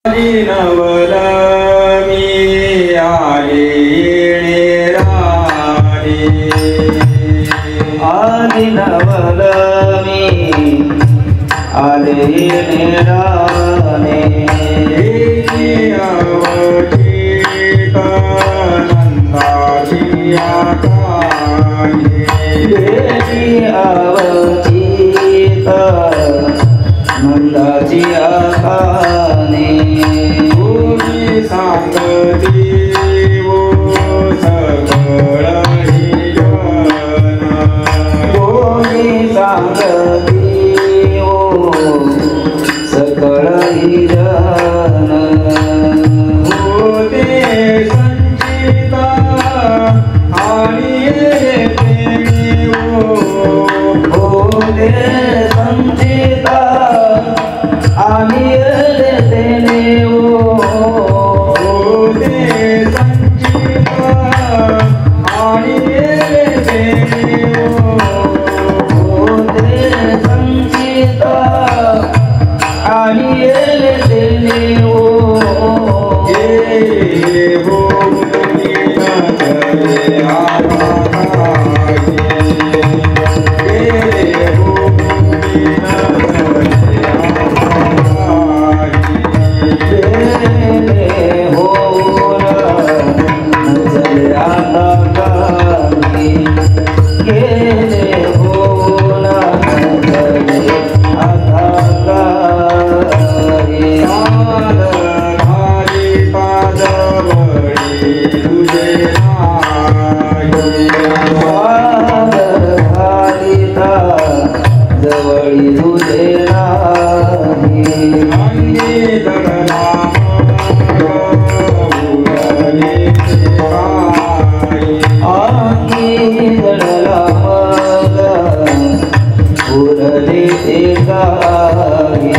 नवल मी आले राणे आली नवल मी आले राणे अवचित नंदाची अवचित नंदाची आकाने भूमी सांगती वो सगळ जन भूमी सांगती ओ सकळ जन होते संचिता आणि होते संचिता आणि होते संचिता आणि होते संचिता आणि जवळी तुझे नाही अंगी जडला मग उरले ते काही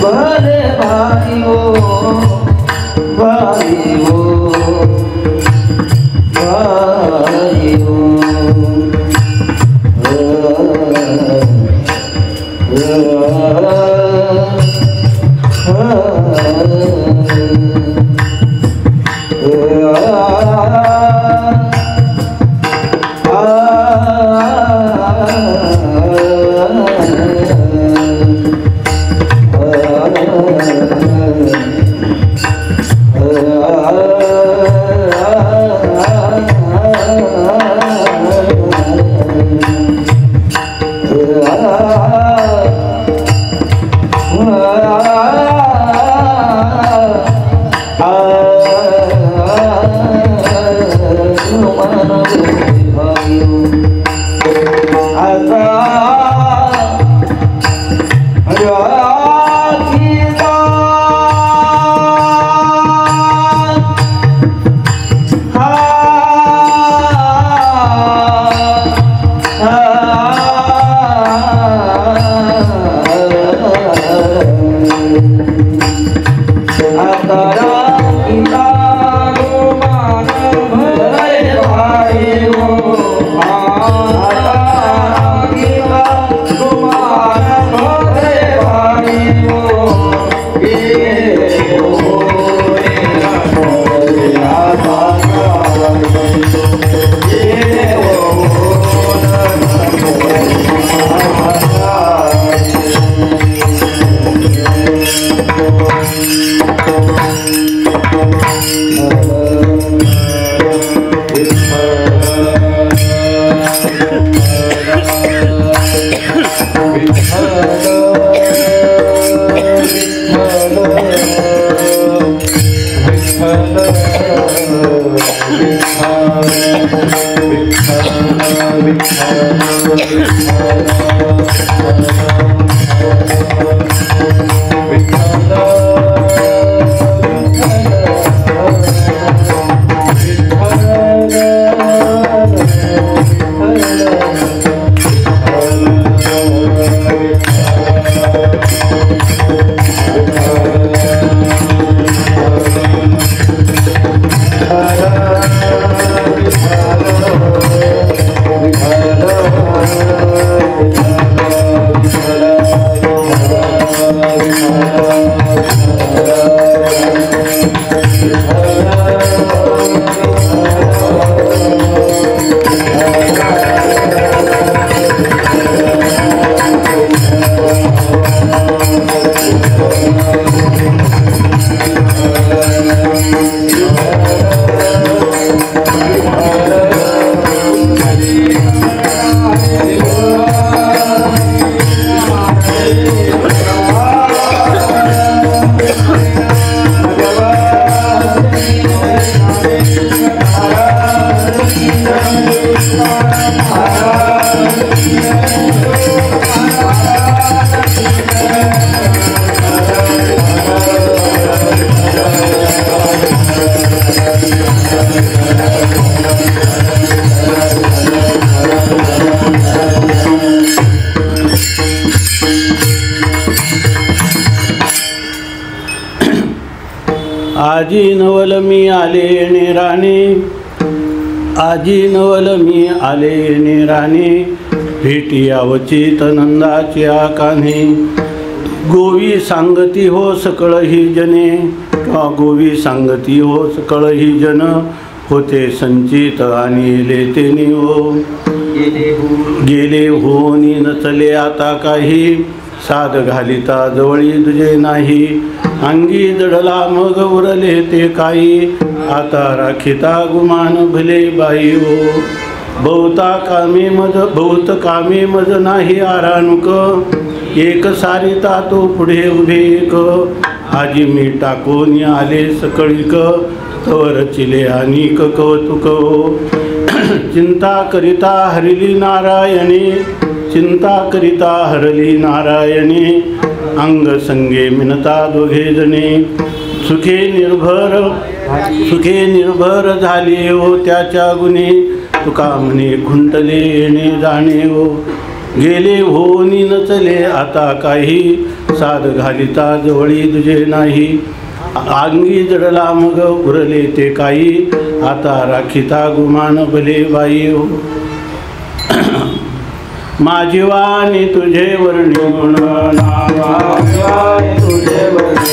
भले भाई हो भाई हो भाई हो आजी नवल मी आले नेराने, आजी नवल मी आले नेराने, भेटी अवचित नंदाच्या कान्हे. गोवी सांगती हो सकळ ही जने, किंवा गोवी सांगती हो सकळ ही जन, होते संचित आणि लेतेनी हो. गेले होनी नचले आता काही, साध घालिता जवळी तुझे नाही. अंगी जडला मग उरले ते काही, आता राखिता गुमान भले बाई हो. बहुत कामे मज नाही आरानुक, एक सारिता तो पुढे उभे एक. आजी मी टाकून आले सकळीक, तवर चिले अनेक कौतुक हो. चिंता करिता हरिली नारायणी, चिंता करिता हरली नारायणी. अंग संगे मिनता दोघे जणे, सुखे निर्भर झाले हो त्याच्या गुणे. तुका म्हणे खुंटले येणे जाणे हो. गेले होनी नचले आता काही, साध घालिता जवळी तुझे नाही. अंगी जडला मग उरले ते काही, आता राखिता गुमान भले बाई हो. माझी वाणी तुझे वर्णी गुण, तुझे वर्णी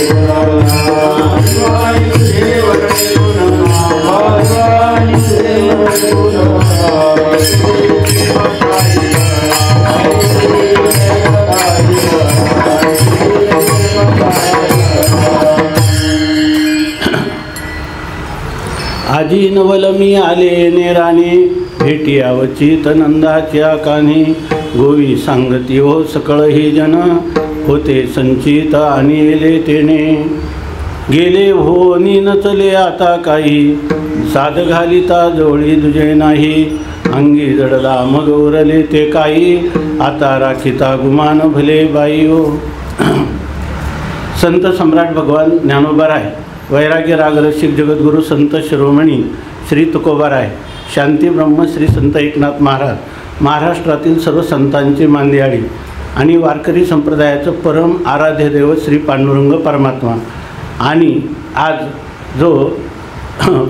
आजी नवल मी आले नेराने, भेटी अवचित नंदाच्या कान्हे. गोवी सांगती हो सकळ ही जन, होते संचित आणि लेतेने. गेले होनी नचले आता काही, साध घालिता जवळी तुझे नाही. अंगी जडला मग उरले ते काही, आता राखिता गुमान भले बाई हो. संत सम्राट भगवान ज्ञानोबाराय, वैराग्य रागरसिक जगद्गुरु संत शिरोमणी श्री तुकोबाराय, शांती ब्रह्म श्री संत एकनाथ महाराज, महाराष्ट्रातील सर्व संतांचे मांदियाळी आणि वारकरी संप्रदायाचं परम आराध्य दैवत श्री पांडुरंग परमात्मा. आणि आज जो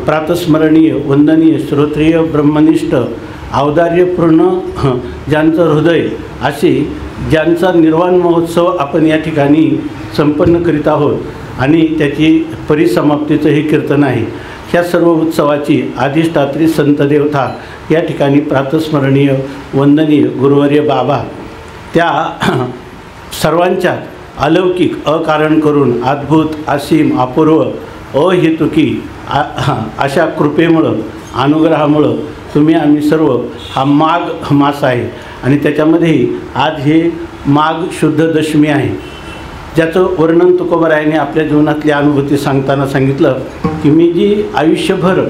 प्रातस्मरणीय वंदनीय श्रोत्रिय ब्रह्मनिष्ठ औदार्यपूर्ण ज्यांचं हृदय अशी ज्यांचा निर्वाण महोत्सव आपण या ठिकाणी संपन्न करीत आहोत आणि त्याची परिसमाप्तीचं हे कीर्तन आहे. ह्या सर्व उत्सवाची अधिष्ठात्री संत देवता या ठिकाणी प्रातस्मरणीय वंदनीय गुरुवर्य बाबा त्या सर्वांच्यात अलौकिक अकारण करून अद्भुत असीम अपूर्व अहेतुकी अशा कृपेमुळं अनुग्रहामुळं तुम्ही आम्ही सर्व हा माघ मास आहे आणि त्याच्यामध्ये आज हे माघ शुद्ध दशमी आहे, ज्याचं वर्णन तुकोबारायांनी आपल्या जीवनातली अनुभूती सांगताना सांगितलं की मी जी आयुष्यभर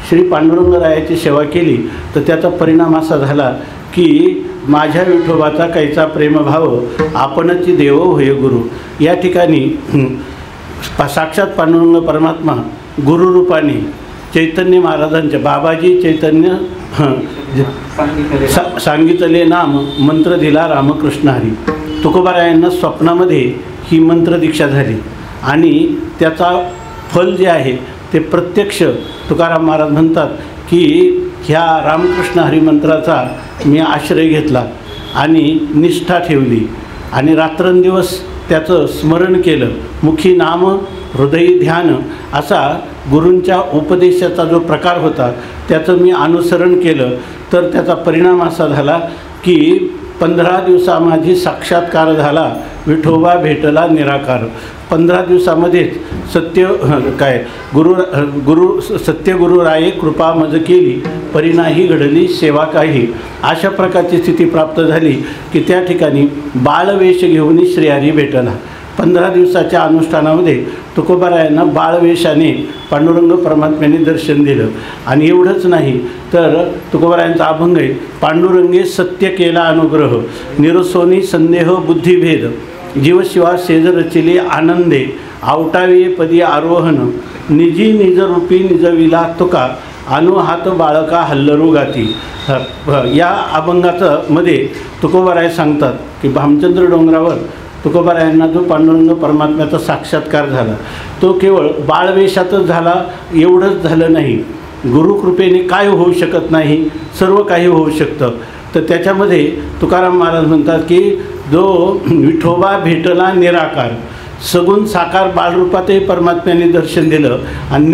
श्री पांडुरंगरायाची सेवा केली तर त्याचा परिणाम असा झाला की माझ्या विठोबाचा कैचा प्रेमभाव आपणची देव होय गुरु. या ठिकाणी साक्षात पांडुरंग परमात्मा गुरुरूपाने चैतन्य महाराजांच्या बाबाजी चैतन्य सांगितले नाम मंत्र दिला रामकृष्ण हरी. तुकोबारायांना स्वप्नामध्ये ही मंत्र दीक्षा झाली आणि त्याचा फल जे आहे ते प्रत्यक्ष तुकाराम महाराज म्हणतात की ह्या रामकृष्ण हरी मंत्राचा मी आश्रय घेतला आणि निष्ठा ठेवली आणि रात्रंदिवस त्याचं स्मरण केलं. मुखी नाम हृदयी ध्यान असा गुरूंच्या उपदेशाचा जो प्रकार होता त्याचं मी अनुसरण केलं. तर त्याचा परिणाम असा झाला की 15 दिवसा माझी साक्षात्कार झाला, विठोबा भेटला निराकार. 15 दिवसामध्येच सत्यगुरु राये कृपा मज केली, परिणाही घडली सेवा काही. अशा प्रकारची स्थिती प्राप्त झाली की त्या ठिकाणी बाळवेश घेऊन श्रीहरी भेटला. 15 दिवसाच्या अनुष्ठानामध्ये तुकोबारायांना बाळवेशाने पांडुरंग परमात्म्याने दर्शन दिलं. आणि एवढंच नाही तर तुकोबारायांचा अभंग आहे, पांडुरंगे सत्य केला अनुग्रह, निरसोनी संदेह बुद्धिभेद, जीवशिवा सेज रचिले आनंदे, आवटावे पदी आरोहण, निजी निजरूपी निजविला तुका, अनुहात बाळका हल्लरू गाती. या अभंगाचं मध्ये तुकोबाराय सांगतात की भामचंद्र डोंगरावर तुकोबारायांना जो पांडुरंग परमात्म्याचा साक्षात्कार झाला तो केवळ बाळवेशातच झाला एवढंच झालं नाही. गुरुकृपेने काय होऊ शकत नाही, सर्व काही होऊ शकतं. तर त्याच्यामध्ये तुकाराम महाराज म्हणतात की जो विठोबा भेटला निराकार, सगुण साकार बाळरूपातही परमात्म्याने दर्शन दिलं आणि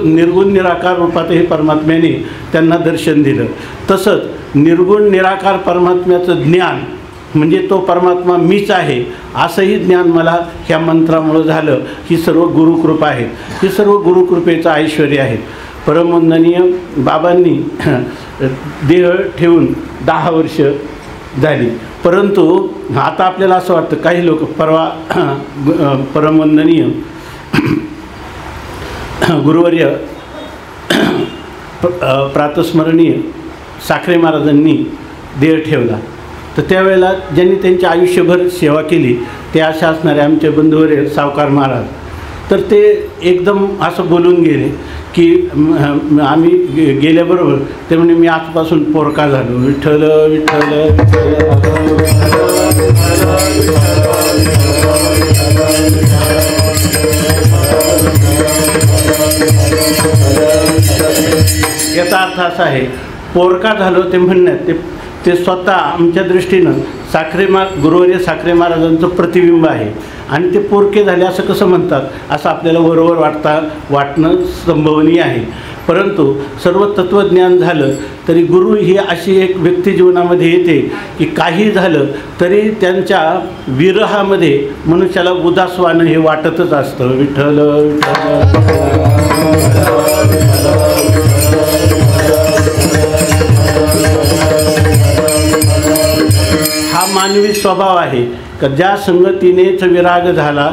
निर्गुण निराकार रूपातही परमात्म्याने त्यांना दर्शन दिलं. तसंच निर्गुण निराकार परमात्म्याचं ज्ञान म्हणजे तो परमात्मा मीच आहे असंही ज्ञान मला ह्या मंत्रामुळं झालं. ही सर्व गुरुकृपा आहे, ही सर्व गुरुकृपेचं ऐश्वर्य आहे. परमवंदनीय बाबांनी देह ठेवून 10 वर्ष झाली, परंतु आता आपल्याला असं वाटतं काही लोक परवा परमवंदनीय गुरुवर्य प्रातस्मरणीय साखरे महाराजांनी देह ठेवला. तर त्यावेळेला ज्यांनी त्यांची आयुष्यभर सेवा केली ते असे असणारे आमचे बंधुवर्य सावकार महाराज, तर ते एकदम असं बोलून गेले की आम्ही गेल्याबरोबर ते म्हणे मी आजपासून पोरका झालो. विठ्ठल विठ्ठल याचा अर्थ असा आहे, पोरका झालो ते म्हणण्यात ते स्वतः आमच्या दृष्टीनं गुरुवर्य साखरे महाराजांचं प्रतिबिंब आहे. आणि ते पोरके झाले असं कसं म्हणतात असं आपल्याला बरोबर वाटणं संभवनीय आहे. परंतु सर्व तत्त्वज्ञान झालं तरी गुरु ही अशी एक व्यक्ती जीवनामध्ये येते की काही झालं तरी त्यांच्या विरहामध्ये मनुष्याला उदासवानं हे वाटतच असतं. विठ्ठल हा मानवी स्वभाव आहे का ज्या संगतीनेच विराग झाला,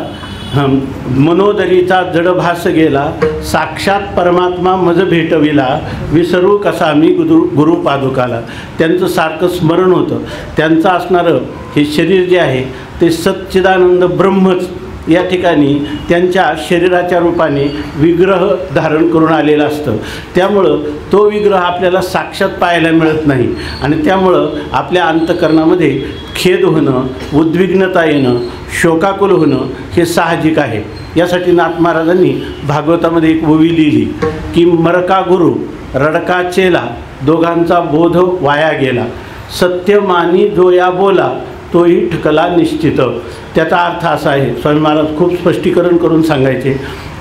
मनोदरीचा जडभास गेला, साक्षात परमात्मा मज भेटविला, विसरू कसा मी गुरुपादुकाला. त्यांचं सारखं स्मरण होतं. त्यांचं असणारं हे शरीर जे आहे ते सच्चिदानंद ब्रह्मच या ठिकाणी त्यांच्या शरीराच्या रूपाने विग्रह धारण करून आलेला असतं. त्यामुळं तो विग्रह आपल्याला साक्षात पाहायला मिळत नाही आणि त्यामुळं आपल्या अंतःकरणामध्ये खेद होणं, उद्विग्नता येणं, शोकाकुल होणं हे साहजिक आहे. यासाठी नाथ महाराजांनी भागवतामध्ये एक ओवी लिहिली की मरका गुरु रडका चेला, दोघांचा बोध वाया गेला, सत्य मानी जो या बोला, तोही ठकला निश्चित. त्याचा अर्थ असा आहे, स्वामी महाराज खूप स्पष्टीकरण करून सांगायचे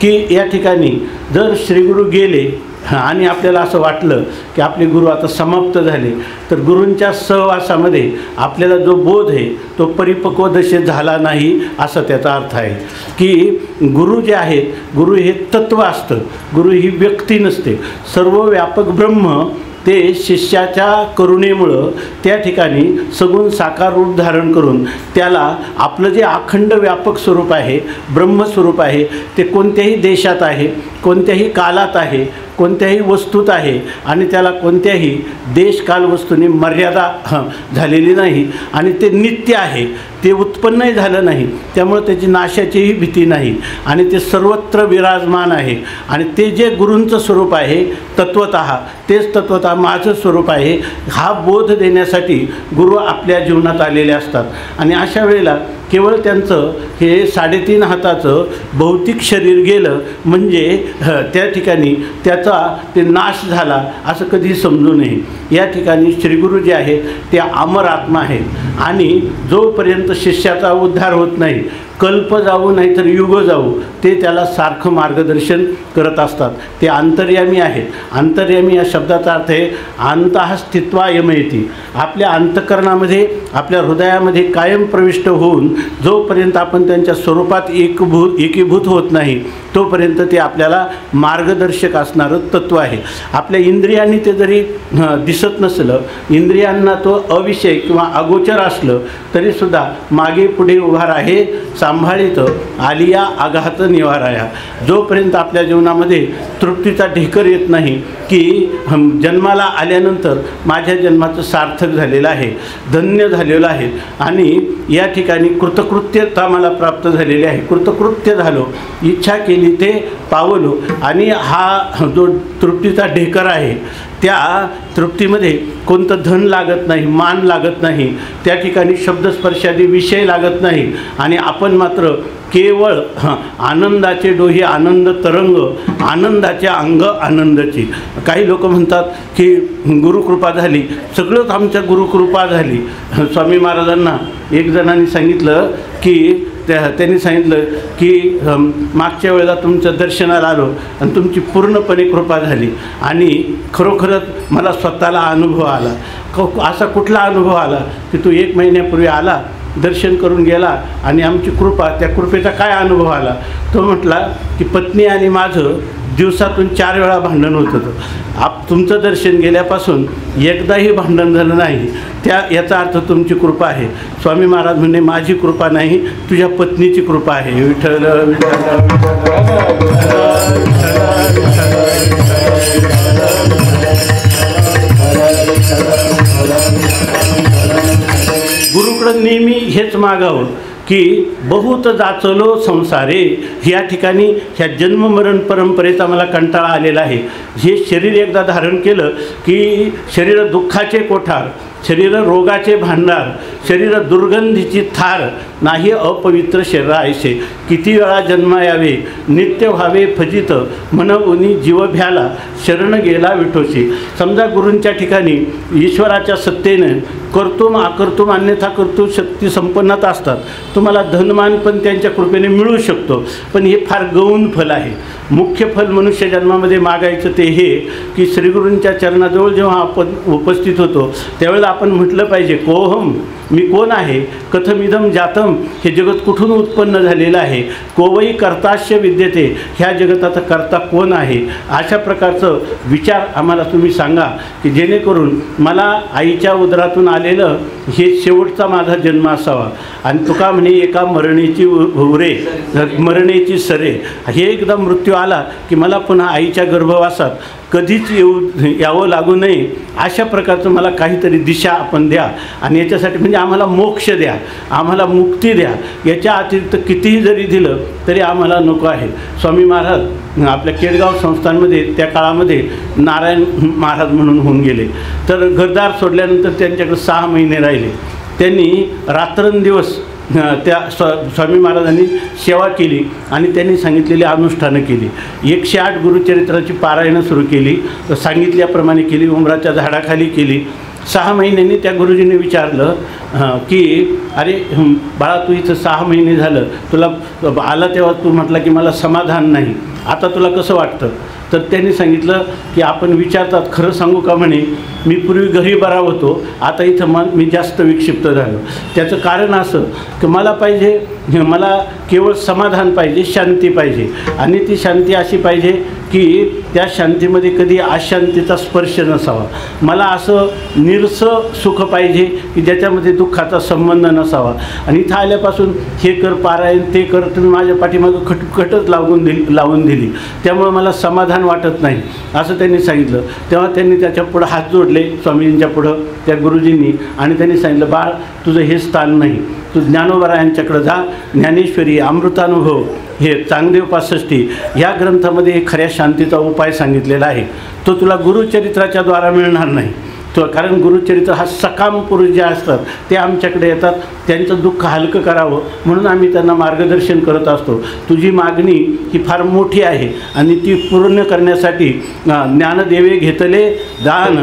की या ठिकाणी जर श्रीगुरू गेले आणि आपल्याला असं वाटलं की आपले गुरु आता समाप्त झाले, तर गुरूंच्या सहवासामध्ये आपल्याला जो बोध आहे तो परिपक्व दशेत झाला नाही असा त्याचा अर्थ आहे. की गुरु जे आहेत, गुरु हे तत्त्व असतं, गुरु ही व्यक्ती नसते. सर्व व्यापक ब्रह्म ते शिष्याच्या करुणेमुळं त्या ठिकाणी सगुण साकार रूप धारण करून त्याला आपलं जे अखंड व्यापक स्वरूप आहे, ब्रह्मस्वरूप आहे, ते कोणत्याही देशात आहे, कोणत्याही कालात आहे, कोणत्याही वस्तूत आहे आणि त्याला कोणत्याही देशकाल वस्तूंनी मर्यादा झालेली नाही आणि ते नित्य आहे, ते उत्पन्नही झालं नाही, त्यामुळे त्याची नाशाचीही भीती नाही आणि ते सर्वत्र विराजमान आहे. आणि ते जे गुरूंचं स्वरूप आहे तत्वतः तेच तत्वतः माझं स्वरूप आहे हा बोध देण्यासाठी गुरु आपल्या जीवनात आलेले असतात. आणि अशा वेळेला केवळ त्यांचं हे 3.5 हाताचं भौतिक शरीर गेलं म्हणजे त्या ठिकाणी त्याचा ते नाश झाला असं कधी समजू नये. या ठिकाणी श्रीगुरू जे आहेत ते अमर आत्मा आहेत आणि जोपर्यंत शिष्याचा उद्धार होत नाही, कल्प जाऊ नाही तर युग जाऊ, ते त्याला सारखं मार्गदर्शन करत असतात. ते अंतर्यामी आहेत. अंतर्यामी या शब्दाचा अर्थ आहे अंतःस्थित्वायमयती, आपल्या अंतःकरणामध्ये आपल्या हृदयामध्ये कायम प्रविष्ट होऊन जोपर्यंत आपण त्यांच्या स्वरूपात एकीभूत होत नाही तोपर्यंत ते आपल्याला मार्गदर्शक असणारं तत्त्व आहे. आपल्या इंद्रियांनी ते जरी दिसत नसलं, इंद्रियांना तो अविषय किंवा अगोचर असलं तरीसुद्धा मागे पुढे उभा राहे सांभाळित आलिया आघात निवाराया. जोपर्यंत आपल्या जीवनामध्ये तृप्तीचा ढेकर येत नाही की जन्माला आल्यानंतर माझ्या जन्माचं सार्थक झालेलं आहे, धन्य झालेलं आहे आणि या ठिकाणी कृतकृत्यता मला प्राप्त झालेली आहे, कृतकृत्य झालो, इच्छा केली ते पावलो आणि हा जो तृप्तीचा ढेकर आहे त्या तृप्तीमध्ये कोणतं धन लागत नाही, मान लागत नाही, त्या ठिकाणी शब्दस्पर्शादी विषय लागत नाही आणि आपण मात्र केवळ आनंदाचे डोहे, आनंद तरंग, आनंदाचे अंग आनंदाची. काही लोक म्हणतात की गुरुकृपा झाली, सगळंच आमच्या गुरुकृपा झाली. स्वामी महाराजांना एक जणांनी सांगितलं की त्यांनी सांगितलं की मागच्या वेळेला तुमचं दर्शनाला आलो आणि तुमची पूर्णपणे कृपा झाली आणि खरोखरच मला स्वतःला अनुभव आला. असा कुठला अनुभव आला की तू 1 महिन्यापूर्वी आला, दर्शन करून गेला आणि आमची कृपा, त्या कृपेचा काय अनुभव आला? तो म्हटला की पत्नी आणि माझं दिवसातून 4 वेळा भांडण होत होतं. तुमचं दर्शन गेल्यापासून एकदाही भांडण झालं नाही. याचा अर्थ तुमची कृपा आहे. स्वामी महाराज म्हणे माझी कृपा नाही, तुझ्या पत्नीची कृपा आहे. विठ्ठल गुरुकडं नेहमी हेच मागावं की बहुत जाचलो संसारे. ह्या ठिकाणी ह्या जन्ममरण परंपरेचा मला कंटाळा आलेला आहे. हे शरीर एकदा धारण केलं की शरीर दुःखाचे कोठार, शरीर रोगाचे भांडार, शरीर दुर्गंधीची थार, नाही अपवित्र शरीरा ऐसे. किती वेळा जन्म यावे, नित्य व्हावे फजित, मन उनी जीव भ्याला, शरण गेला विठोशी. समजा गुरूंच्या ठिकाणी ईश्वराच्या सत्तेनं कर्तुम अकर्तुम अन्यथा कर्तुम शक्ती संपन्नता असतात. तुम्हाला धनमान पण त्यांच्या कृपेने मिळू शकतो, पण हे फार गौण फल आहे. मुख्य फल मनुष्य जन्मामध्ये मागायचं ते हे की श्रीगुरूंच्या चरणाजवळ जेव्हा आपण उपस्थित होतो त्यावेळेला आपण म्हटलं पाहिजे कोहम, मी कोण आहे, कथमिदम जातम, हे जगत कुठून उत्पन्न झालेलं आहे, कोवई कर्ताश्य विद्यते, ह्या जगताचा कर्ता कोण आहे. अशा प्रकारचं विचार आम्हाला तुम्ही सांगा की जेणेकरून मला आईच्या उदरातून आलेलं हे शेवटचा माझा जन्म असावा. आणि तुका म्हणे एका मरणेची उरे मरणेची सरे, हे एकदा मृत्यू आला की मला पुन्हा आईच्या गर्भवासात कधीच यावं लागू नये. अशा प्रकारचं मला काहीतरी दिशा आपण द्या आणि याच्यासाठी म्हणजे आम्हाला मोक्ष द्या, आम्हाला मुक्ती द्या. याच्या अतिरिक्त कितीही जरी दिलं तरी आम्हाला नको आहे. स्वामी महाराज आपल्या केडगाव संस्थांमध्ये त्या काळामध्ये नारायण महाराज म्हणून होऊन गेले. तर घरदार सोडल्यानंतर त्यांच्याकडे 6 महिने राहिले. त्यांनी रात्रंदिवस त्या स्वामी महाराजांनी सेवा केली आणि त्यांनी सांगितलेली अनुष्ठानं केली. 108 गुरुचरित्राची पारायणं सुरू केली, सांगितल्याप्रमाणे केली, उंबराच्या झाडाखाली केली. 6 महिन्यांनी त्या गुरुजींनी विचारलं की अरे बाळा तू इथं 6 महिने झालं, तुला आला तेव्हा तू म्हटला की मला समाधान नाही, आता तुला कसं वाटतं? तर त्यांनी सांगितलं की आपण विचारतात खरं सांगू का म्हणे, मी पूर्वी घरी बरा होतो, आता इथं मी जास्त विक्षिप्त झालो. त्याचं कारण असं की मला पाहिजे, मला केवळ समाधान पाहिजे, शांती पाहिजे. आणि ती शांती अशी पाहिजे की त्या शांतीमध्ये कधी अशांतीचा स्पर्श नसावा. मला असं निरसं सुख पाहिजे की ज्याच्यामध्ये दुःखाचा संबंध नसावा. आणि इथं आल्यापासून हे कर पारायण ते कर, तुम्ही माझ्या पाठीमागं खटखटच लावून दिली, त्यामुळे मला समाधान वाटत नाही असं त्यांनी सांगितलं. तेव्हा त्यांनी त्याच्या पुढं हात जोडले स्वामीजींच्या पुढं त्या गुरुजींनी आणि त्यांनी सांगितलं बाळ तुझं हे स्थान नाही, तू ज्ञानोबरायांच्याकडं जा. ज्ञानेश्वरी अमृतानुभव हे चांगदेव 65 या ग्रंथामध्ये खऱ्या शांतीचा उपाय सांगितलेला आहे. तो तुला गुरुचरित्राच्या द्वारा मिळणार नाही. कारण गुरुचरित्र हा सकाम पुरुष जे असतात ते आमच्याकडे येतात, त्यांचं दुःख हलकं करावं म्हणून आम्ही त्यांना मार्गदर्शन करत असतो. तुझी मागणी ही फार मोठी आहे आणि ती पूर्ण करण्यासाठी ज्ञानदेवे घेतले दान,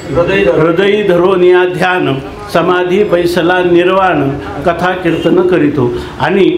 हृदयी धरोनिया ध्यान, समाधी बैसला निर्वाण, कथा कीर्तन करीतो. आणि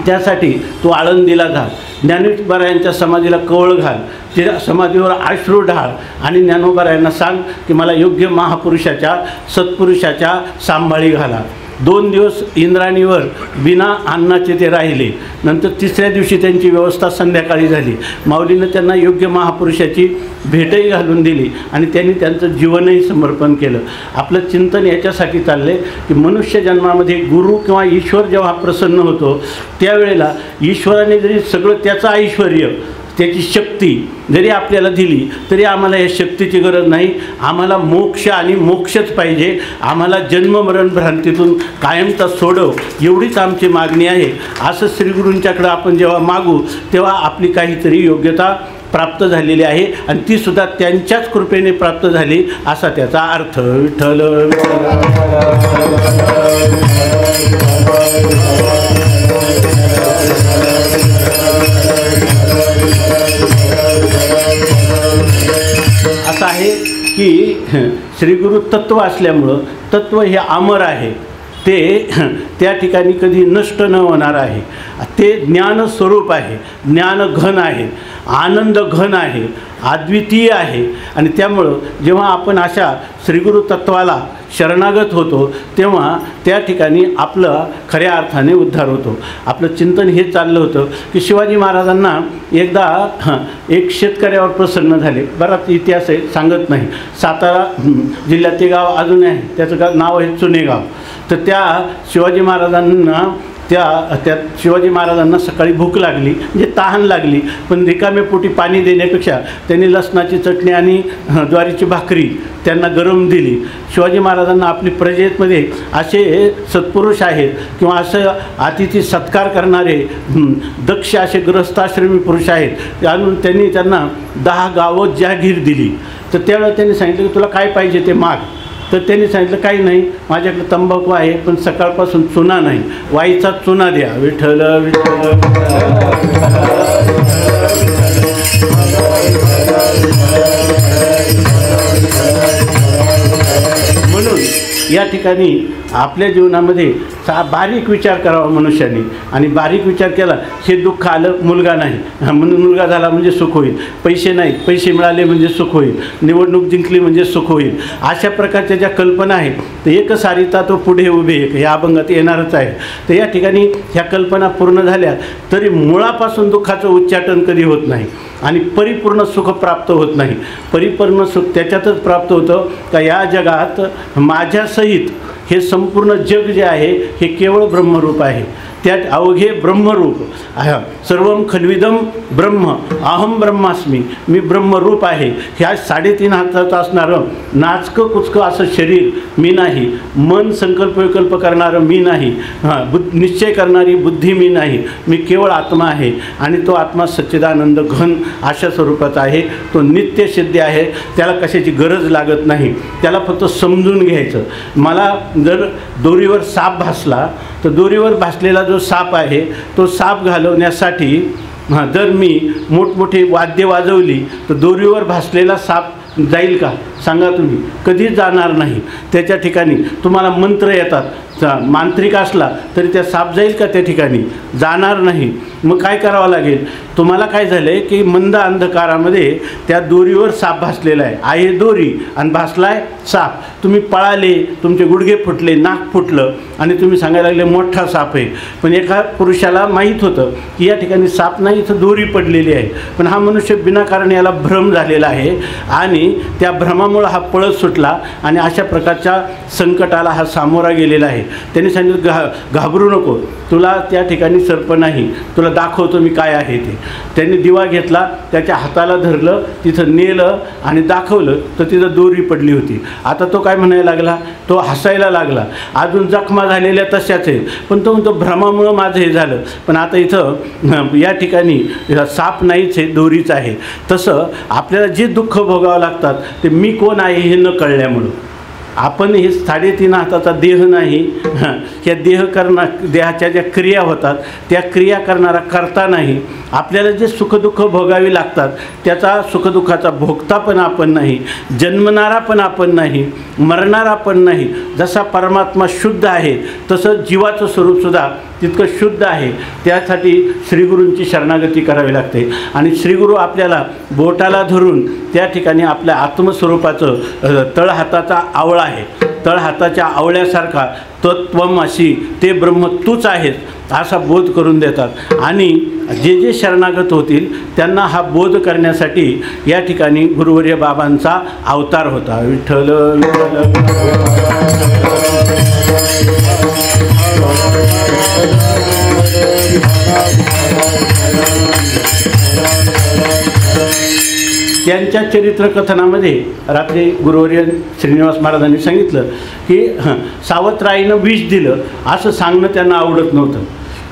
त्यासाठी तू आळंदीला जा, ज्ञानोबरायांच्या समाधीला कवळ घाल, त्या समाधीवर अश्रू ढाळ आणि ज्ञानोबरायांना सांग की मला योग्य महापुरुषाच्या सत्पुरुषाच्या सांभाळी घाला. 2 दिवस इंद्राणीवर बिना अन्नाचे ते राहिले. नंतर 3ऱ्या दिवशी त्यांची व्यवस्था संध्याकाळी झाली. माऊलीनं त्यांना योग्य महापुरुषाची भेटही घालून दिली आणि त्यांनी त्यांचं जीवनही समर्पण केलं. आपलं चिंतन याच्यासाठी चाललं आहे की मनुष्य जन्मामध्ये गुरु किंवा ईश्वर जेव्हा प्रसन्न होतो त्यावेळेला ईश्वराने जरी सगळं त्याचं ऐश्वर्य, त्याची शक्ती जरी आपल्याला दिली तरी आम्हाला या शक्तीची गरज नाही. आम्हाला मोक्ष आणि मोक्षच पाहिजे. आम्हाला जन्ममरण भ्रांतीतून कायमचा सोडव एवढीच आमची मागणी आहे. असं श्रीगुरूंच्याकडं आपण जेव्हा मागू तेव्हा आपली काहीतरी योग्यता प्राप्त झालेली आहे आणि तीसुद्धा त्यांच्याच कृपेने प्राप्त झाली असा त्याचा अर्थ. विठ्ठल असं आहे की श्रीगुरु तत्व असल्यामुळं तत्व हे अमर आहे, ते त्या ठिकाणी कधी नष्ट न होणार आहे. ते ज्ञान स्वरूप आहे, ज्ञान घन आहे, आनंद घन आहे, अद्वितीय आहे. आणि त्यामुळं जेव्हा आपण अशा श्रीगुरु तत्वाला शरणागत होतो तेव्हा त्या ठिकाणी आपलं खऱ्या अर्थाने उद्धार होतो. आपलं चिंतन हे चाललं होतं की शिवाजी महाराजांना एकदा एक शेतकऱ्यावर प्रसन्न झाले. बराच इतिहास आहे, सांगत नाही. सातारा जिल्ह्यात ते गाव अजून आहे, त्याचं नाव आहे चुनेगाव. तर त्या शिवाजी महाराजांना सकाळी भूक लागली, म्हणजे तहान लागली, पण रिकामे पोटी पाणी देण्यापेक्षा त्यांनी लसणाची चटणी आणि ज्वारीची भाकरी त्यांना गरम दिली. शिवाजी महाराजांना आपली प्रजेमध्ये असे सत्पुरुष आहेत किंवा असं अतिथी सत्कार करणारे दक्ष असे ग्रस्ताश्रमी पुरुष आहेत आणून त्यांनी त्यांना 10 गावं जागीर दिली. तर त्यावेळेला त्यांनी सांगितलं की तुला काय पाहिजे ते माग. तर त्यांनी सांगितलं काही नाही, माझ्याकडे तंबाखू आहे पण सकाळपासून चुना नाही, वाईचा चुना द्या. विठ्ठल विठ्ठल म्हणून या ठिकाणी आपल्या जीवनामध्ये बारीक विचार करावा मनुष्याने. आणि बारीक विचार केला, हे दुःख आलं, मुलगा नाही म्हणून मुलगा झाला म्हणजे सुख होईल, पैसे नाहीत, पैसे मिळाले म्हणजे सुख होईल, निवडणूक जिंकली म्हणजे सुख होईल, अशा प्रकारच्या ज्या कल्पना आहेत तर एक सारिता तो पुढे उभे एक हे अभंगात येणारच आहे. तर या ठिकाणी ह्या कल्पना पूर्ण झाल्या तरी मुळापासून दुःखाचं उच्चाटन कधी होत नाही आणि परिपूर्ण सुख प्राप्त होत नाही. परिपूर्ण सुख त्याच्यातच प्राप्त होतं का या जगात माझ्यासहित हे संपूर्ण जग जे आहे हे केवळ ब्रह्मरूप आहे. त्यात अवघे ब्रह्मरूप सर्वम खल्विदम ब्रह्म अहम ब्रह्मास्मी, मी ब्रह्मरूप आहे. ह्या 3.5 हाताचं असणारं नाचकं कुचकं असं शरीर मी नाही, मन संकल्प विकल्प करणारं मी नाही, निश्चय करणारी बुद्धी मी नाही, मी केवळ आत्मा आहे. आणि तो आत्मा सच्चिदानंद घन अशा स्वरूपाचा आहे. तो नित्य सिद्ध आहे, त्याला कशाची गरज लागत नाही, त्याला फक्त समजून घ्यायचं. मला जर दोरीवर साप भासला तर दोरीवर भासलेला जो साप आहे तो साप घालवण्यासाठी जर मी मोठमोठी वाद्य वाजवली तर दोरीवर भासलेला साप जाईल का सांगा तुम्ही? कधीच जाणार नाही. त्याच्या ठिकाणी तुम्हाला मंत्र येतात, मांत्रिक असला तरी त्या साप जाईल का त्या ठिकाणी? जाणार नाही. मग काय करावं लागेल? तुम्हाला काय झालं आहे की मंद अंधकारामध्ये त्या दोरीवर साप भासलेला आहे दोरी आणि भासलाय साप. तुम्ही पळाले, तुमचे गुडघे फुटले, नाक फुटलं आणि तुम्ही सांगायला लागले मोठा साप आहे. पण एका पुरुषाला माहीत होतं की या ठिकाणी साप नाही, इथं दोरी पडलेली आहे. पण हा मनुष्य विनाकारण याला भ्रम झालेला आहे आणि त्या भ्रमामुळं हा पळत सुटला आणि अशा प्रकारच्या संकटाला हा सामोरा गेलेला आहे. त्यांनी सांगितलं घाबरू नको, तुला त्या ठिकाणी सर्प नाही, तुला दाखवतो मी काय आहे ते. त्यांनी दिवा घेतला, त्याच्या हाताला धरलं, तिथं नेलं आणि दाखवलं तर तिथं दोरी पडली होती. आता तो काय म्हणायला लागला, तो हसायला लागला. अजून जखमा झालेल्या तशाच आहेत, पण तो म्हणतो भ्रमामुळं माझं हे झालं, पण आता इथं या ठिकाणी साप नाहीच आहे, दोरीच आहे. तसं आपल्याला जे दुःख भोगावं लागतात ते मी कोण आहे हे न कळल्यामुळं. आपण हे 3.5 हाताचा देह नाही, ह्या देहाच्या ज्या क्रिया होतात त्या क्रिया करणारा करता नाही. आपल्याला जे सुखदुःख भोगावी लागतात त्याचा सुखदुःखाचा भोगता पण आपण नाही, जन्मणारा पण आपण नाही, मरणारा पण नाही. जसा परमात्मा शुद्ध आहे तसं जीवाचं स्वरूपसुद्धा तितकं शुद्ध आहे. त्यासाठी श्रीगुरूंची शरणागती करावी लागते आणि श्रीगुरू आपल्याला बोटाला धरून त्या ठिकाणी आपल्या आत्मस्वरूपाचं तळहाताचा आवळा आहे, तळहाताच्या आवळ्यासारखा तत्वम अशी ते ब्रह्म तूच आहेस असा बोध करून देतात. आणि जे जे शरणागत होतील त्यांना हा बोध करण्यासाठी या ठिकाणी गुरुवर्य बाबांचा अवतार होता. विठ्ठल त्यांच्या चरित्रकथनामध्ये रात्री गुरुवर्य श्रीनिवास महाराजांनी सांगितलं की सावत्राईनं विष दिलं असं सांगणं त्यांना आवडत नव्हतं.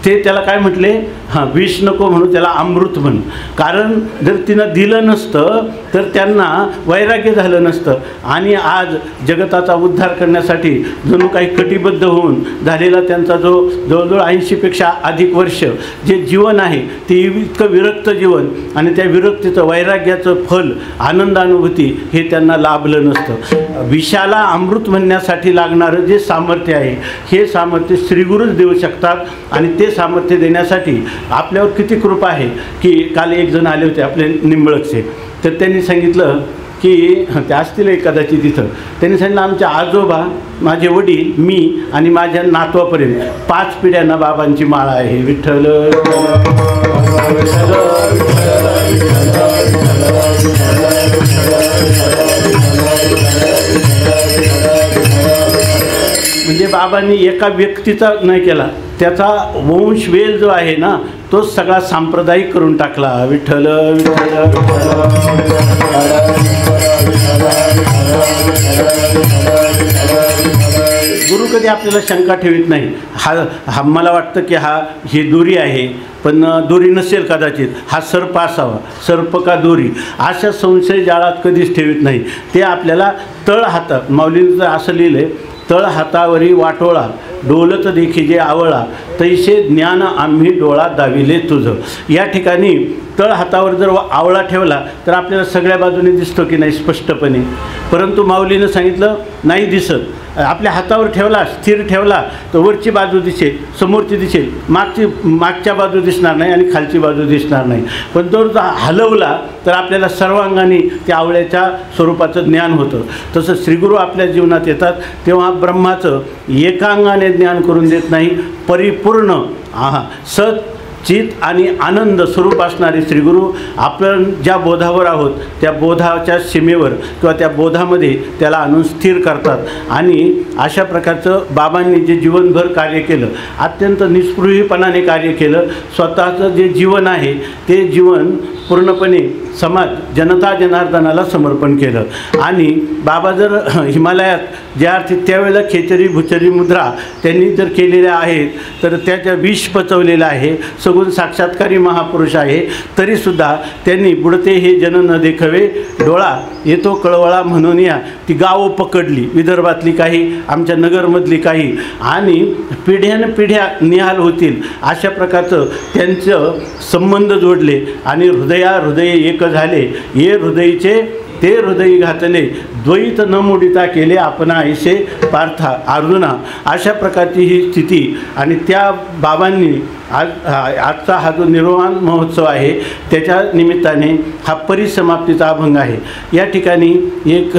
ते त्याला काय म्हटले, विष नको म्हणू, त्याला अमृत म्हणू. कारण जर तिनं दिलं नसतं तर त्यांना वैराग्य झालं नसतं. आणि आज जगताचा उद्धार करण्यासाठी जणू काही कटिबद्ध होऊन झालेला त्यांचा जो जवळजवळ 80पेक्षा अधिक वर्ष जे जीवन आहे ते इतकं विरक्त जीवन, आणि त्या विरक्तीचं वैराग्याचं फल आनंदानुभूती हे त्यांना लाभलं नसतं. विषाला अमृत म्हणण्यासाठी लागणारं जे सामर्थ्य आहे हे सामर्थ्य श्रीगुरूच देऊ शकतात. आणि ते सामर्थ्य देण्यासाठी आपल्यावर किती कृपा आहे की काल एक जण आले होते आपले निंबळकचे, तर त्यांनी सांगितलं की ते असतील कदाचित तिथं, त्यांनी सांगितलं आमच्या आजोबा, माझे वडील, मी आणि माझ्या नातवापर्यंत 5 पिढ्यांना बाबांची माळा आहे. विठ्ठल म्हणजे बाबांनी एका व्यक्तीचा नाही केला, त्याचा वंशवेल जो आहे ना तो सगळा सांप्रदायिक करून टाकला. विठ्ठल गुरु कधी आपल्याला शंका ठेवीत नाही. हा मला वाटतं की ही दोरी आहे, पण दोरी नसेल कदाचित, हा सर्प असावा, सर्प का दोरी, अशा संशय जाळात कधीच ठेवीत नाही. ते आपल्याला तळ हातात, माऊलींचं असं लिहिलं आहे, तळ हातावरी वाटोळा डोलत देखी जे आवळा, तैसे ज्ञान आम्ही डोळा दाविले तुझं. या ठिकाणी तळ हातावर जर आवळा ठेवला तर आपल्याला सगळ्या बाजूने दिसतो की नाही स्पष्टपणे, परंतु माऊलीनं सांगितलं नाही दिसत. आपल्या हातावर ठेवला, स्थिर ठेवला तर वरची बाजू दिसेल, समोरची दिसेल, मागच्या बाजू दिसणार नाही आणि खालची बाजू दिसणार नाही. पण जर हलवला तर आपल्याला सर्वांगाने त्या आवळ्याच्या स्वरूपाचं ज्ञान होतं. तसं श्रीगुरू आपल्या जीवनात येतात तेव्हा ब्रह्माचं एकांगाने ज्ञान करून देत नाही, परिपूर्ण सत चित आणि आनंद स्वरूप असणारे श्रीगुरू आपण ज्या बोधावर आहोत त्या बोधाच्या सीमेवर किंवा त्या बोधामध्ये त्याला आणून स्थिर करतात. आणि अशा प्रकारचं बाबांनी जे जीवनभर कार्य केलं, अत्यंत निस्पृहीपणाने कार्य केलं. स्वतःचं जे जीवन आहे ते जीवन पूर्णपणे समाज जनता जनार्दनाला समर्पण केलं. आणि बाबा जर हिमालयात ज्या अर्थी त्यावेळेला खेचरी भुचरी मुद्रा त्यांनी जर केलेल्या आहेत तर त्याच्या विष पचवलेलं आहे, सगुण साक्षात्कारी महापुरुष आहे, तरीसुद्धा त्यांनी बुडते हे जन न देखवे डोळा येतो कळवळा म्हणून या ती गावं पकडली, विदर्भातली काही, आमच्या नगरमधली काही, आणि पिढ्यानपिढ्या निहाल होतील अशा प्रकारचं त्यांचं संबंध जोडले. आणि हृदय एक झाले, ये हृदयीचे ते हृदयी घातले, द्वैत न मोडिता केले आपणा ऐसे पार्था अर्जुना. अशा प्रकारची ही स्थिती. आणि त्या बाबांनी आजचा हा जो निर्वाण महोत्सव आहे त्याच्या निमित्ताने हा परिसमाप्तीचा अभंग आहे. या ठिकाणी एक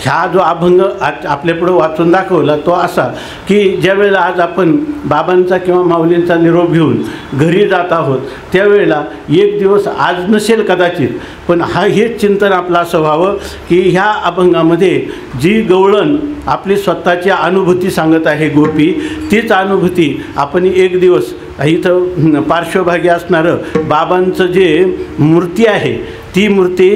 हा जो अभंग आपल्यापुढं वाचून दाखवला तो असा की ज्यावेळेला आज आपण बाबांचा किंवा माऊलींचा निरोप घेऊन घरी जात आहोत त्यावेळेला एक दिवस आज नसेल कदाचित, पण हेच चिंतन आपलं असं व्हावं की ह्या अभंगामध्ये जी गवळण आपली स्वतःची अनुभूती सांगत आहे गोपी, तीच अनुभूती आपण एक दिवस इथं पार्श्वभागी असणारं बाबांचं जे मूर्ती आहे ती मूर्ती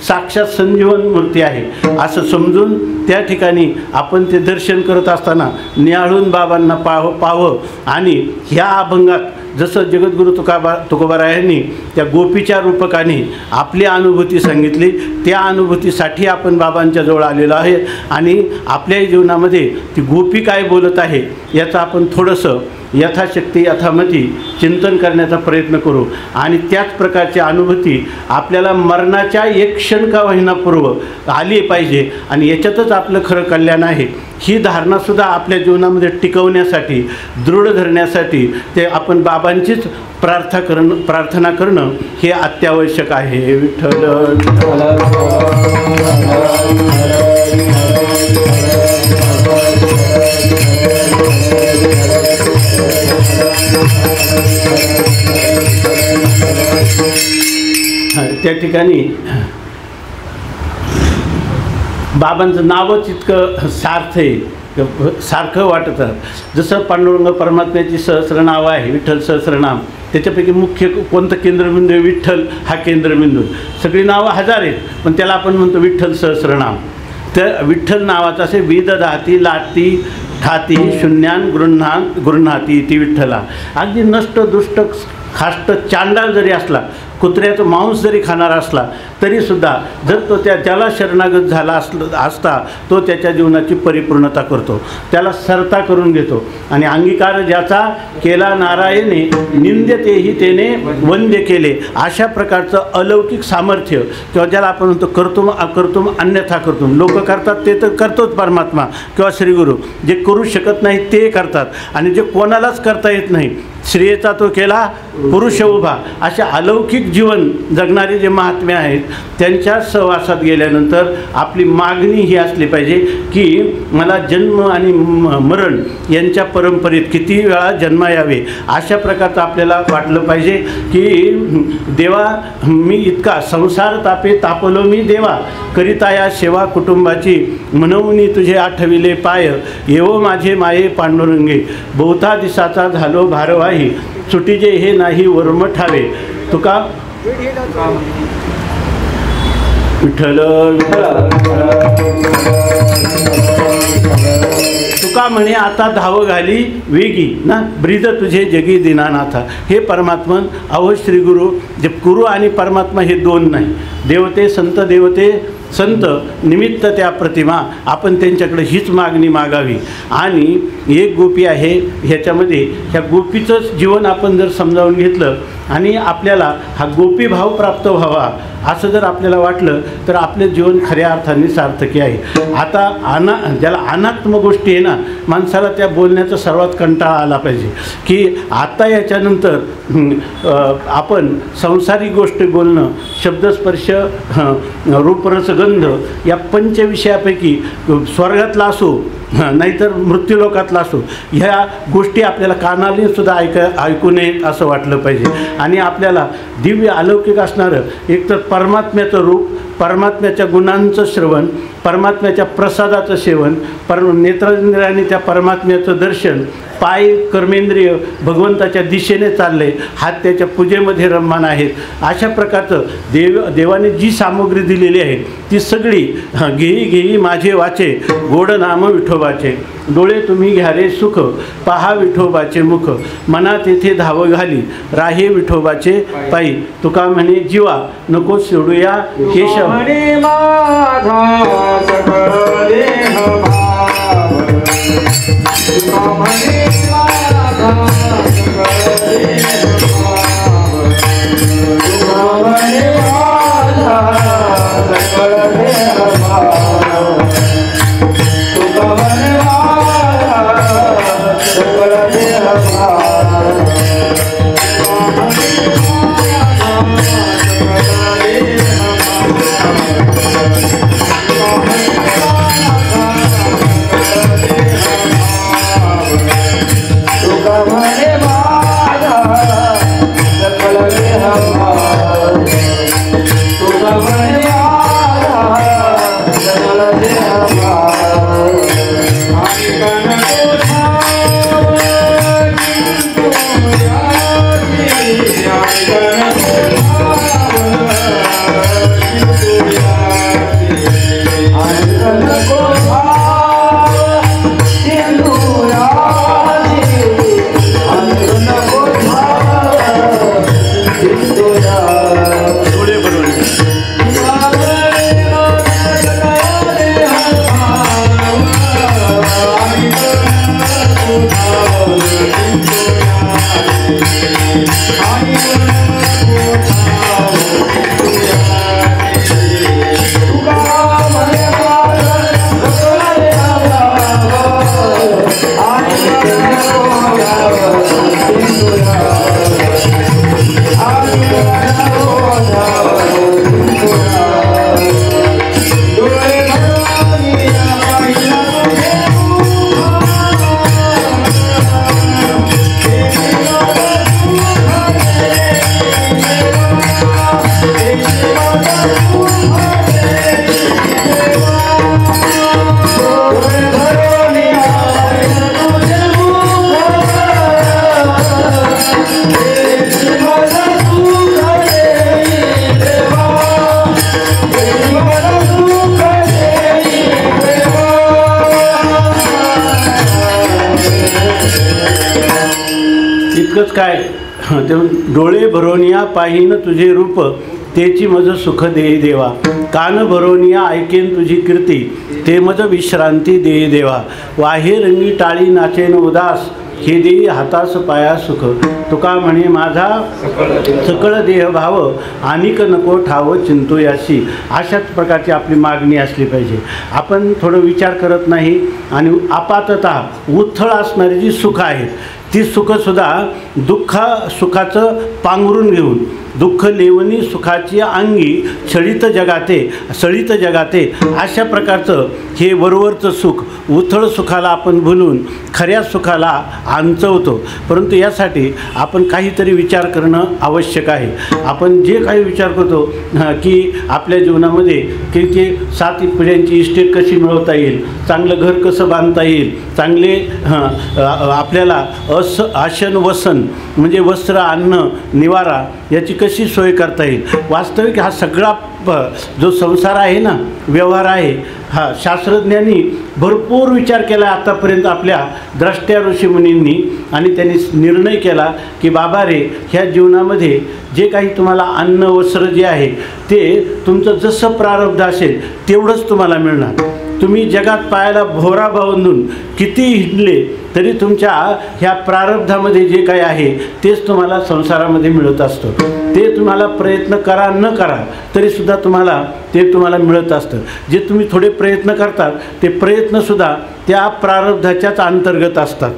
साक्षात संजीवन मूर्ती आहे असं समजून त्या ठिकाणी आपण ते दर्शन करत असताना निहाळून बाबांना पाहावं. आणि ह्या अभंगात जसं जगद्गुरू तुकोबारायांनी त्या गोपीच्या रूपकाने आपली अनुभूती सांगितली, त्या अनुभूतीसाठी आपण बाबांच्या जवळ आलेलो आहे. आणि आपल्याही जीवनामध्ये ती गोपी काय बोलत आहे याचं आपण थोडंसं यथाशक्ती यथामती चिंतन करण्याचा प्रयत्न करू. आणि त्याच प्रकारची अनुभूती आपल्याला मरणाच्या एक क्षण का होईना पूर्व आली पाहिजे. आणि याच्यातच आपलं खरं कल्याण आहे ही धारणासुद्धा आपल्या जीवनामध्ये टिकवण्यासाठी, दृढ धरण्यासाठी ते आपण बाबांचीच प्रार्थना करणं हे अत्यावश्यक आहे. विठ्ठल त्या ठिकाणी बाबांचं नावच इतकं सारखं वाटतं. जसं पांडुरंग परमात्म्याची सहस्रनाव आहे, विठ्ठल सहस्रनाम, त्याच्यापैकी मुख्य कोणतं केंद्रबिंदू आहे? विठ्ठल हा केंद्रबिंदू. सगळी नावं हजार आहेत पण त्याला आपण म्हणतो विठ्ठल सहस्रनाम. तर विठ्ठल नावाचं असे विदधाती लाटी ठाती शून्यान गृह्णाती इति विठ्ठला. अगदी नष्ट दुष्ट खाष्ट चांडाळ जरी असला, कुत्र्याचं मांस जरी खाणारा असला, तरीसुद्धा जर तो त्याला शरणागत झाला असता तो त्याच्या जीवनाची परिपूर्णता करतो, त्याला सरता करून घेतो. आणि अंगीकार ज्याचा केला नारायणे निंद्यतेही तेने वंद्य केले. अशा प्रकारचं अलौकिक सामर्थ्य किंवा ज्याला आपण म्हणतो कर्तुम अकर्तुम अन्यथा कर्तुम. लोक करतात ते तर करतोच परमात्मा किंवा श्रीगुरू. जे करू शकत नाही ते करतात, आणि जे कोणालाच करता येत नाही श्रेयचा तो केला पुरुष उभा. अशा अलौकिक जीवन जगणारे जे महात्मे आहेत त्यांच्या सहवासात गेल्यानंतर आपली मागणी ही असली पाहिजे की मला जन्म आणि मरण यांच्या परंपरेत किती वेळा जन्म यावे. अशा प्रकारचं आपल्याला वाटलं पाहिजे की देवा मी इतका संसार तापे तापलो मी देवा, करिता या सेवा कुटुंबाची म्हणून तुझे आठविले पाय, येवो माझे माये पांडुरंगे, बहुता दिसाचा झालो भारवाही, सुटीजे हे नाही वर्म ठावे. तुका विठ्ठल तुका म्हणे आता धाव घाली वेगी ना, ब्रीद तुझे जगी दीनानाथा. हे परमात्मन अहो श्रीगुरु, जे गुरु आणि परमात्मा हे दोन नाही. देवते संत देवते संत निमित्त त्या प्रतिमा, आपण त्यांच्याकडे हीच मागणी मागावी. आणि एक गोपी आहे ह्याच्यामध्ये, ह्या गोपीचंच जीवन आपण जर समजावून घेतलं आणि आपल्याला हा गोपी भाव प्राप्त व्हावा असं जर आपल्याला वाटलं तर आपले जीवन खऱ्या अर्थाने सार्थकी आहे. आता ज्याला अनात्म गोष्टी आहे ना, माणसाला त्या बोलण्याचा सर्वात कंटाळा आला पाहिजे की आता याच्यानंतर आपण सांसारिक गोष्टी बोलणं, शब्दस्पर्श रूपरसगंध या पंचविषयापैकी स्वर्गातला असो नाहीतर मृत्यूलोकातला असो, ह्या गोष्टी आपल्याला कानाने सुद्धा ऐकू नयेत असं वाटलं पाहिजे. आणि आपल्याला दिव्य अलौकिक असणारं एकतर परमात्म्याचं रूप, परमात्म्याच्या गुणांचं श्रवण, परमात्म्याच्या प्रसादाचं सेवन, नेत्रेंद्रियाने त्या परमात्म्याचं दर्शन, पाय कर्मेंद्रिय भगवंताच्या दिशेने चालले, हात त्याच्या पूजेमध्ये रममान आहेत. अशा प्रकारचं देवाने जी सामुग्री दिलेली आहे ती सगळी घेई घेई माझे वाचे, गोड नाम विठोबाचे, डोळे तुम्ही घ्या रे सुख, पहा विठोबाचे मुख, मना तेथे धाव घाली राहे विठोबाचे पायी. तुका म्हणे जीवा नको सोडूया केशव, I म्हणतच काय ते डोळे भरोनिया पाहिन तुझे रूप तेची मज सुख दे देवा, कान भरोनिया ऐकेन तुझी कीर्ती ते मज विश्रांती दे देवा, वाहे रंगी टाळी नाचेन उदास हे देई हातास पाया सुख, तुका म्हणे माझा सकळ देह भाव आनिक नको ठाव चिंतू याशी. अशाच प्रकारची आपली मागणी असली पाहिजे. आपण थोडं विचार करत नाही आणि आपातता उथळ असणारी जी सुख आहेत ती सुखसुद्धा सुखाचं पांघरून घेऊन दुःख लेवणी सुखाची अंगी सळित जगाते अशा प्रकारचं हे वरवरचं सुख उथळ सुखाला आपण भुलून खऱ्या सुखाला आंचवतो. परंतु यासाठी आपण काहीतरी विचार करणं आवश्यक आहे. आपण जे काही विचार करतो की आपल्या जीवनामध्ये की ते 7 पिढ्यांची इस्टेट कशी मिळवता येईल, चांगलं घर कसं बांधता येईल, चांगले आपल्याला आसन वसन म्हणजे वस्त्र अन्न निवारा याची कशी सोय करता येईल. वास्तविक हा सगळा जो संसार आहे ना, व्यवहार आहे, हा शास्त्रज्ञांनी भरपूर विचार केला आतापर्यंत आपल्या द्रष्ट्या ऋषीमुनींनी, आणि त्यांनी निर्णय केला की बाबा रे, ह्या जीवनामध्ये जे काही तुम्हाला अन्न वस्त्र जे आहे ते तुमचं जसं प्रारब्ध असेल तेवढंच तुम्हाला मिळणार. तुम्ही जगात पायाला भोवरा बांधून किती हिंडले तरी तुमच्या ह्या प्रारब्धामध्ये जे काही आहे तेच तुम्हाला संसारामध्ये मिळत असतं. ते तुम्हाला प्रयत्न करा न करा तरीसुद्धा तुम्हाला मिळत असतं. जे तुम्ही थोडे प्रयत्न करतात ते प्रयत्नसुद्धा त्या प्रारब्धाच्याच अंतर्गत असतात.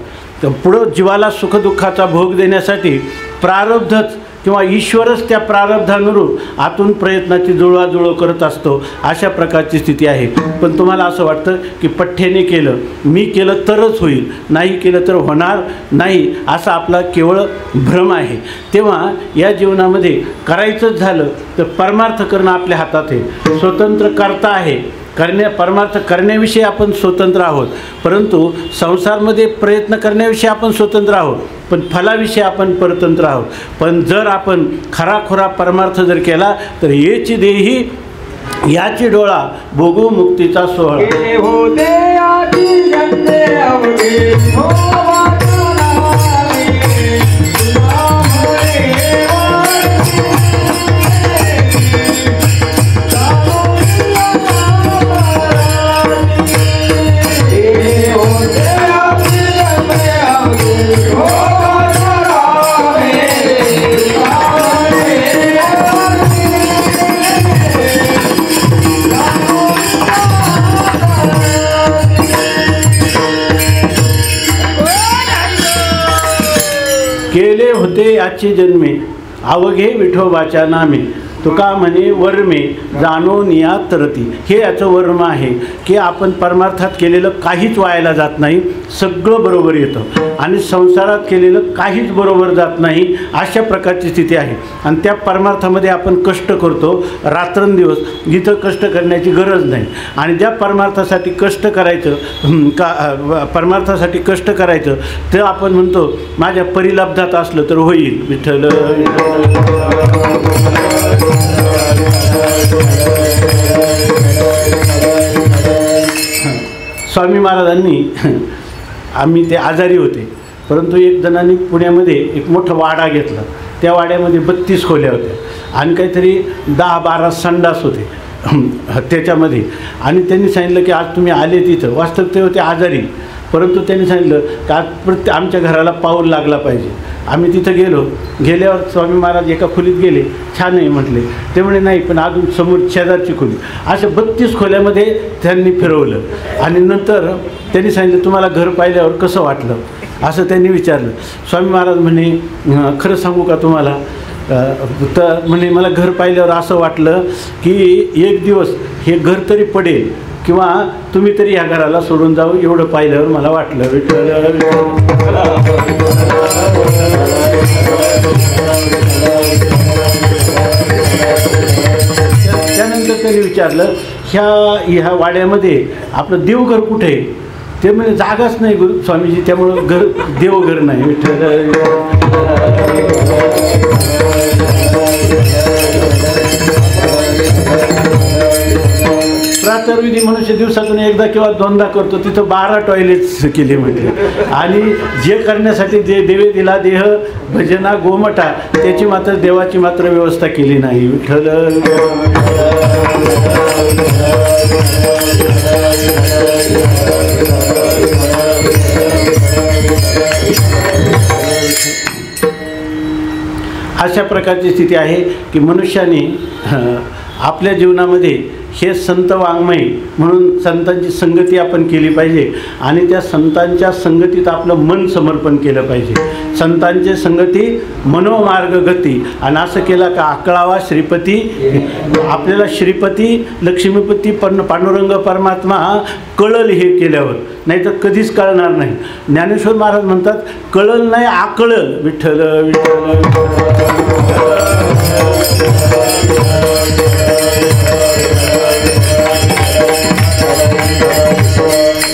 तर पुढं जीवाला सुखदुःखाचा भोग देण्यासाठी प्रारब्धच किंवा ईश्वरच त्या प्रारब्धानुरूप आतून प्रयत्नाची जुळवाजुळव करत असतो. अशा प्रकारची स्थिती आहे. पण तुम्हाला असं वाटतं की पठ्ठ्याने केलं, मी केलं तरच होईल, नाही केलं तर होणार नाही, असा आपला केवळ भ्रम आहे. तेव्हा या जीवनामध्ये करायचंच झालं तर परमार्थ करणं आपल्या हातात आहे. स्वतंत्र करता आहे, परमार्थ करण्याविषयी आपण स्वतंत्र आहोत, परंतु संसारमध्ये प्रयत्न करण्याविषयी आपण स्वतंत्र आहोत, पण फलाविषयी आपण परतंत्र आहोत. पण जर आपण खराखुरा परमार्थ जर केला तर येची देही याची डोळा भोगू मुक्तीचा सोहळा. केले होते याची जन्मे अवघे विठोबाच्या नामे, तुका म्हणे वर्मे जाणो निया तरती. हे याचं वर्म आहे की आपण परमार्थात केलेलं काहीच वायाला जात नाही, सगळं बरोबर येतं, आणि संसारात केलेलं काहीच बरोबर जात नाही. अशा प्रकारची स्थिती आहे. आणि त्या परमार्थामध्ये आपण कष्ट करतो रात्रंदिवस, जिथं कष्ट करण्याची गरज नाही. आणि ज्या परमार्थासाठी कष्ट करायचं परमार्थासाठी कष्ट करायचं ते आपण म्हणतो माझ्या परिलब्धात असलं तर होईल. विठ्ठल स्वामी महाराजांनी आम्ही ते आजारी होते, परंतु एक जणांनी पुण्यामध्ये एक मोठा वाडा घेतला. त्या वाड्यामध्ये 32 खोल्या होत्या आणि काहीतरी 10-12 संडास होते त्याच्यामध्ये. आणि त्यांनी सांगितलं की आज तुम्ही आले तिथं, वास्तव ते होते आजारी, परंतु त्यांनी सांगितलं की आज आमच्या घराला पाऊल लागला पाहिजे. आम्ही तिथं गेल्यावर स्वामी महाराज एका खोलीत गेले, छान आहे म्हटले. ते म्हणे नाही, पण अजून समोर शेजारची खोली. अशा 32 खोल्यामध्ये त्यांनी फिरवलं आणि नंतर त्यांनी सांगितलं तुम्हाला घर पाहिल्यावर कसं वाटलं असं त्यांनी विचारलं. स्वामी महाराज म्हणे खरं सांगू का तुम्हाला, तर म्हणे मला घर पाहिल्यावर असं वाटलं की एक दिवस हे घर तरी पडेल किंवा तुम्ही तरी या घराला सोडून जाऊ, एवढं पाहिल्यावर मला वाटलं. त्यानंतर त्यांनी विचारलं ह्या वाड्यामध्ये आपलं देवघर कुठे आहे? ते म्हणजे जागाच नाही गुरु स्वामीजी, त्यामुळं देवघर नाही. विठ्ठल प्रातर्विधी मनुष्य दिवसातून एकदा एकदा किंवा दोनदा करतो तिथं 12 टॉयलेट्स केली म्हटले. आणि जे करण्यासाठी जे देवे दिला देह भजना गोमटा त्याची मात्र देवाची मात्र व्यवस्था केली नाही. विठ्ठल अशा प्रकारची स्थिती आहे की मनुष्याने आपल्या जीवनामध्ये हे संत वाङ्मय म्हणून संतांची संगती आपण केली पाहिजे आणि त्या संतांच्या संगतीत आपलं मन समर्पण केलं पाहिजे. संतांची संगती मनोमार्ग गती. आणि असं केलं का आकळावा श्रीपती. आपल्याला श्रीपती लक्ष्मीपती पांडुरंग परमात्मा कळल हे केल्यावर, नाही तर कधीच कळणार नाही. ज्ञानेश्वर महाराज म्हणतात कळल नाही आकळल. विठ्ठल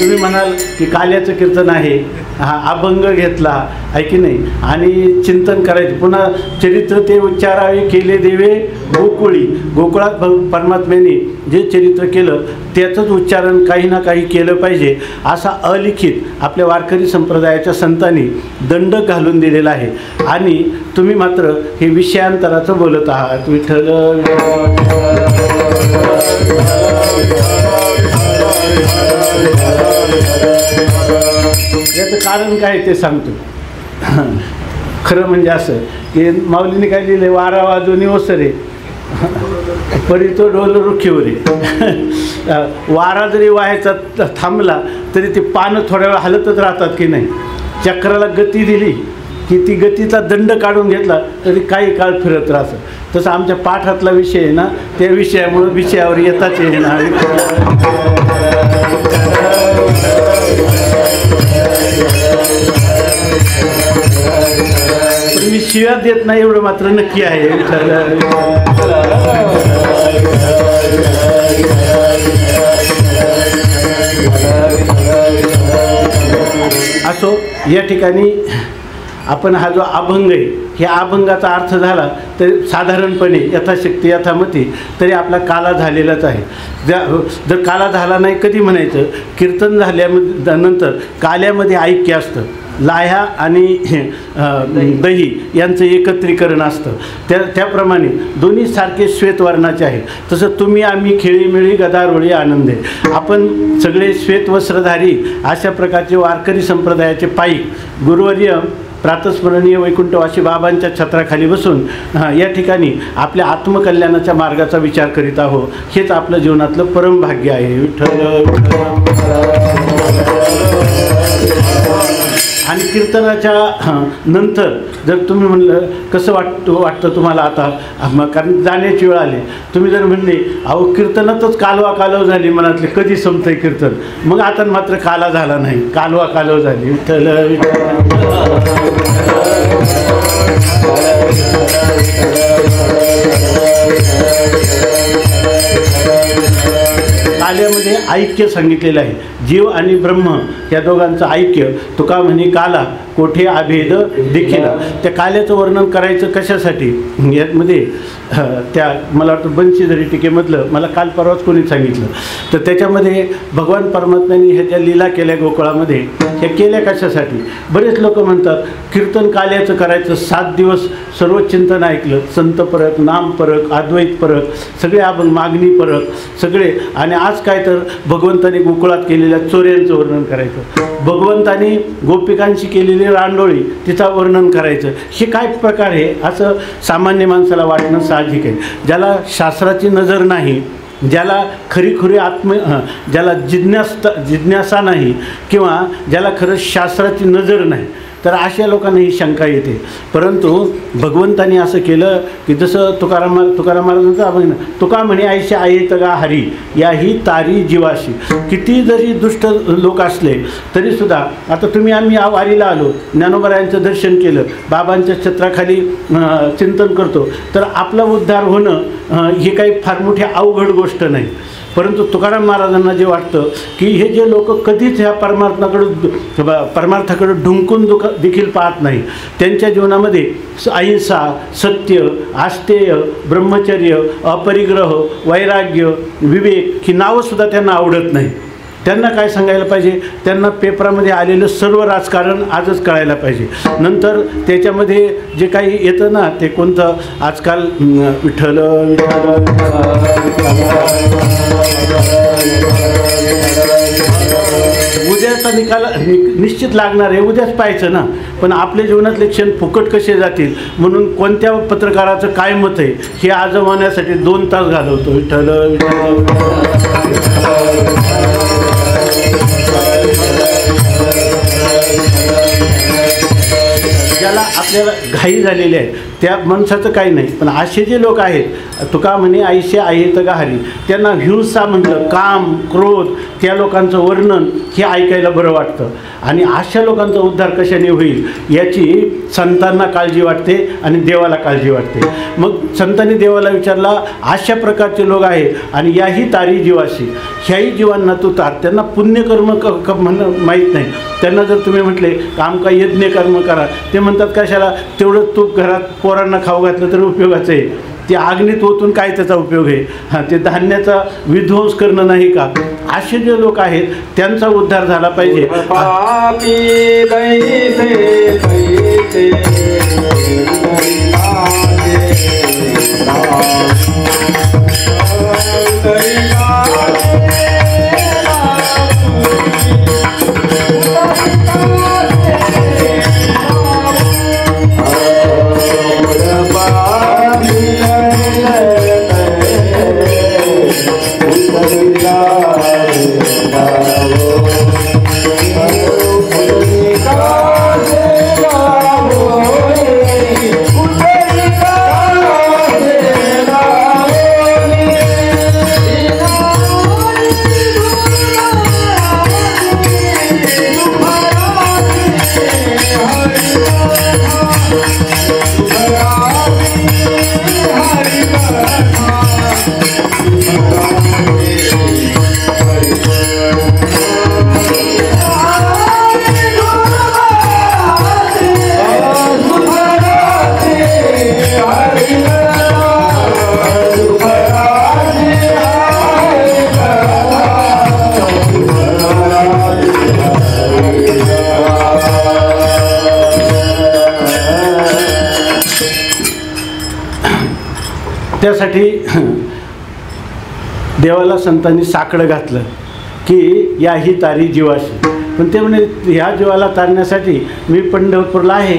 तुम्ही म्हणाल की काल्याचं कीर्तन आहे, हा अभंग घेतला आहे की नाही, आणि चिंतन करायचे, पुन्हा चरित्र ते उच्चारावे केले देवे गोकुळी. गोकुळात परमात्म्याने जे चरित्र केलं त्याचंच उच्चारण काही ना काही केलं पाहिजे असा अलिखित आपल्या वारकरी संप्रदायाच्या संतांनी दंडक घालून दिलेला आहे. आणि तुम्ही मात्र हे विषयांतराचं बोलत आहात. विठ्ठल याचं कारण काय ते सांगतो. खरं म्हणजे असं की माऊलीने काय लिहिलं, वारा वाजवणी ओसरे परी तो डोल रुखीवरे. वारा जरी वाहायचा थांबला तरी ते पानं थोड्या वेळ हलतच राहतात की नाही. चक्राला गती दिली की ती गतीचा दंड काढून घेतला तरी काही काळ फिरत राहतं. तसं आमच्या पाठातला विषय आहे ना, त्या विषयामुळे विषयावर येताच येणार. पण मी शिव्या देत नाही एवढं मात्र नक्की आहे. असो, या ठिकाणी आपण हा जो अभंग आहे, ह्या अभंगाचा अर्थ झाला तर साधारणपणे यथाशक्ती यथामती तरी आपला काला झालेलाच आहे. जर काला झाला नाही कधी म्हणायचं, कीर्तन झाल्यामध्ये नंतर काल्यामध्ये ऐक्य असतं. लाह्या आणि दही यांचं एकत्रीकरण असतं. त्याप्रमाणे दोन्ही सारखे श्वेतवर्णाचे आहे. तसं तुम्ही आम्ही खेळीमेळी गदारोळी आनंदे, आपण सगळे श्वेतवस्त्रधारी अशा प्रकारचे वारकरी संप्रदायाचे पाईक गुरुवर्य प्रातस्मरणीय वैकुंठवासी बाबांच्या छत्राखाली बसून या ठिकाणी आपल्या आत्मकल्याणाच्या मार्गाचा विचार करीत आहोत. हेच आपलं जीवनातलं परम भाग्य आहे. विठ्ठल. आणि कीर्तनाच्या नंतर जर तुम्ही म्हणलं कसं वाटतं तुम्हाला आता, कारण जाण्याची वेळ आली, तुम्ही जर म्हणले अहो कीर्तनातच कालवा झाली मनातले, कधी संपतंय कीर्तन, मग आता मात्र काला झाला नाही, कालवा झाली. विठ्ठल. काल्यामध्ये ऐक्य सांगितलेलं आहे. जीव आणि ब्रह्म या दोघांचं ऐक्य. तुका म्हणे काला कोठे अभेद देखील. त्या काल्याचं वर्णन करायचं कशासाठी, यामध्ये त्या मला वाटतं बंशीधरी टीकेमधलं मला काल परवाच कोणी सांगितलं, तर त्याच्यामध्ये भगवान परमात्म्याने ह्या ज्या लीला केल्या गोकुळामध्ये, ह्या केल्या कशासाठी. बरेच लोक म्हणतात कीर्तन काल्याचं करायचं, 7 दिवस सर्व चिंतन ऐकलं, संत परक, नाम परक, अद्वैत परक, सगळे अभंग, मागणी परक सगळे. आणि आज काय तर भगवंताने गोकुळात केलेल्या चोऱ्यांचं वर्णन करायचं, भगवंताने गोपिकांशी केलेली रांडोळी तिचं वर्णन करायचं. हे काय प्रकार आहे असं सामान्य माणसाला वाटणं साहजिक आहे. ज्याला शास्त्राची नजर नाही, ज्याला खरीखुरी ज्याला जिज्ञासा नाही, किंवा ज्याला खरंच शास्त्राची नजर नाही, तर अशा लोकांना ही शंका येते. परंतु भगवंतानी असं केलं की जसं तुकाराम महाराजांचं आपण, तुका म्हणे आईशी आहेत गा हरी याही तारी जीवाशी. किती जरी दुष्ट लोक असले तरीसुद्धा, आता तुम्ही आम्ही वारीला आलो, ज्ञानोबरायांचं दर्शन केलं, बाबांच्या छत्राखाली चिंतन करतो, तर आपला उद्धार होणं ही काही फार मोठी अवघड गोष्ट नाही. परंतु तुकाराम महाराजांना जे वाटतं की हे जे लोक कधीच ह्या परमार्थाकडे ढुंकून देखील पाहत नाही, त्यांच्या जीवनामध्ये अहिंसा, सत्य, आस्तेय, ब्रह्मचर्य, अपरिग्रह, वैराग्य, विवेक ही नावंसुद्धा त्यांना आवडत नाही. त्यांना काय सांगायला पाहिजे, त्यांना पेपरामध्ये आलेलं सर्व राजकारण आजच कळायला पाहिजे. नंतर त्याच्यामध्ये जे काही येतं ना, ते कोणतं आजकाल विठ्ठल विठ्ठल उद्याचा निकाल निश्चित लागणार आहे, उद्याच पाहायचं ना. पण आपल्या जीवनातले क्षण फुकट कसे जातील म्हणून कोणत्या पत्रकाराचं काय मत आहे हे आजमावण्यासाठी 2 तास घालवतो. विठ्ठल विठ्ठल ज्याला आपल्याला घाई झालेली आहे त्या माणसाचं काही नाही. पण असे जे लोक आहेत, तुका म्हणे आयुष्य आहेत गाहारी, त्यांना हिंसा म्हटलं, काम क्रोध, त्या लोकांचं वर्णन हे ऐकायला बरं वाटतं. आणि अशा लोकांचा उद्धार कशाने होईल याची संतांना काळजी वाटते आणि देवाला काळजी वाटते. मग संतांनी देवाला विचारला, अशा प्रकारचे लोक आहे आणि याही तारी जीवाशी, ह्याही जीवांना तू तार. त्यांना पुण्यकर्म म्हणणं माहीत नाही. त्यांना जर तुम्ही म्हटले काम का यज्ञ कर्म करा, ते म्हणतात कशाला, तेवढं तूप घरात पोरांना खाऊ घातलं तर उपयोगाचं आहे, ते अग्नीत ओतून काय त्याचा उपयोग आहे, हां ते धान्याचा विध्वंस करणं नाही का. असे जे लोक आहेत त्यांचा उद्धार झाला पाहिजे. पापी दैसे दैसे त्यासाठी देवाला संतांनी साकडं घातलं की याही तारी जीवाशी. पण ते म्हणे ह्या जीवाला तारण्यासाठी मी पंढरपूरला आहे,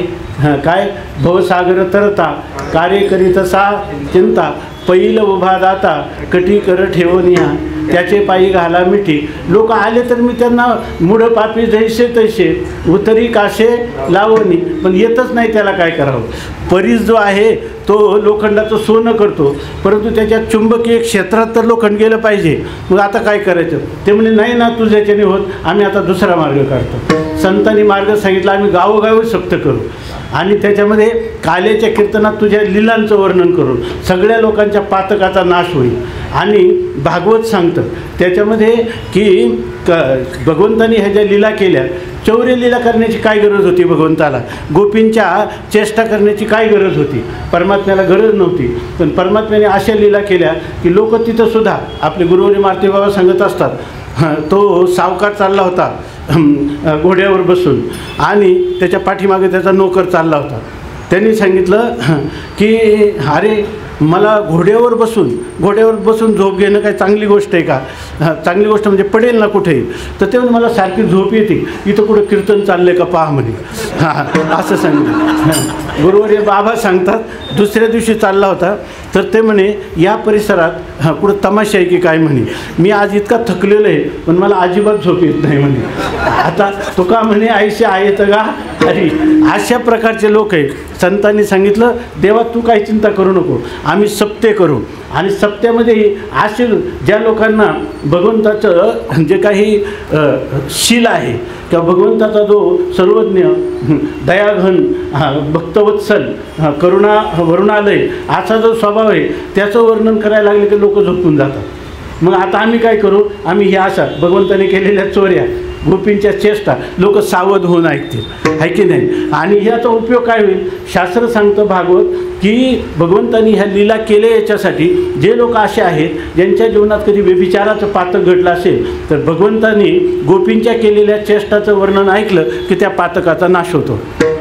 काय भवसागर तरता कार्य करीत सा चिंता, पैल उभा दाता कटी कर ठेवून या, त्याचे पायी घाला मिठी. लोक आले तर मी त्यांना मुढ पापी जैसे तैसे उतरी कासे लावणी, पण येतच नाही, त्याला काय करावं. परीस जो आहे तो लोखंडाचं सोनं करतो, परंतु त्याच्या चुंबकीय क्षेत्रात तर लोखंड गेलं पाहिजे. मग आता काय करायचं, ते म्हणे नाही ना तुझ्या याच्याने होत, आम्ही आता दुसरा मार्ग काढतो. संतांनी मार्ग सांगितला, आम्ही गावोगावी सप्त करू आणि त्याच्यामध्ये कालेच्या कीर्तनात तुझ्या लीलांचं वर्णन करून सगळ्या लोकांच्या पातकाचा नाश होईल. आणि भागवत सांगतं त्याच्यामध्ये की भगवंतानी ह्या ज्या लीला केल्या, चौर्य लीला करण्याची काय गरज होती भगवंताला, गोपींच्या चेष्टा करण्याची काय गरज होती, परमात्म्याला गरज नव्हती. पण परमात्म्याने अशा लीला केल्या की लोक तिथंसुद्धा आपले गुरुवारी मारुती बाबा सांगत असतात, तो सावकार चालला होता घोड्यावर बसून आणि त्याच्या पाठीमागे त्याचा नोकर चालला होता. त्यांनी सांगितलं की अरे मला घोड्यावर बसून झोप घेणं काय चांगली गोष्ट आहे का, चांगली गोष्ट म्हणजे पडेल ना कुठेही. तर ते म्हणजे मला सारखी झोप येते, इथं कुठं कीर्तन चाललं का पहा म्हणे. हां असं सांगितलं. गुरुवारी बाबा सांगतात दुसऱ्या दिवशी चालला होता तर ते म्हणे या परिसरात कुठं तमाशा आहे की काय म्हणे, मी आज इतका थकलेलो आहे पण मला अजिबात झोप येत नाही म्हणे. आता तुका म्हणे आयुष्य आहे तर का अरे अशा प्रकारचे लोक आहे. संतांनी सांगितलं देवा तू काही चिंता करू नको, आम्ही सप्ते करू. आणि सप्त्यामध्ये असे ज्या लोकांना भगवंताचं जे काही शील आहे किंवा भगवंताचा जो सर्वज्ञ दयाघन भक्तवत्सल करुणालय असा जो स्वभाव आहे त्याचं वर्णन करायला लागले की लोक झोपून जातात. मग आता आम्ही काय करू, आम्ही ह्या अशा भगवंताने केलेल्या चोऱ्या गोपींच्या चेष्टा लोक सावध होऊन ऐकतील, आहे की नाही. आणि ह्याचा उपयोग काय होईल, शास्त्र सांगतं भागवत की भगवंतांनी ह्या लीला केल्या याच्यासाठी. जे लोक असे आहेत ज्यांच्या जीवनात कधी व्यभिचाराचं पातक घडलं असेल तर भगवंतांनी गोपींच्या केलेल्या चेष्टाचं वर्णन ऐकलं की त्या पातकाचा नाश होतो.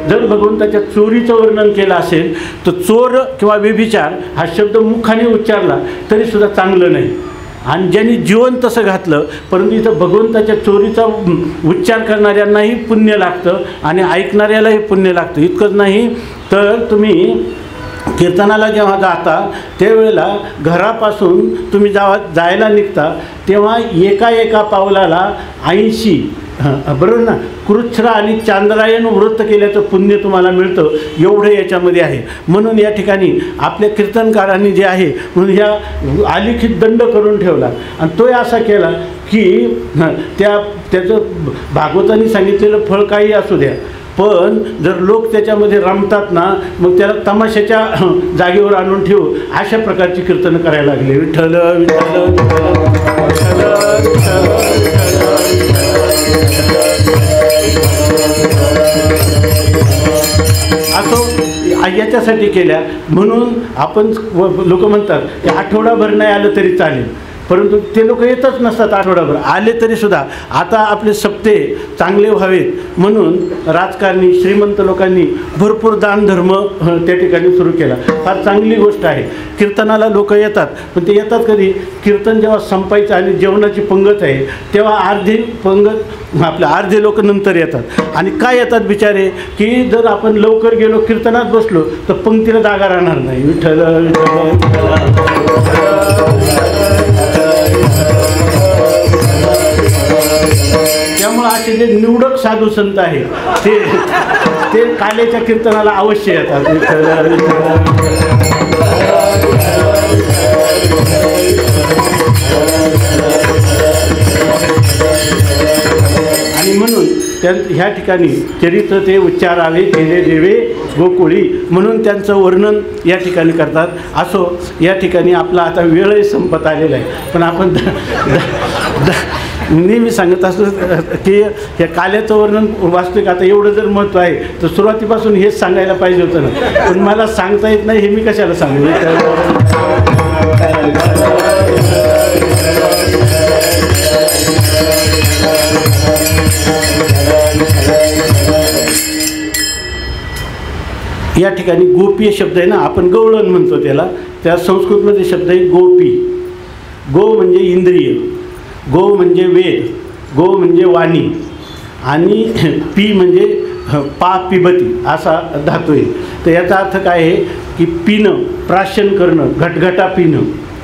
जर भगवंताच्या चोरीचं वर्णन केलं असेल तर चोर किंवा व्यभिचार हा शब्द मुखाने उच्चारला तरीसुद्धा चांगलं नाही. आणि ज्यांनी जीवन तसं घातलं, परंतु इथं भगवंताच्या चोरीचा उच्चार करणाऱ्यांनाही पुण्य लागतं आणि ऐकणाऱ्यालाही पुण्य लागतं. इतकंच नाही तर तुम्ही कीर्तनाला जेव्हा जाता त्यावेळेला घरापासून तुम्ही जायला निघता तेव्हा एका पावलाला 80 बरोबर ना कृच्छ्र आणि चांद्रायण व्रत केल्याचं पुण्य तुम्हाला मिळतं, एवढं याच्यामध्ये आहे. म्हणून या ठिकाणी आपल्या कीर्तनकारांनी जे आहे म्हणून ह्या आलिखित दंड करून ठेवला. आणि तो असा केला की त्याचं भागवतांनी सांगितलेलं फळ काही असू द्या, पण जर लोक त्याच्यामध्ये रमतात ना मग त्याला तमाशाच्या जागेवर आणून ठेवू अशा प्रकारची कीर्तन करायला लागले. विठ्ठल विठ्ठल असं याच्यासाठी केल्या. म्हणून आपण लोक म्हणतात की आठवडाभर नाही आलं तरी चालेल, परंतु ते लोक येतच नसतात. आठवडाभर आले तरीसुद्धा आता आपले सप्ते चांगले व्हावेत म्हणून राजकारणी श्रीमंत लोकांनी भरपूर दानधर्म त्या ठिकाणी सुरू केला. फार चांगली गोष्ट आहे. कीर्तनाला लोक येतात, पण ते येतात कधी, कीर्तन जेव्हा संपायचं आणि जेवणाची पंगत आहे तेव्हा अर्धे लोक नंतर येतात. आणि काय येतात बिचारे की जर आपण लवकर गेलो कीर्तनात बसलो तर पंक्तीला जागा राहणार नाही. विठ्ठल त्यामुळे असे जे निवडक साधू संत आहे ते कालेच्या कीर्तनाला अवश्य येतात. आणि म्हणून ह्या ठिकाणी चरित्र ते उच्चारावे केले देवे गोकुळी म्हणून त्यांचं वर्णन या ठिकाणी करतात. असो, या ठिकाणी आपला आता वेळही संपत आलेला आहे, पण आपण नेहमी सांगत असतो की या काल्याचं वर्णन वास्तविक आता एवढं जर महत्त्व आहे तर सुरुवातीपासून हेच सांगायला पाहिजे होतं ना, पण मला सांगता येत नाही हे मी कशाला सांगू. या ठिकाणी गोपीय शब्द आहे ना, आपण गवळण म्हणतो त्याला, त्या संस्कृतमध्ये शब्द आहे गोपी. गो म्हणजे इंद्रिय, गो म्हणजे वेद, गो म्हणजे वाणी आणि पी म्हणजे पा पिबती असा धातू आहे. तर याचा अर्थ काय आहे की पिणं, प्राशन करणं, घटघटा पिणं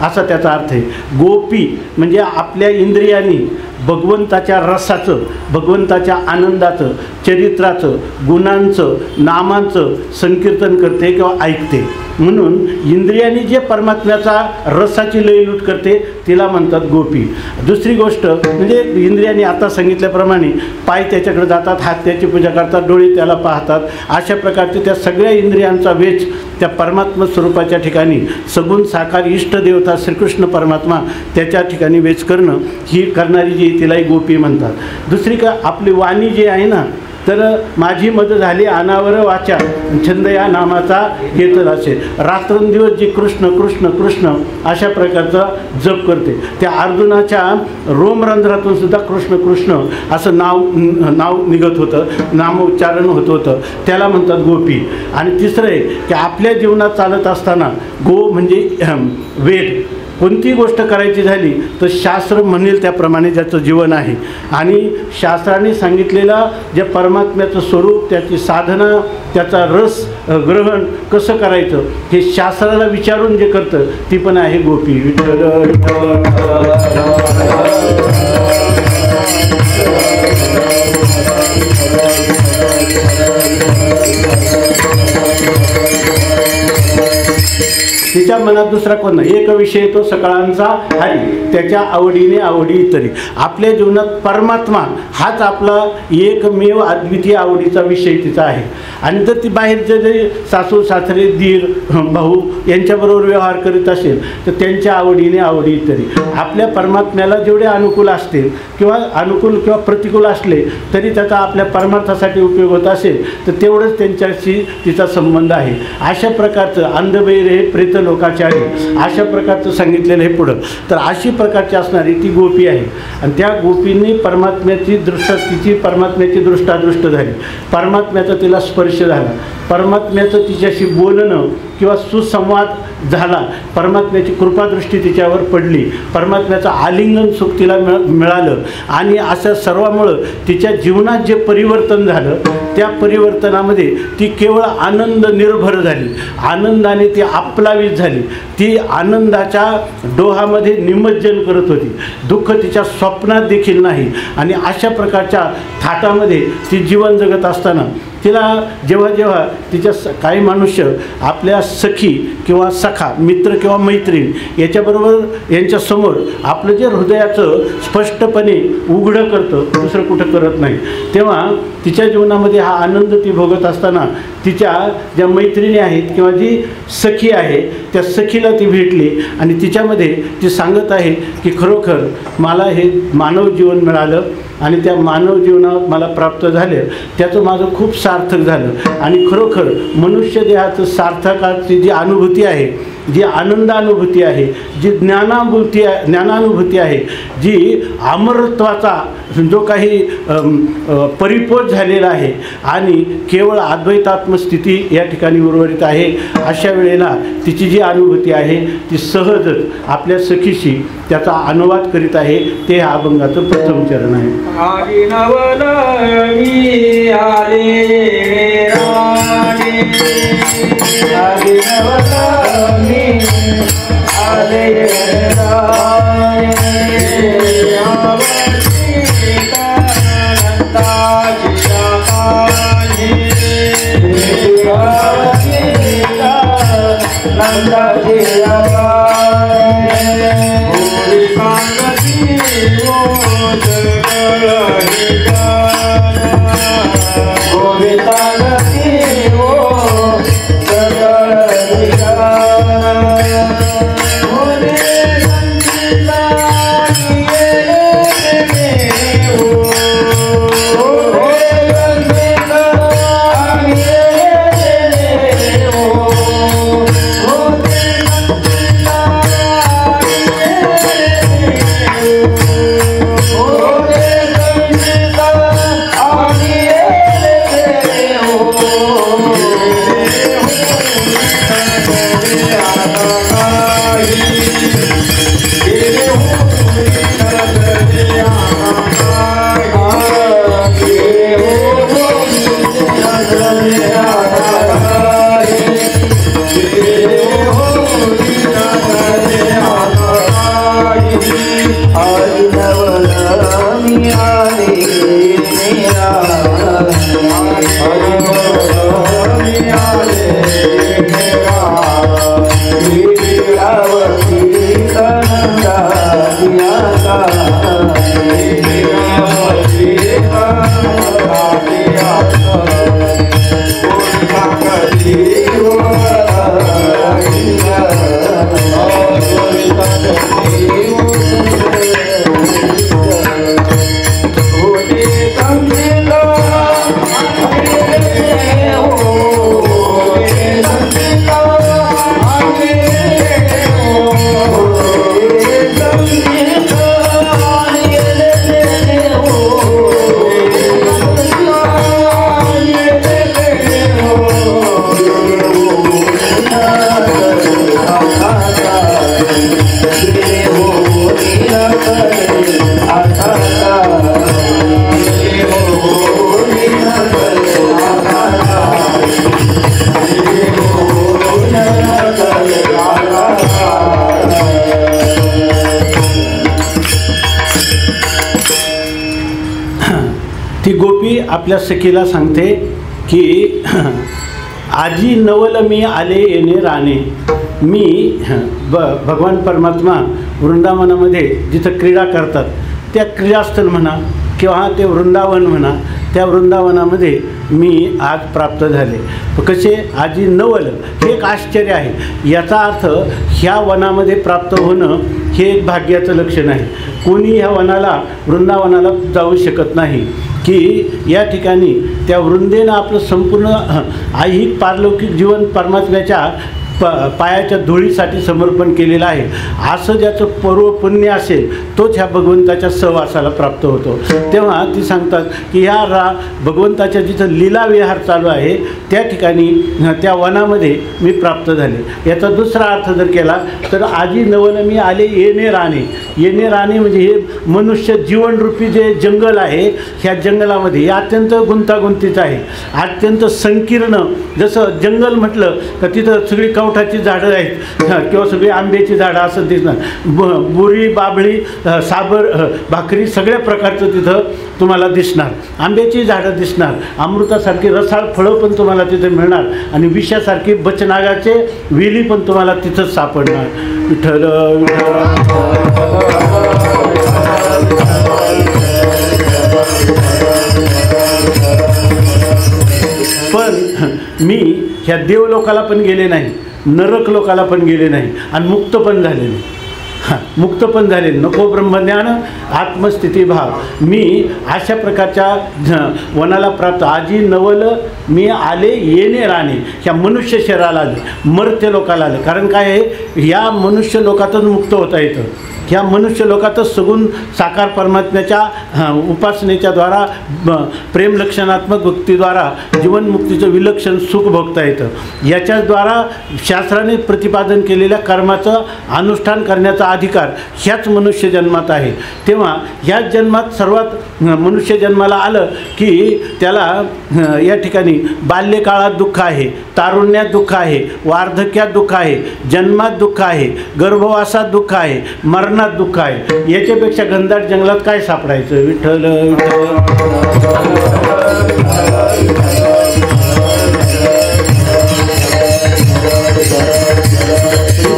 असा त्याचा अर्थ आहे. गोपी म्हणजे आपल्या इंद्रियांनी भगवंताच्या रसाचं, भगवंताच्या आनंदाचं, चरित्राचं, गुणांचं, नामांचं संकीर्तन करते किंवा ऐकते. म्हणून इंद्रियांनी जे परमात्म्याचा रसाची लयलूट करते तिला म्हणतात गोपी. दुसरी गोष्ट म्हणजे इंद्रियांनी आता सांगितल्याप्रमाणे पाय त्याच्याकडे जातात, हात त्याची पूजा करतात, डोळे त्याला पाहतात. अशा प्रकारचे त्या सगळ्या इंद्रियांचा वेच त्या परमात्मा स्वरूपाच्या ठिकाणी सगुण साकार इष्ट देवता श्रीकृष्ण परमात्मा त्याच्या ठिकाणी वेच करणं ही करणारी जी तिलाही गोपी म्हणतात. दुसरी का आपली वाणी जी आहे ना, तर माझी मद झाली अनावर वाचा छंद या नामाचा घेतला असेल. रात्रंदिवस जी कृष्ण कृष्ण कृष्ण अशा प्रकारचा जप करते. त्या अर्जुनाच्या रोमरंध्रातून सुद्धा कृष्ण कृष्ण असं नाव निघत होतं, नामोच्चारण होत होतं, त्याला म्हणतात गोपी. आणि तिसरं आहे की आपल्या जीवनात चालत असताना गो म्हणजे वेद. कोणती गोष्ट करायची झाली तर शास्त्र म्हणेल त्याप्रमाणे ज्याचं जीवन आहे आणि शास्त्राने सांगितलेलं जे परमात्म्याचं स्वरूप, त्याची साधना, त्याचा रस ग्रहण कसं करायचं हे शास्त्राला विचारून जे करतं ती पण आहे गोपी. तिच्या मनात दुसरा कोण नाही. एक विषय तो सकळांचा हरी, त्याच्या आवडीने आवडी इतरी. आपल्या जीवनात परमात्मा हाच आपला एकमेव अद्वितीय आवडीचा विषय तिचा आहे. आणि जर ती बाहेरचे जे सासू सासरे दीर भाऊ यांच्याबरोबर व्यवहार करीत असेल तर त्यांच्या आवडीने आवडी इतरी. आपल्या परमात्म्याला जेवढे अनुकूल असतील किंवा अनुकूल किंवा प्रतिकूल असले तरी त्याचा आपल्या परमार्थासाठी उपयोग होत असेल तर तेवढंच त्यांच्याशी तिचा संबंध आहे. अशा प्रकारचं अंधबैर हे प्रेत लोकाचे आहे, अशा प्रकारचं सांगितलेलं हे पुढं. तर अशी प्रकारची असणारी ती गोपी आहे. आणि त्या गोपींनी परमात्म्याची तिची परमात्म्याची दृष्टादृष्ट झाली, परमात्म्याचा तिला स्पर्श झाला, परमात्म्याचं तिच्याशी बोलणं किंवा सुसंवाद झाला, परमात्म्याची कृपादृष्टी तिच्यावर पडली, परमात्म्याचं आलिंगन सुख तिला मिळालं. आणि असं सर्वामुळं तिच्या जीवनात जे परिवर्तन झालं त्या परिवर्तनामध्ये ती केवळ आनंद निर्भर झाली, आनंदाने ती आपलावीत झाली. ती आनंदाच्या डोहामध्ये निमज्जन करत होती, दुःख तिच्या स्वप्नात देखील नाही. आणि अशा प्रकारच्या थाटामध्ये ती जीवन जगत असताना तिला जेव्हा जेव्हा तिच्या काही मनुष्य आपल्या सखी किंवा सखा मित्र किंवा मैत्रीण याच्याबरोबर यांच्यासमोर आपलं जे हृदयाचं स्पष्टपणे उघडं करतं, दुसरं कुठं करत नाही, तेव्हा तिच्या जीवनामध्ये हा आनंद ती भोगत असताना तिच्या ज्या मैत्रिणी आहेत किंवा जी सखी आहे त्या सखीला ती भेटली. आणि तिच्यामध्ये ती सांगत आहे की खरोखर मला हे मानव जीवन मिळालं आणि त्या मानव जीवनात मला प्राप्त झाले त्याचं माझं खूप सार्थक झालं. आणि खरोखर मनुष्य देहाचं सार्थकाची जी अनुभूती आहे, जी आनंदानुभूती आहे, जी ज्ञानानुभूती आहे, जी अमरत्वाचा जो काही परिपोष झालेला आहे आणि केवळ अद्वैतात्मस्थिती या ठिकाणी उर्वरित आहे, अशा वेळेला तिची जी अनुभूती आहे ती सहजच आपल्या सखीशी त्याचा अनुवाद करीत आहे. ते हा अभंगाचं प्रथम चरण आहे. आली नवलमी आले राणे, आली नवलमी आले राणे, ती गोपी आपल्या सखीला सांगते की आजी नवल मी आले येणे राणे. मी भगवान परमात्मा वृंदावनामध्ये जिथं क्रीडा करतात त्या क्रीडास्थळ म्हणा किंवा ते वृंदावन म्हणा, त्या वृंदावनामध्ये मी आज प्राप्त झाले. कसे आजी नवल हे एक आश्चर्य आहे. याचा अर्थ ह्या वनामध्ये प्राप्त होणं हे एक भाग्याचं लक्षण आहे. कोणी ह्या वनाला वृंदावनाला जाऊ शकत नाही की या ठिकाणी त्या वृंदेनं आपलं संपूर्ण ऐहिक पारलौकिक जीवन परमात्म्याच्या पायाच्या धुळीसाठी समर्पण केलेलं आहे. असं ज्याचं पूर्व पुण्य असेल तोच ह्या भगवंताच्या सहवासाला प्राप्त होतो. तेव्हा ती सांगतात की ह्या भगवंताच्या जिथं लीला विहार चालू आहे त्या ठिकाणी त्या वनामध्ये मी प्राप्त झाले. याचा दुसरा अर्थ जर केला तर आजी नवन मी आले येणे राणे. येणे राणे म्हणजे हे मनुष्य जीवनरूपी जे जंगल आहे ह्या जंगलामध्ये हे अत्यंत गुंतागुंतीचं आहे, अत्यंत संकीर्ण. जसं जंगल म्हटलं का तिथं सगळी कवठाची झाडं आहेत किंवा सगळी आंब्याची झाडं असं दिसणार, बोरी बाभळी साबर भाकरी सगळ्या प्रकारचं तिथं तुम्हाला दिसणार. आंब्याची झाडं दिसणार, अमृतासारखी रसाळ फळं पण तुम्हाला तिथे मिळणार आणि विषासारखी बचनागाचे वेली पण तुम्हाला तिथंच सापडणार. विठ्ठल पण मी ह्या देवलोकाला पण गेले नाही, नरक लोकाला पण गेले नाही आणि मुक्त पण झाले नाही. मुक्त पण झाले. नको ब्रह्मज्ञान आत्मस्थिती भाव. मी अशा प्रकारच्या वनाला प्राप्त. आजी नवल मी आले येणे राणे. ह्या मनुष्य शरीराला आले, मर्त्य लोकाला आले. कारण काय आहे, या मनुष्य लोकातच मुक्त होता येतं. ह्या मनुष्य लोकातच सगुण साकार परमात्म्याच्या उपासनेच्या द्वारा प्रेमलक्षणात्मक भक्तीद्वारा जीवनमुक्तीचं विलक्षण सुख भोगता येतं. याच्याद्वारा शास्त्राने प्रतिपादन केलेल्या कर्माचं अनुष्ठान करण्याचा अधिकार ह्याच मनुष्य जन्मात आहे. तेव्हा ह्याच जन्मात सर्वात मनुष्य जन्माला आलं की त्याला या ठिकाणी बाल्यकाळात दुःख आहे, तारुण्यात दुःख आहे, वार्धक्यात दुःख आहे, जन्मात दुःख आहे, गर्भवासात दुःख आहे, मरणात दुःख आहे. याच्यापेक्षा घनदाट जंगलात काय सापडायचं. विठ्ठल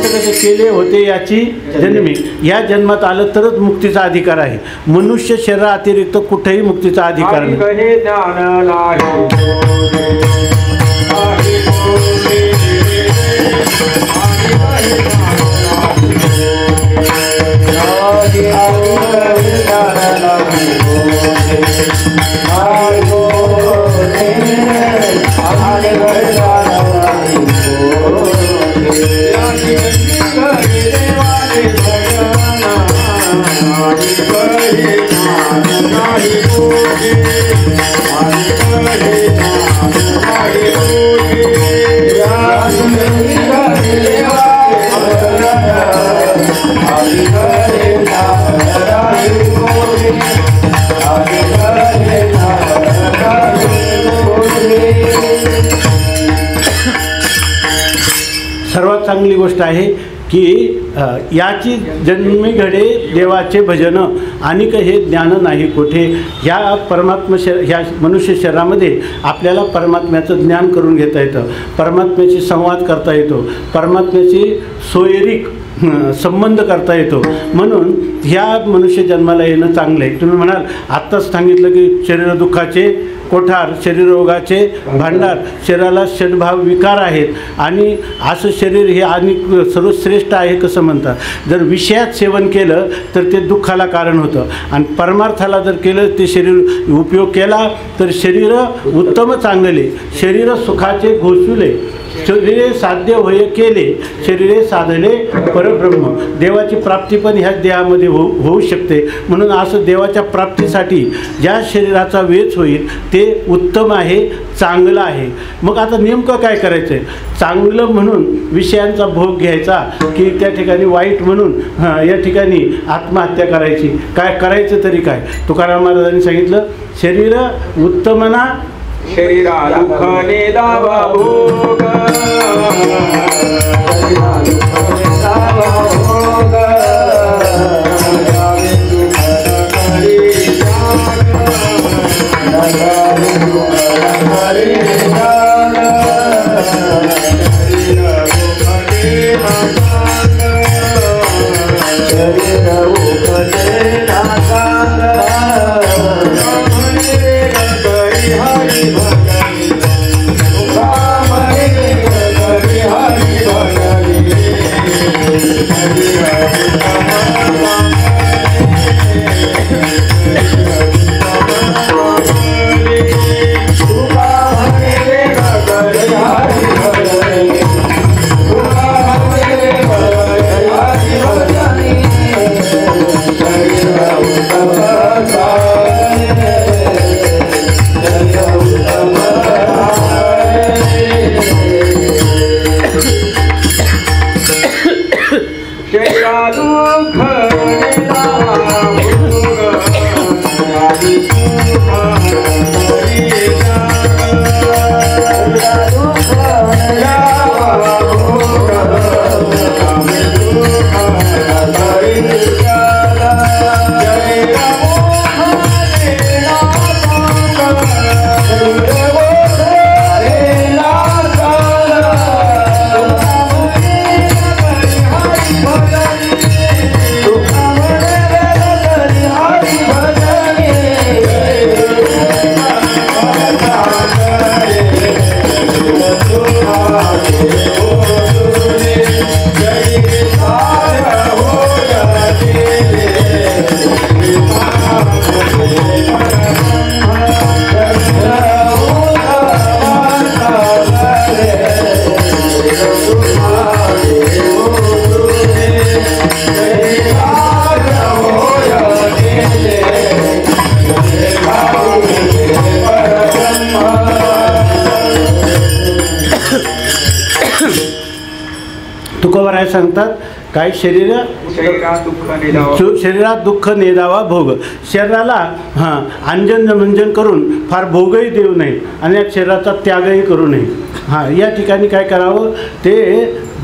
कसे केले होते याची जन्मी. या जन्मात आलं तरच मुक्तीचा अधिकार आहे. मनुष्य शरीरा अतिरिक्त कुठेही मुक्तीचा अधिकार सर्वात चांगली गोष्ट आहे की याची जन्मी घडे देवाचे भजन आणि हे ज्ञान नाही कोठे. ह्या ह्या मनुष्य शरीरामध्ये आपल्याला परमात्म्याचं ज्ञान करून घेता येतं, परमात्म्याशी संवाद करता येतो, परमात्म्याची सोयरीक संबंध करता येतो. म्हणून ह्या मनुष्य जन्माला येणं चांगलं आहे. तुम्ही म्हणाल आत्ताच सांगितलं की शरीरदुःखाचे कोठार, शरीररोगाचे भांडार, शरीराला षडभाव विकार आहेत आणि असं शरीर हे आणि सर्वश्रेष्ठ आहे कसं म्हणतात. जर विषयात सेवन केलं तर ते दुःखाला कारण होतं आणि परमार्थाला जर केलं ते शरीर उपयोग केला तर शरीर उत्तम चांगले, शरीर सुखाचे घोषुले, शरीरे साध्य होय केले, शरीरे साधले परब्रह्म. देवाची प्राप्ती पण ह्याच देहामध्ये होऊ शकते. म्हणून असं देवाच्या प्राप्तीसाठी ज्या शरीराचा वेच होईल ते उत्तम आहे, चांगलं आहे. मग आता नेमकं काय करायचं आहे. चांगलं म्हणून विषयांचा भोग घ्यायचा की त्या ठिकाणी वाईट म्हणून या ठिकाणी आत्महत्या करायची. काय करायचं तरी काय. तुकाराम महाराजांनी सांगितलं शरीर उत्तमना शरीरा दुःखाने दावा भोग, तुकोबाराय सांगतात काय शरीरात दुःख नेदावा भोग. शरीराला अंजन मंजन करून फार भोगही देऊ नये आणि या शरीराचा त्यागही करू नये. या ठिकाणी काय करावं ते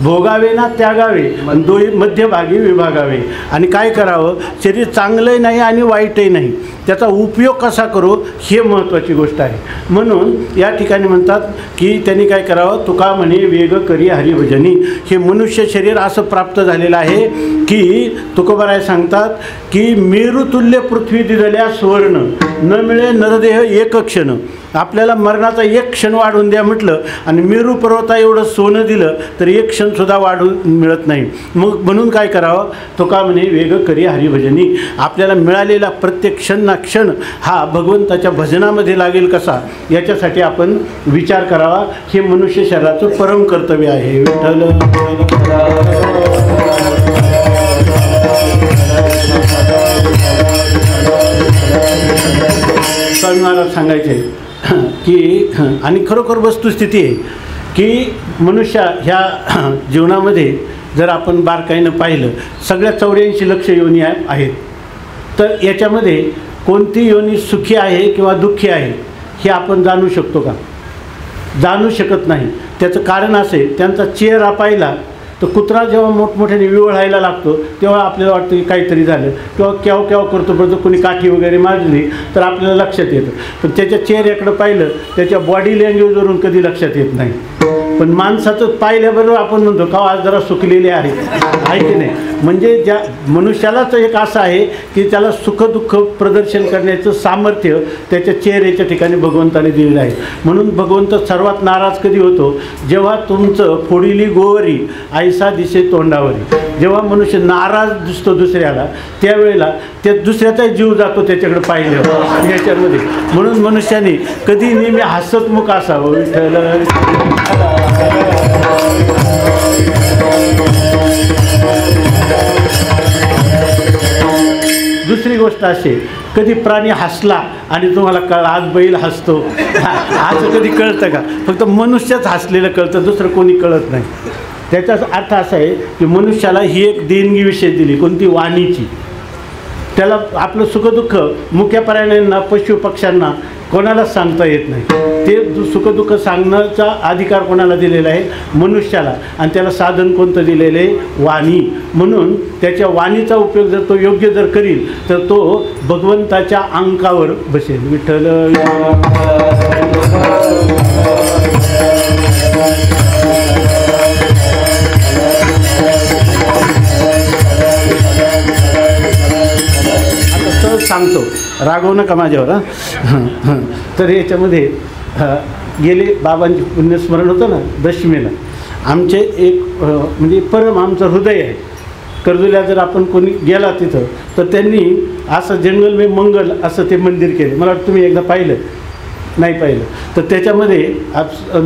भोगावे ना त्यागावे दोही मध्यभागी विभागावे. आणि काय करावं शरीर चांगलंही नाही आणि वाईटही नाही त्याचा उपयोग कसा करू हे महत्त्वाची गोष्ट आहे. म्हणून या ठिकाणी म्हणतात की त्यांनी काय करावं तुका म्हणे वेग करी हरिभजनी. हे मनुष्य शरीर असं प्राप्त झालेलं आहे की तुकोबाराय सांगतात की मेरुतुल्य पृथ्वी दिलेल्या सुवर्ण न मिळे नरदेह एक क्षण. आपल्याला मरणाचा एक क्षण वाढवून द्या म्हटलं आणि मेरू पर्वता एवढं सोनं दिलं तर एक क्षणसुद्धा वाढून मिळत नाही. मग म्हणून काय करावं तुका म्हणे वेग करी हरिभजनी. आपल्याला मिळालेला प्रत्येक क्षण ना क्षण हा भगवंताच्या भजनामध्ये लागेल कसा याच्यासाठी आपण विचार करावा. हे मनुष्य शरीराचं परम कर्तव्य आहे. विठ्ठल स्वामी महाराज सांगायचे की आणि खरोखर वस्तुस्थिती आहे की मनुष्य ह्या जीवनामध्ये जर आपण बारकाईनं पाहिलं सगळ्या 84 लक्ष योनी आहेत. तर याच्यामध्ये कोणती योनी सुखी आहे किंवा दुःखी आहे हे आपण जाणू शकतो का? जाणू शकत नाही. त्याचं कारण असे त्यांचा चेहरा पाहिला तर कुत्रा जेव्हा मोठमोठ्याने विवळायला लागतो तेव्हा आपल्याला वाटतं की काहीतरी झालं किंवा केव्हा केव्हा करतो परंतु कोणी काठी वगैरे मारली तर आपल्याला लक्षात येतं. पण त्याच्या चेहऱ्याकडं पाहिलं त्याच्या बॉडी लँग्वेजवरून कधी लक्षात येत नाही. पण माणसाचं पाहिल्याबरोबर आपण म्हणतो का आज जरा सुकलेले आहे की नाही. म्हणजे ज्या मनुष्यालाच एक असं आहे की त्याला सुखदुःख प्रदर्शन करण्याचं सामर्थ्य त्याच्या चेहऱ्याच्या ठिकाणी भगवंताने दिलेलं आहे. म्हणून भगवंत सर्वात नाराज कधी होतो जेव्हा तुमचं फोडिली गोवरी ऐसा दिसे तोंडावरी. जेव्हा मनुष्य नाराज दिसतो दुसऱ्याला त्यावेळेला त्या दुसऱ्याचा जीव जातो त्याच्याकडे पाहिल्यावर याच्यामध्ये. म्हणून मनुष्याने कधी नेहमी हसतमुख असावं. विठ्ठल दुसरी गोष्ट असे कधी प्राणी हसला आणि तुम्हाला कळ आज बैल हसतो असं कधी कळतं का? फक्त मनुष्यच हसलेलं कळतं दुसरं कोणी कळत नाही. त्याचा अर्थ असा आहे की मनुष्याला ही एक देणगी विशेष दिली कोणती वाणीची. त्याला आपलं सुखदुःख मुख्य प्राण्यांना पशु पक्ष्यांना कोणालाच सांगता येत नाही. ते सुखदुःख सांगण्याचा अधिकार कोणाला दिलेला आहे? मनुष्याला. आणि त्याला साधन कोणतं दिलेलं आहे? वाणी. म्हणून त्याच्या वाणीचा उपयोग जर तो योग्य जर करील तर तो भगवंताच्या अंकावर बसेल. विठ्ठल सांगतो रागवू नका माझ्यावर. तर याच्यामध्ये गेले बाबांचे पुण्यस्मरण होतं ना दशमीला आमचे एक म्हणजे परम आमचं हृदय आहे. कर्जुल्या जर आपण कोणी गेला तिथं तर त्यांनी असं जंगल में मंगल असं ते मंदिर केले. मला वाटतं तुम्ही एकदा पाहिलं नाही पाहिलं तर त्याच्यामध्ये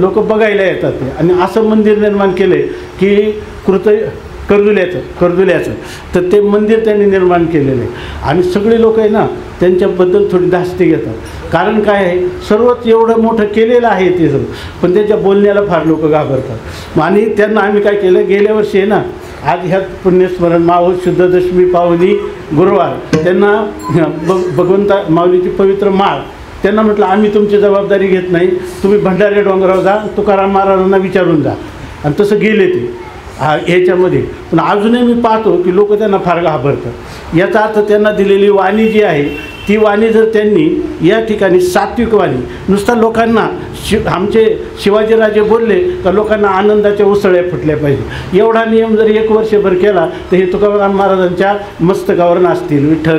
लोक बघायला येतात ते. आणि असं मंदिर निर्माण केलं आहे की कर्जुल्याचं तर ते मंदिर त्यांनी निर्माण केलेलं आहे. आणि सगळे लोक आहे ना त्यांच्याबद्दल थोडी धास्ती घेतात. कारण काय आहे, सर्वच एवढं मोठं केलेलं आहे ते सगळं, पण त्यांच्या बोलण्याला फार लोक घाबरतात. आणि त्यांना आम्ही काय केलं, गेल्या वर्षी आहे ना आज ह्यात पुण्यस्मरण मावळ शुद्ध दशमी पावनी गुरुवार त्यांना भगवंता माऊलीची पवित्र माळ त्यांना म्हटलं आम्ही तुमची जबाबदारी घेत नाही, तुम्ही भंडारी डोंगरावर जा, तुकाराम महाराजांना विचारून जा. आणि तसं गेले ते ह्याच्यामध्ये. पण अजूनही मी पाहतो की लोक त्यांना फार घाबरतात. याचा अर्थ त्यांना दिलेली वाणी जी आहे ती वाणी जर त्यांनी या ठिकाणी सात्विक वाणी, नुसता लोकांना आमचे शिवाजीराजे बोलले तर लोकांना आनंदाच्या उसळ्या फुटल्या पाहिजे, एवढा नियम जर 1 वर्षभर केला तर हे तुकाराम महाराजांच्या मस्तकावर नाचतील. विठ्ठल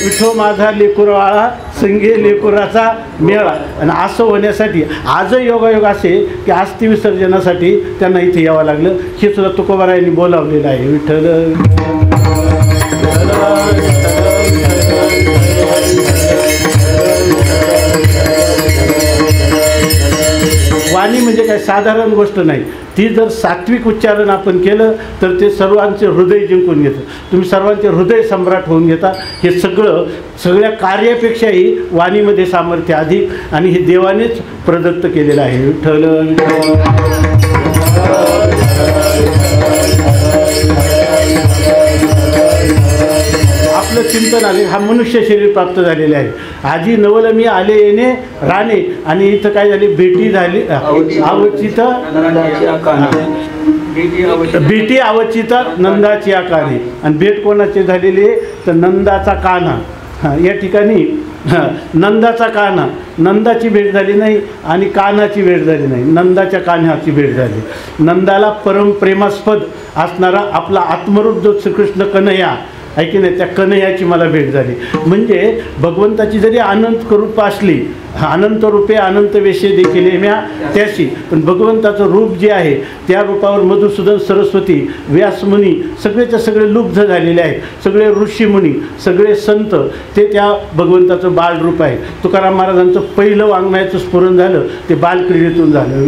विठो माझा लेकुरवाळा संगे लेकुराचा मेळा. आणि असं होण्यासाठी आजही योगायोग असे की अस्थि विसर्जनासाठी त्यांना इथे यावं लागलं. हे सुद्धा तुकोबारायांनी बोलावलेलं आहे. विठ्ठल वाणी म्हणजे काय साधारण गोष्ट नाही. ती जर सात्विक उच्चारण आपण केलं तर ते सर्वांचे हृदय जिंकून घेतं. तुम्ही सर्वांचे हृदय सम्राट होऊन घेता. हे सगळ्या कार्यापेक्षाही वाणीमध्ये सामर्थ्य अधिक आणि हे देवानेच प्रदत्त केलेलं आहे. विठ्ठल आपलं चिंतन आले, हा मनुष्य शरीर प्राप्त झालेले आहे. आजी नवल मी आले येणे राणे. आणि इथं काय झाली, भेटी झाली आवचित भेटी आवचित नंदाची आकाने. आणि भेट कोणाची झालेली आहे तर नंदाचा कान्हा. या ठिकाणी नंदाचा कान्हा, नंदाची भेट झाली नाही आणि कान्हाची भेट झाली नाही, नंदाच्या कान्हाची भेट झाली. नंदाला परम प्रेमास्पद असणारा आपला आत्मरूप जो श्रीकृष्ण कन्हैया आहे की नाही, त्या कन्हैयाची मला भेट झाली. म्हणजे भगवंताची जरी अनंत रूप असली, अनंत रूपे अनंत वेशे देखील म्या त्याशी, पण भगवंताचं रूप जे आहे त्या रूपावर मधुसूदन सरस्वती व्यासमुनी सगळेच्या सगळे लुब्ध झालेले आहेत. सगळे ऋषीमुनी सगळे संत ते त्या भगवंताचं बालरूप आहे. तुकाराम महाराजांचं पहिलं वाङ्मयाचं स्फुरण झालं ते बालक्रीडेतून झालं.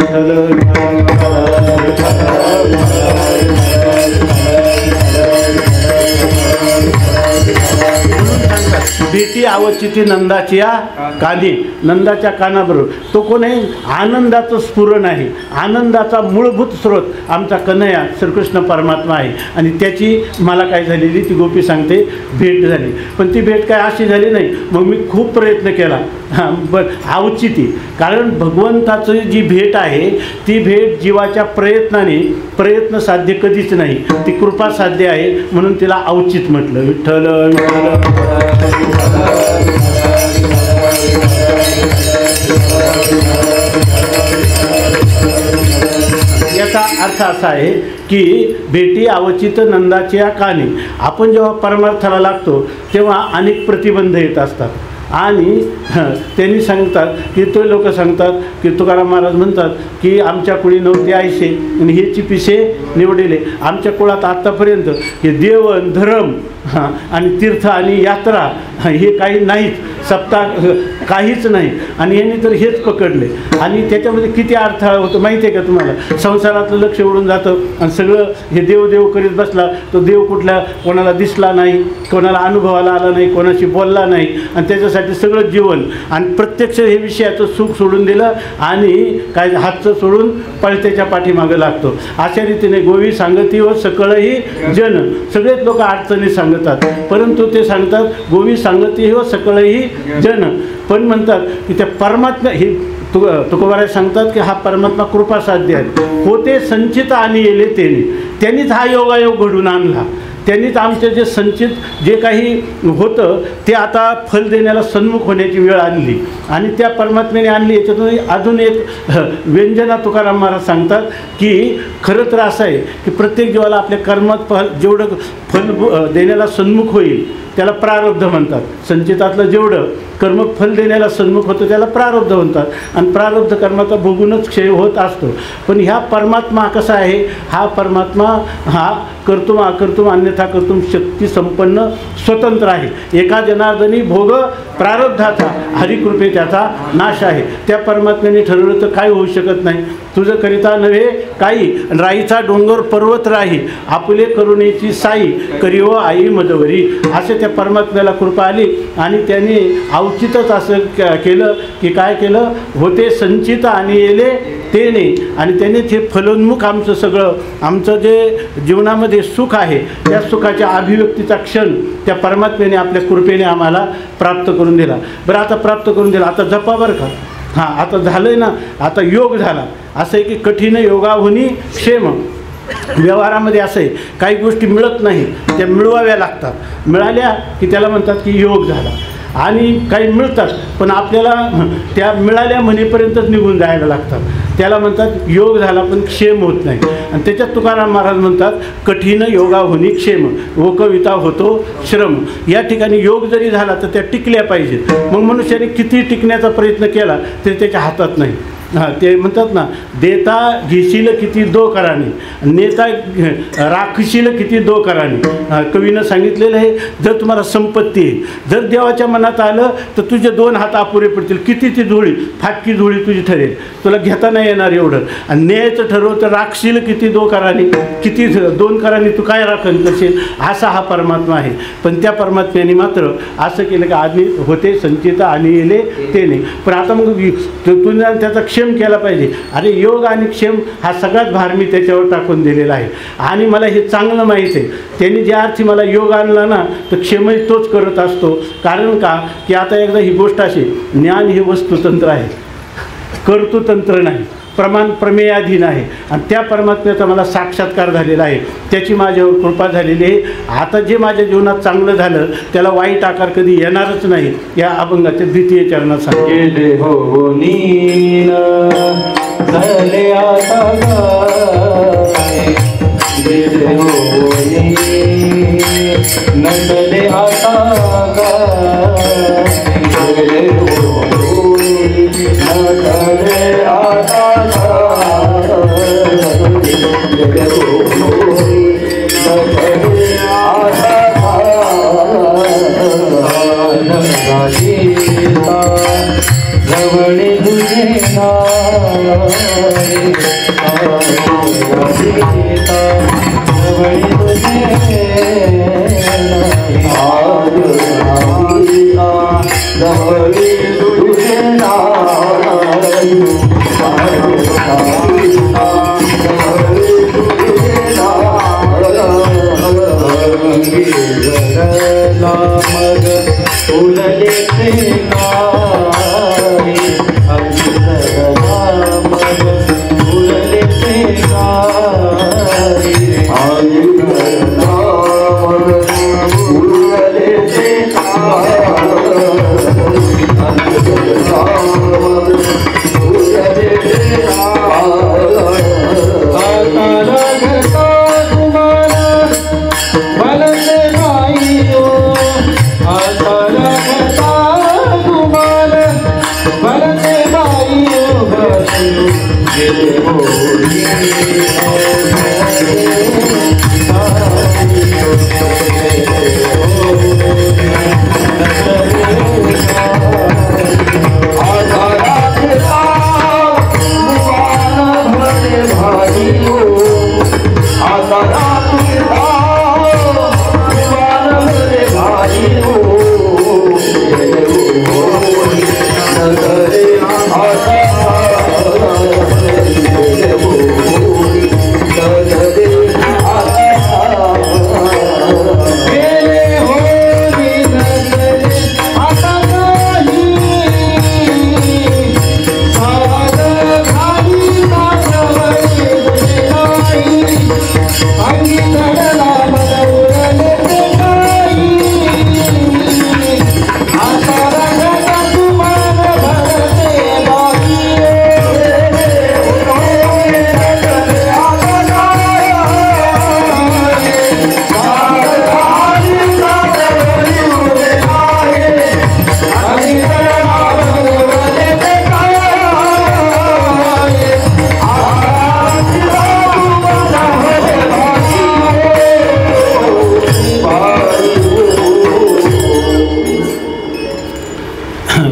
भेटी आवचिती नंदाची या कानी. नंदाच्या कानाबरोबर तो कोण आहे, आनंदाचं स्फुरण आहे. आनंदाचा मूलभूत स्रोत आमचा कन्हैया श्रीकृष्ण परमात्मा आहे. आणि त्याची मला काय झालेली ती गोपी सांगते भेट झाली. पण ती भेट काय अशी झाली नाही. मग मी खूप प्रयत्न केला आवचिती, कारण भगवंताची जी भेट आहे ती भेट जीवाच्या प्रयत्न साध्य कधीच नाही, ती कृपा साध्य आहे. म्हणून तिला औचित म्हटलं. विठ्ठल याचा अर्थ असा आहे की भेटी आवचित नंदाच्या कानी. आपण जेव्हा परमार्थाला लागतो तेव्हा अनेक प्रतिबंध येत असतात. आणि त्यांनी सांगतात की तो लोक सांगतात की तुकाराम महाराज म्हणतात की आमच्या कुळी नव्हते आयसे आणि हे चिपिसे निवडलेले. आमच्या कुळात आत्तापर्यंत हे देवन धर्म आणि तीर्थ आणि यात्रा हे काही नाहीच, सप्ताह काहीच नाही. आणि यांनी तर हेच पकडले. आणि त्याच्यामध्ये किती अडथळा होतो माहिती आहे का तुम्हाला. संसारातलं लक्ष उडून जातं आणि सगळं हे देव करीत बसला. तो देव कोणाला दिसला नाही, कोणाला अनुभवाला आला नाही, कोणाशी बोलला नाही. आणि त्याच्यासाठी सगळं जीवन आणि प्रत्यक्ष हे विषयाचं सुख सोडून दिलं आणि काय हातचं सोडून पळत्याच्या पाठीमागं लागतो. अशा रीतीने गोवी सांगती व सकळही जन. सगळेच लोक अडचणी सांगतात, परंतु ते सांगतात गोवी सांगती व सकळही जन. पण म्हणतात की त्या परमात्मा हे तुकोबाराय सांगतात की हा परमात्मा कृपा साध्य आहे. होते संचित आणि येले त्यांनीच हा योगायोग घडून आणला. त्यांनीच आमचे जे संचित जे काही होतं ते आता फल देण्याला सन्मुख होण्याची वेळ आणली आणि त्या परमात्म्याने आणली. याच्यातून अजून एक व्यंजना तुकाराम महाराज सांगतात की खरं तर असं आहे की प्रत्येक जीवाला आपल्या कर्मात फल जेवढं फल देण्याला सन्मुख होईल त्याला प्रारब्ध म्हणतात. संचितातलं जेवढं कर्म फल देण्याला सन्मुख होतं त्याला प्रारब्ध म्हणतात. आणि प्रारब्ध कर्माचा भोगूनच क्षय होत असतो. पण ह्या परमात्मा कसा आहे, हा परमात्मा हा कर्तुम अकर्तुम अन्यथा कर्तुम शक्ती संपन्न स्वतंत्र आहे. एका जनार्दनी भोग प्रारब्धाचा हरिकृपे त्याचा नाश आहे. त्या परमात्म्याने ठरवलं तर काय होऊ शकत नाही. तुझं करिता नव्हे काही राईचा डोंगर पर्वत राही आपुले करुणेची साई करिओ आई मदवरी. असे त्या परमात्म्याला कृपा आली आणि त्यांनी औचितच असं केलं की काय केलं, होते संचित आणि येले तेने. आणि त्याने ते फलोन्मुख आमचं सगळं आमचं जे जीवनामध्ये सुख आहे त्या सुखाच्या अभिव्यक्तीचा क्षण त्या परमात्म्याने आपल्या कृपेने आम्हाला प्राप्त करून दिला. बरं आता प्राप्त करून दिला, आता जपा बरं का. हां आता झालं आहे ना, आता योग झाला. असं आहे की कठीण योगाहुनी क्षेम. व्यवहारामध्ये असं आहे काही गोष्टी मिळत नाही त्या मिळवाव्या लागतात. मिळाल्या की त्याला म्हणतात की योग झाला. आणि काही मिळतात पण आपल्याला त्या मिळाल्या म्हणेपर्यंतच निघून जायला लागतात. त्याला म्हणतात योग झाला पण क्षेम होत नाही. आणि त्याच्यात तुकाराम महाराज म्हणतात कठीण योगाहुनी क्षेम व कविता होतो श्रम. या ठिकाणी योग जरी झाला तर त्या टिकल्या पाहिजेत. मग मनुष्याने किती टिकण्याचा प्रयत्न केला तरी त्याच्या हातात नाही. हां ते म्हणतात ना, देता घेशील किती दो कराने, नेता राखशील किती दो कराने. कवीनं सांगितलेलं आहे जर तुम्हाला संपत्ती आहे, जर देवाच्या मनात आलं तर तुझे 2 हात अपुरे पडतील. किती ती धुळी फाटकी धुळी तुझी ठरेल, तुला घेता नाही येणार एवढं. आणि न्यायचं ठरवं तर राखशील किती दो कराने, किती 2 कराने तू काय राखण करशील. असा हा परमात्मा आहे. पण त्या परमात्म्याने मात्र असं केलं की आधी होते संचिता आणि येले ते नाही. पण आता मग तुझ्या त्याचा क्षेम केला पाहिजे. अरे योग आणि क्षेम हा सगळ्यात भार मी त्याच्यावर टाकून दिलेला आहे. आणि मला हे चांगलं माहीत आहे त्यांनी ज्या अर्थी मला योग आणला ना तर क्षेमही तोच करत असतो. कारण का की आता एकदा ही गोष्ट अशी, ज्ञान हे वस्तुतंत्र आहे, कर्तृतंत्र नाही, प्रमाण प्रमेयाधीन आहे. आणि त्या परमात्म्याचा मला साक्षात्कार झालेला आहे, त्याची माझ्यावर कृपा झालेली आहे. आता जे माझ्या जीवनात चांगलं झालं त्याला वाईट आकार कधी येणारच नाही. या अभंगाच्या 2य चरणात सांगितले हो नीन झाले आता गेले हो नसले आता गेले हो नसले आता जवळे तुझे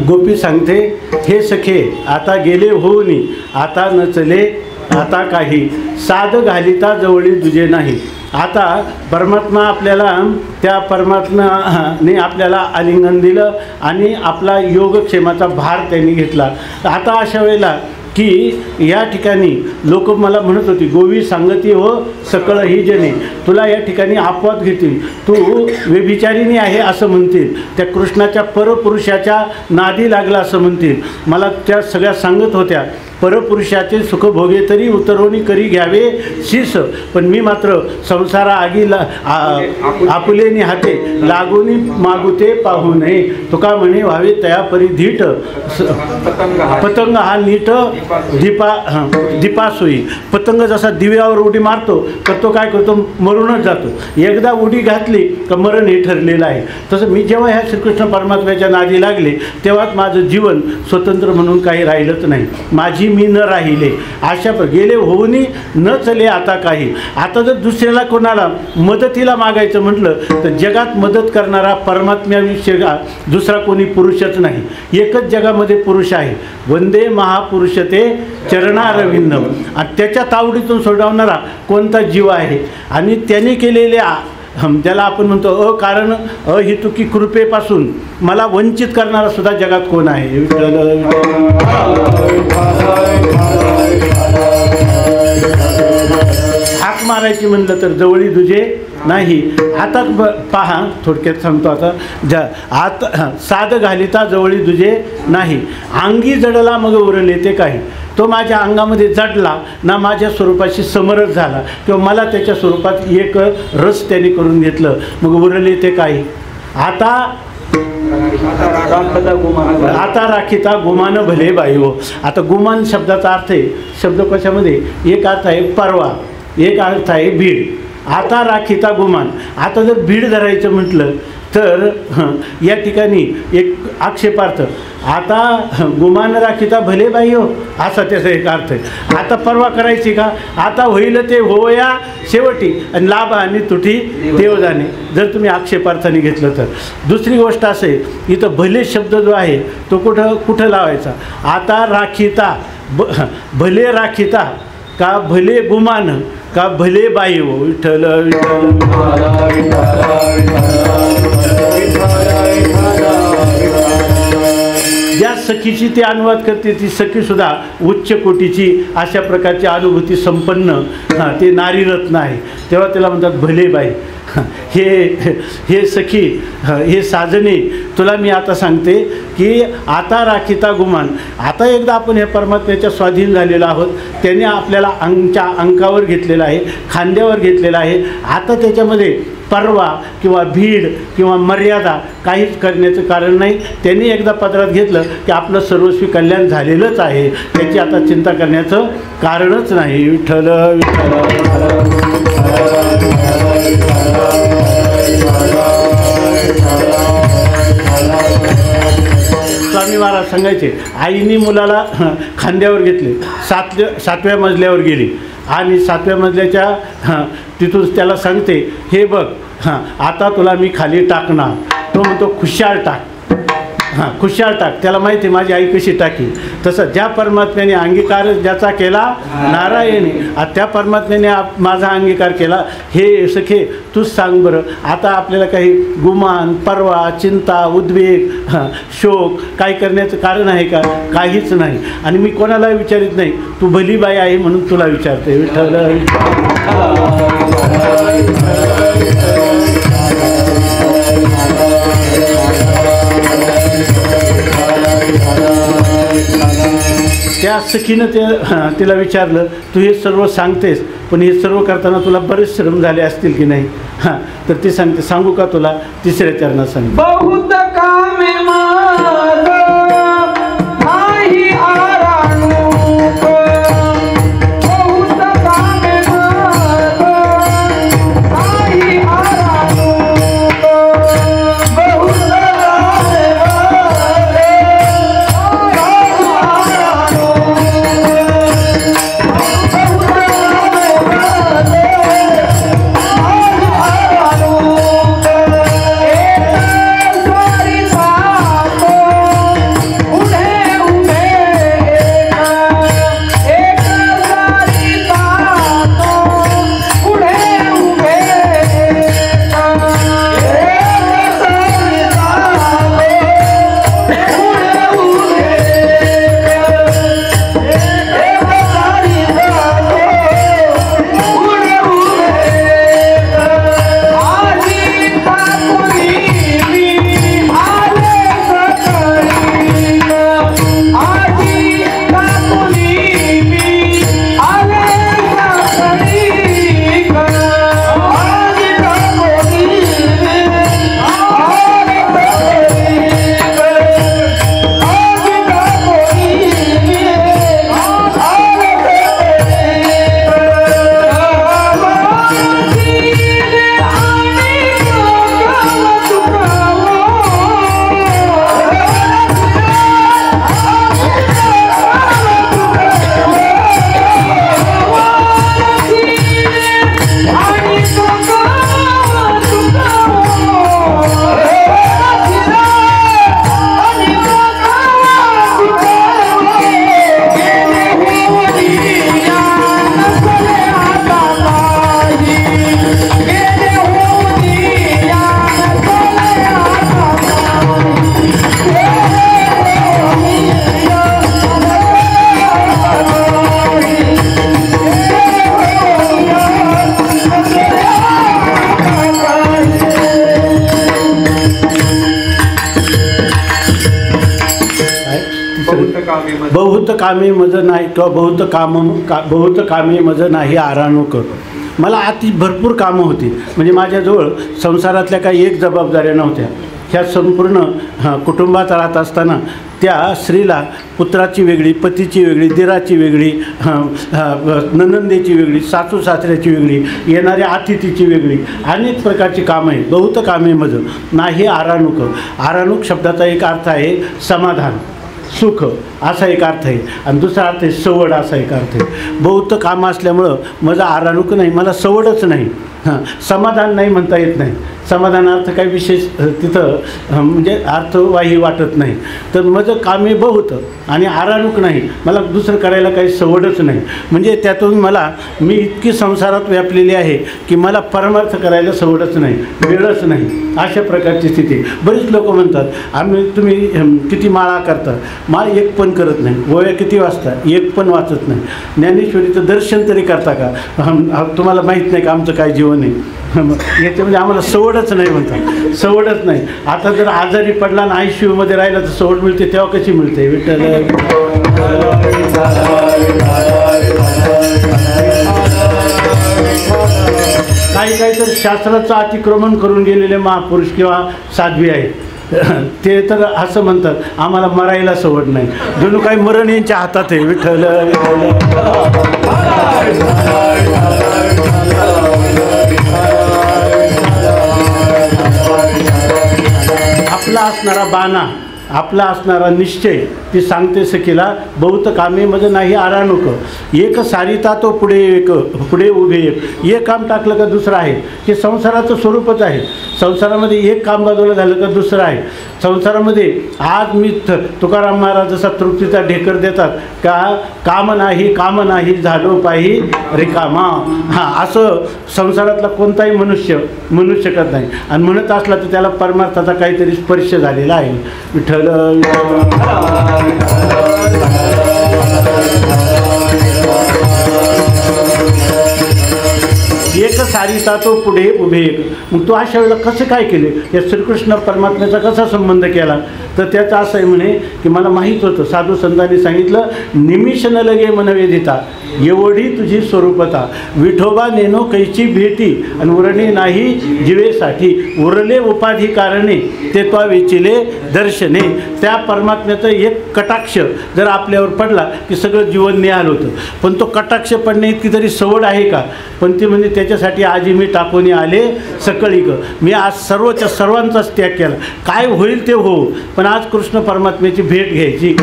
गोपी सांगते, हे सखे आता गेले होऊनी, आता न चले आता काही, साध घालिता जवळी तुझे नाही. आता परमात्मा आपल्याला, त्या परमात्म्याने आपल्याला आलिंगन दिलं आणि आपला योगक्षेमाचा भार त्यांनी घेतला. आता अशा वेळेला की या ठिकाणी लोक मला म्हणत होती, गोवी सांगती हो सकळ ही जने, तुला या ठिकाणी अपवाद घेतील, तू व्यभिचारिणी आहे असं म्हणतील, त्या कृष्णाच्या परपुरुषाच्या नादी लागला असं म्हणतील. मला त्या सगळ्या सांगत होत्या, परपुरुषाचे सुख भोगे तरी उतरवणी करी घ्यावे शीस, पण मी मात्र संसारा आगीला आपुलेनी हाते लागूनी मागुते पाहू नये. तुका म्हणे व्हावे तया परी धीट, पतंग हा नीट दीपासोयी. पतंग जसा दिव्यावर उडी मारतो तर तो काय करतो, मरूनच जातो. एकदा उडी घातली का मरण हे ठरलेलं आहे. तसं मी जेव्हा ह्या श्रीकृष्ण परमात्म्याच्या नादी लागले तेव्हाच माझं जीवन स्वतंत्र म्हणून काही राहिलंच नाही. माझी मी न राहिले, अशा गेले होऊनी न चले आता काही. आता जर दुसऱ्याला कोणाला मदतीला मागायचं म्हटलं तर जगात मदत करणारा परमात्म्याविषयी दुसरा कोणी पुरुषच नाही. एकच जगामध्ये पुरुष आहे, वंदे महापुरुष ते चरणारविंदम. आणि त्याच्या तावडीतून सोडवणारा कोणता जीव आहे. आणि त्याने केलेल्या ज्याला आपण म्हणतो अकारण अहितुकी कृपेपासून मला वंचित करणारा सुद्धा जगात कोण आहे. हाक मारायची म्हणलं तर जवळी तुझे नाही. आता पहा, थोडक्यात सांगतो आता. आता साध घालिता जवळी तुझे नाही, अंगी जडला मग उरले ते काही. तो माझ्या अंगामध्ये जडला ना, माझ्या स्वरूपाशी समरस झाला किंवा मला त्याच्या स्वरूपात एक रस त्याने करून घेतलं, मग उरले ते काही. आता राखिता गुमान भले बाई हो. आता गुमान शब्दाचा अर्थ आहे, शब्दकोशामध्ये एक अर्थ आहे परवा, एक अर्थ आहे भीड. आता राखिता गुमान. आता जर भीड धरायचं म्हटलं तर या ठिकाणी एक आक्षेपार्थ, आता गुमान राखिता भले बाई हो, असा त्याचा एक अर्थ आहे. आता परवा करायची का, आता होईल ते होया शेवटी, आणि लाभ आणि तुटी देव जाणे, जर तुम्ही आक्षेपार्थाने घेतलं तर. दुसरी गोष्ट असे, इथं भले शब्द जो आहे तो कुठं लावायचा. आता राखिता, भले राखिता का भले गुमान का भले बाई हो. विठ्ठल ज्या सखीची ते अनुवाद करते ती सखीसुद्धा उच्च कोटीची अशा प्रकारची अनुभूती संपन्न ते नारीरत्न आहे. तेव्हा त्याला म्हणतात भले बाई. हे सखी, हे साजने, तुला मी आता सांगते की आता राखिता गुमान. आता एकदा आपण हे परमात्म्याच्या स्वाधीन झालेलो आहोत. त्याने आपल्याला अंकावर घेतलेलं आहे, खांद्यावर घेतलेलं आहे. आता त्याच्यामध्ये परवा किंवा भीड किंवा मर्यादा काहीच करण्याचं कारण नाही. त्यांनी एकदा पदरात घेतलं की आपलं सर्वस्वी कल्याण झालेलंच आहे, त्याची आता चिंता करण्याचं कारणच नाही. विठ्ठल स्वामी महाराज सांगायचे, आईने मुलाला खांद्यावर घेतले, 7व्या मजल्यावर गेली आणि 7व्या मजल्याच्या तिथून त्याला सांगते, हे बघ आता तुला मी खाली टाकणार. तो म्हणतो खुशाल टाक, खुशाल टाक. त्याला माहिती आहे माझी आई कशी टाकी. तसं ज्या परमात्म्याने अंगीकार ज्याचा केला नारायणी, त्या परमात्म्याने माझा अंगीकार केला. हे सखे तूच सांग बरं, आता आपल्याला काही गुमान, परवा, चिंता, उद्वेग, शोक काही करण्याचं कारण आहे का? काहीच नाही. आणि मी कोणाला विचारित नाही, तू भली बाई आहे म्हणून तुला विचारते. विठ्ठल त्या सखीनं तिला विचारलं, तू हे सर्व सांगतेस पण हे सर्व करताना तुला बरेच श्रम झाले असतील की नाही? तर ती सांगते, सांगू का तुला? 3ऱ्या चरणात सांग. बहुत कामे नाही आराणू, बहुत कामे नाही आराणू, बहुत कामे बहुत कामे मज नाही किंवा बहुत कामे मज नाही आराणूक. मला अति भरपूर कामं होती. म्हणजे माझ्याजवळ संसारातल्या काही एक जबाबदाऱ्या नव्हत्या. ह्या संपूर्ण कुटुंबात राहत असताना त्या स्त्रीला पुत्राची वेगळी, पतीची वेगळी, दिराची वेगळी, ननंदेची वेगळी, सासू सासऱ्याची वेगळी, येणाऱ्या अतिथीची वेगळी, अनेक प्रकारची कामं आहेत. बहुत कामे मज नाही आराणूक. आराणूक शब्दाचा एक अर्थ आहे समाधान, सुख असा एक अर्थ आहे, आणि दुसरा अर्थ आहे सवड असा एक अर्थ आहे. बहुत कामं असल्यामुळं माझं आराणूक नाही, मला सवडच नाही. समाधान नाही म्हणता येत नाही. समाधानार्थ काही विशेष तिथं म्हणजे अर्थवाही वाटत नाही. तर माझं कामे बहुत आणि आराणूक नाही, मला दुसरं करायला काही सवडच नाही. म्हणजे त्यातून मी इतकी संसारात व्यापलेली आहे की मला परमार्थ करायला सवडच नाही, वेळच नाही, अशा प्रकारची स्थिती. बरीच लोक म्हणतात तुम्ही किती माळा करता. माळ एक पण करत नाही, गोव्या किती वाचता, एक पण वाचत नाही. ज्ञानेश्वरीचं दर्शन तरी करता का? तुम्हाला माहीत नाही का आमचं काय जीवन आहे? याच्यामध्ये आम्हाला सवडच नाही म्हणतात, सवडच नाही. आता जर आजारी पडला आणि ICU राहिला तर सवड मिळते, तेव्हा कशी मिळते? विठ्ठल काही तर शास्त्राचं अतिक्रमण करून गेलेले महापुरुष किंवा साध्वी आहेत. ते तर असं म्हणतात आम्हाला मरायला सवड नाही, जणू काही मरण यांच्या हातात आहे. विठ्ठल आपला असणारा बाणा, आपला असणारा निश्चय ती सांगते सखीला, बहुत कामे मज नाही आराणूक. एक सारिता तो पुढे उभे एक काम टाकलं का दुसरं आहे. हे संसाराचं स्वरूपच आहे. संसारामध्ये एक काम बाजूला झालं का दुसरं आहे. संसारामध्ये आज मी तुकाराम महाराज जसा तृप्तीचा ढेकर देतात का, काम नाही झालो पाही रिकामा. असं संसारातला कोणताही मनुष्य म्हणू शकत नाही, आणि म्हणत असला तर त्याला परमार्थाचा काहीतरी स्पर्श झालेला आहे. विठ्ठल एक सारिता तो पुढे उभे एक. मग तो अशा वेळेला कसं काय केले? या श्रीकृष्ण परमात्म्याचा कसा संबंध केला? तर त्याचं असं आहे म्हणे की मला माहीत होतं, साधू संतांनी सांगितलं, निमिष न लगे मनवेदिता एवढी तुझी स्वरूपता, विठोबा नेनो कैची भेटी आणि उरणे नाही जीवेसाठी, उरले उपाधी कारणे ते त्वा वेचिले दर्शने. त्या परमात्म्याचं एक कटाक्ष जर आपल्यावर पडला की सगळं जीवन निहाल होतं. पण तो कटाक्ष पडणे इतकी तरी सवड आहे का? पण ती म्हणजे त्याच्यासाठी आजी मी टाकून आले सकळी ग. मी आज सर्वांचाच त्याग केला, काय होईल ते हो, पण आज कृष्ण परमात्म्याची भेट घ्यायची,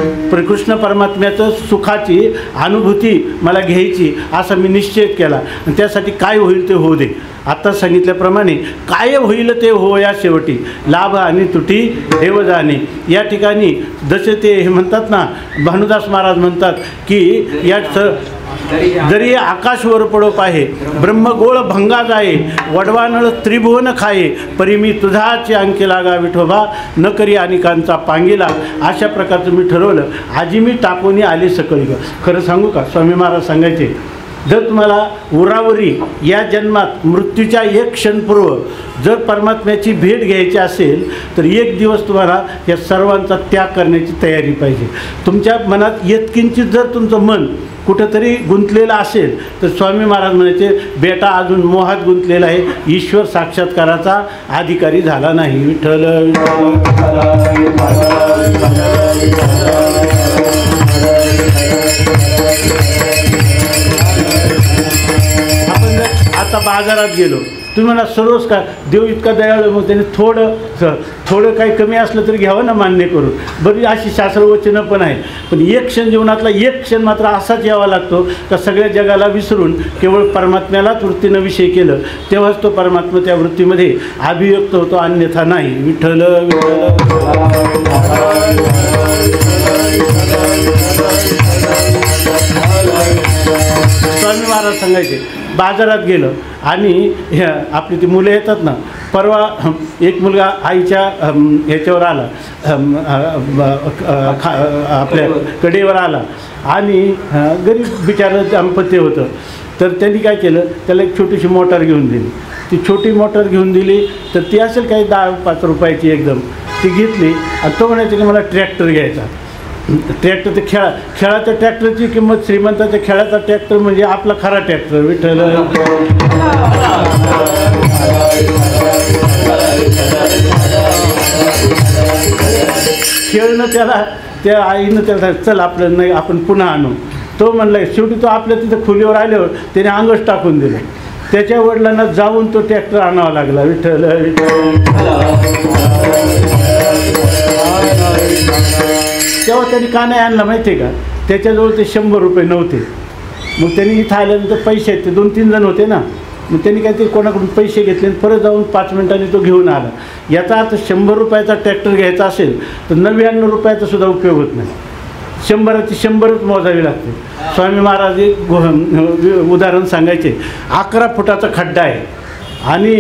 कृष्ण परमात्म्याचं सुखाची अनुभूती मला घ्यायची असा मी निश्चय केला. आणि त्यासाठी काय होईल ते होऊ दे. आता सांगितल्याप्रमाणे काय होईल ते हो या शेवटी, लाभ आणि तुटी देव जाणे. या ठिकाणी जसे ते हे म्हणतात ना, भानुदास महाराज म्हणतात की या जरी आकाशवर पडो पाहे, ब्रह्मगोळ भंगा जाये, वडवानळ त्रिभुवन खाये, परी मी तुझाचे अंकी लागा विठोबा, न करी अनेकांचा पांगिला. अशा प्रकारचं मी ठरवलं. आजी मी टाकून आले सकळी ग. खरं सांगू का, स्वामी महाराज सांगायचे, जर तुम्हाला उरावरी या जन्मात मृत्यूच्या एक क्षणपूर्व जर परमात्म्याची भेट घ्यायची असेल तर एक दिवस तुम्हाला या सर्वांचा त्याग करण्याची तयारी पाहिजे. तुमच्या मनात यत्किंचित जर तुमचं मन कुठंतरी गुंतलेलं असेल तर स्वामी महाराज म्हणायचे, बेटा अजून मोहात गुंतलेला आहे, ईश्वर साक्षात्काराचा अधिकारी झाला नाही. विठ्ठल आपण आता बाजारात गेलो, तुम्ही म्हणा सर्वच का देव इतका दयाळू, मग त्याने थोडं काही कमी असलं तरी घ्यावं ना मान्य करून. बरी अशी शास्त्रवचनं पण आहे. पण एक क्षण जीवनातला एक क्षण मात्र असाच यावा लागतो का सगळ्या जगाला विसरून केवळ परमात्म्यालाच वृत्तीनं विषय केलं तेव्हाच तो परमात्मा त्या वृत्तीमध्ये अभिव्यक्त होतो, अन्यथा नाही. विठ्ठल स्वामी महाराज सांगायचे, बाजारात गेलं आणि आपली ती मुलं येतात ना, परवा एक मुलगा आईच्या ह्याच्यावर आला, आपल्या कडेवर आला आणि गरीब बिचारं दाम्पत्य होतं. तर त्यांनी काय केलं, त्याला एक छोटीशी मोटार घेऊन दिली. ती छोटी मोटार घेऊन दिली तर ती असेल काही 10-5 रुपयाची एकदम. ती घेतली आणि तो म्हणायचं की मला ट्रॅक्टर घ्यायचा. ट्रॅक्टर ते खेळाच्या ट्रॅक्टरची किंमत, श्रीमंताच्या खेळाचा ट्रॅक्टर म्हणजे आपला खरा ट्रॅक्टर. विठ्ठल खेळणं त्याला, त्या आईनं त्याला चल आपलं नाही आपण पुन्हा आणू. तो म्हणला, शेवटी तो आपल्या तिथं खोलीवर आल्यावर त्याने अंगच टाकून दिलं. त्याच्या वडिलांना जाऊन तो ट्रॅक्टर आणावा लागला. विठ्ठल तेव्हा त्यांनी का नाही आणला माहिती आहे का? त्याच्याजवळ ते 100 रुपये नव्हते. मग त्यांनी इथं आल्यानंतर पैसे आहेत, ते 2-3 जण होते ना, मग त्यांनी काहीतरी कोणाकडून पैसे घेतले आणि परत जाऊन 5 मिनिटांनी तो घेऊन आला. याचा अर्थ 100 रुपयाचा ट्रॅक्टर घ्यायचा असेल तर 99 रुपयाचा सुद्धा उपयोग होत नाही. 100ची 100च मोजावी लागते. स्वामी महाराज एक उदाहरण सांगायचे. 11 फुटाचा खड्डा आहे आणि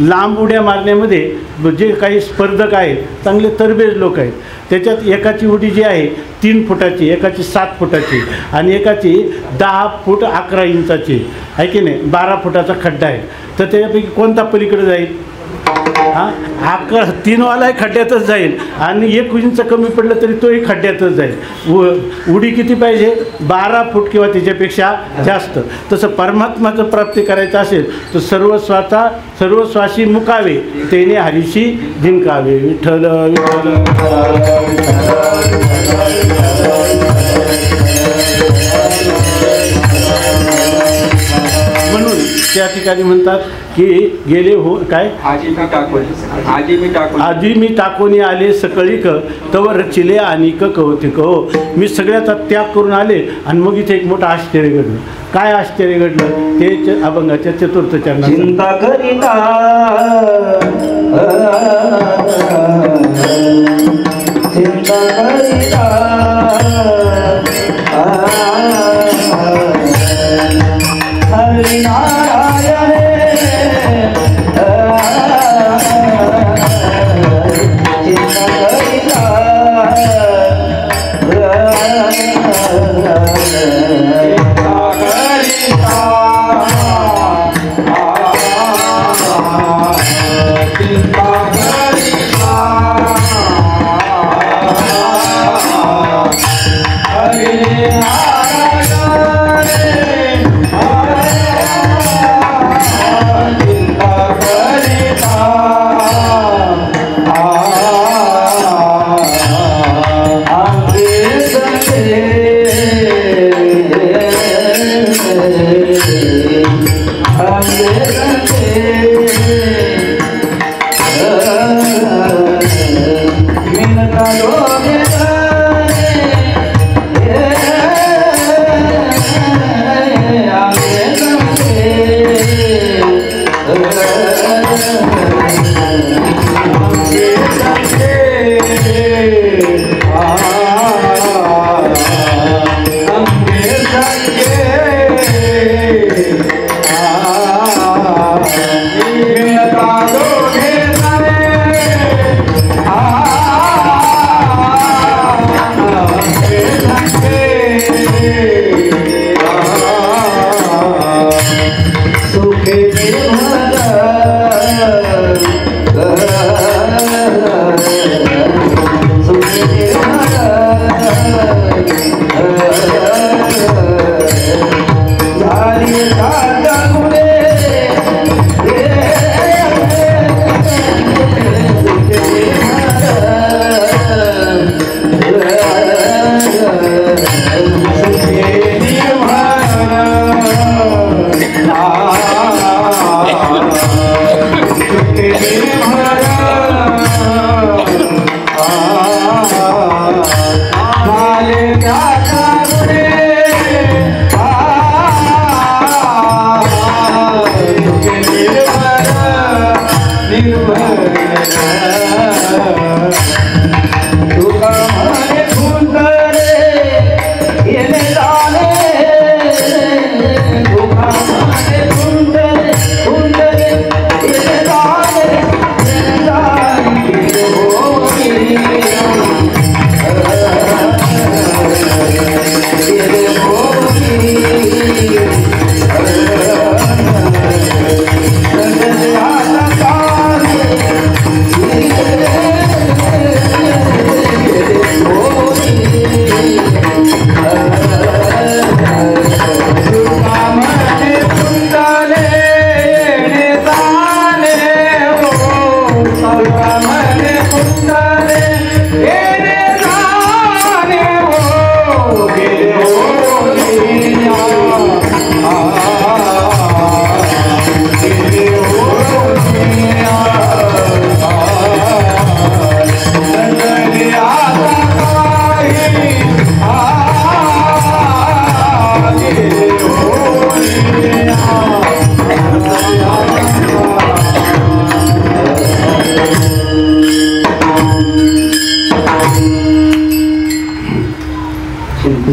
लांब उड्या मारण्यामध्ये जे काही स्पर्धक आहेत, चांगले तरबेज लोक आहेत, त्याच्यात एकाची उडी जी आहे 3 फुटाची, एकाची 7 फुटाची आणि एकाची 10 फूट 11 इंचाची आहे की नाही. 12 फुटाचा खड्डा आहे. तर त्याच्यापैकी कोणता पलीकडे जाईल? हां, 3वालाही खड्ड्यातच जाईल आणि 1 इंच कमी पडलं तरी तोही खड्ड्यातच जाईल. उडी किती पाहिजे? 12 फूट किंवा त्याच्यापेक्षा जास्त. तसं परमात्माचं प्राप्ती करायचं असेल तर सर्वस्वाशी मुकावे, तेने हरीशी जिंकावे. विठ्ठल म्हणून त्या ठिकाणी म्हणतात की गेले हो काय आधी मी टाकून आले सकळीक तव रचिले अनिक कौतिक. हो, मी सगळ्याचा त्याग करून आले आणि मग इथे एक मोठं आश्चर्य घडलं. काय आश्चर्य घडलं? ते अभंगाच्या 4th चरणात. चिंता करिता चिंता करिता हरि नारायण चिंता करिता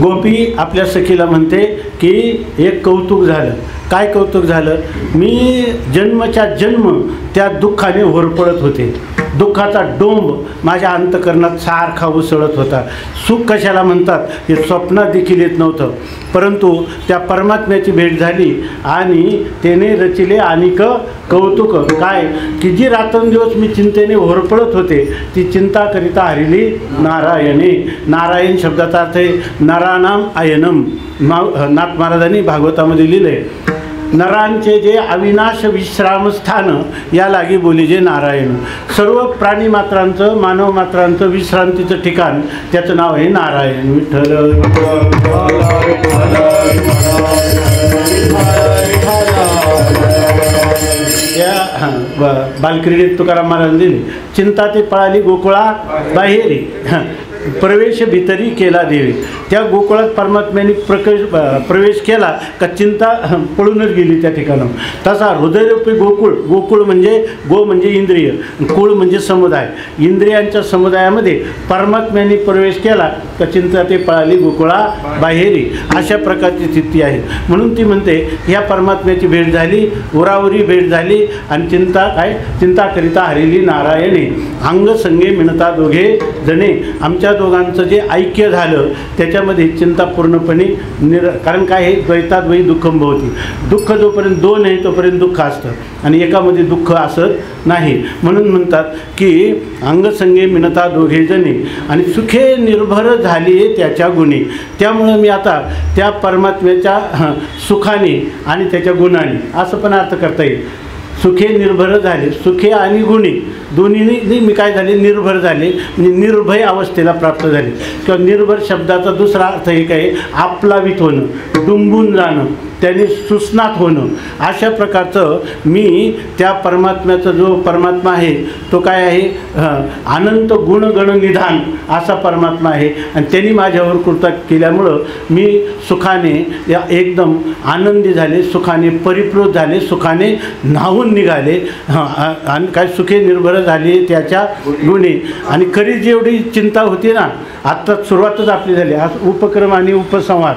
गोपी आपल्या सखीला म्हणते की एक कौतुक झालं. काय कौतुक झालं? मी जन्मच्या जन्म त्या दुःखाने होरपळत होते. दुःखाचा डोंब माझ्या अंतकरणात सारखा उसळत होता. सुख कशाला म्हणतात हे स्वप्नात देखील येत नव्हतं. परंतु त्या परमात्म्याची भेट झाली आणि त्याने रचिले अनेक कौतुक. काय की जी रात्रंदिवस मी चिंतेने होरपळत होते ती चिंता करिता हरिली नारायणे. नारायण शब्दाचा अर्थ आहे नरानाम आयनम. नाथ महाराजांनी भागवतामध्ये लिहिलं आहे, नरांचे जे अविनाश विश्रामस्थान या लागी बोली जे नारायण. सर्व प्राणी मात्रांचं मानव मात्रांचं विश्रांतीचं ठिकाण त्याचं नाव आहे नारायण. विठ्ठल या बालक्रीडेत तुकाराम महाराज दिली, चिंता ते पळाली गोकुळा बाहेरी प्रवेश भीतरी केला देवी. त्या गोकुळात परमात्म्याने प्रवेश केला का चिंता पळूनच गेली त्या ठिकाणं. तसा हृदयरूपी गोकुळ, गोकुळ म्हणजे गो म्हणजे इंद्रिय, कुळ म्हणजे समुदाय. इंद्रियांच्या समुदायामध्ये परमात्म्याने प्रवेश केला का चिंता ते पळाली गोकुळा बाहेरी. अशा प्रकारची स्थिती आहे. म्हणून ती म्हणते ह्या परमात्म्याची भेट झाली, उरावरी भेट झाली आणि चिंता काय चिंता करिता हरिली नारायणे. अंग संगे मिळता दोघे जणे. आमच्या दोघांचं जे ऐक्य झालं त्याच्यामध्ये चिंता पूर्णपणे कारण काय आहे द्वैताद्वयी दुःखम भवती. दुःख जोपर्यंत दोन आहे तोपर्यंत दुःख असतं आणि एकामध्ये दुःख असत नाही. म्हणून म्हणतात की अंगसंगे मिनता दोघे जणे आणि सुखे निर्भर झाली त्याच्या गुणी. त्यामुळं मी आता त्या परमात्म्याच्या सुखाने आणि त्याच्या गुणाने असं पण अर्थ करता येईल. सुखे निर्भर झाले, सुखे आणि गुणी दोन्हीने मी काय झाले निर्भर झाले म्हणजे निर्भय अवस्थेला प्राप्त झाले. किंवा निर्भर शब्दाचा दुसरा अर्थ एक आहे आपलावित होणं, डुंबून जाणं, त्याने सुस्नात होणं. अशा प्रकारचं मी त्या परमात्म्याचा जो परमात्मा आहे तो काय आहे अनंत गुणगण निधान असा परमात्मा आहे आणि त्यांनी माझ्यावर कृपा केल्यामुळं मी सुखाने एकदम आनंदी झाले, सुखाने परिप्रोत झाले, सुखाने न्हावून निघाले आणि काय सुखे निर्भर झाली त्याच्या गुणी. आणि खरी जेवढी चिंता होती ना आत्ता सुरुवातच आपली झाली. आज उपक्रम आणि उपसंहार.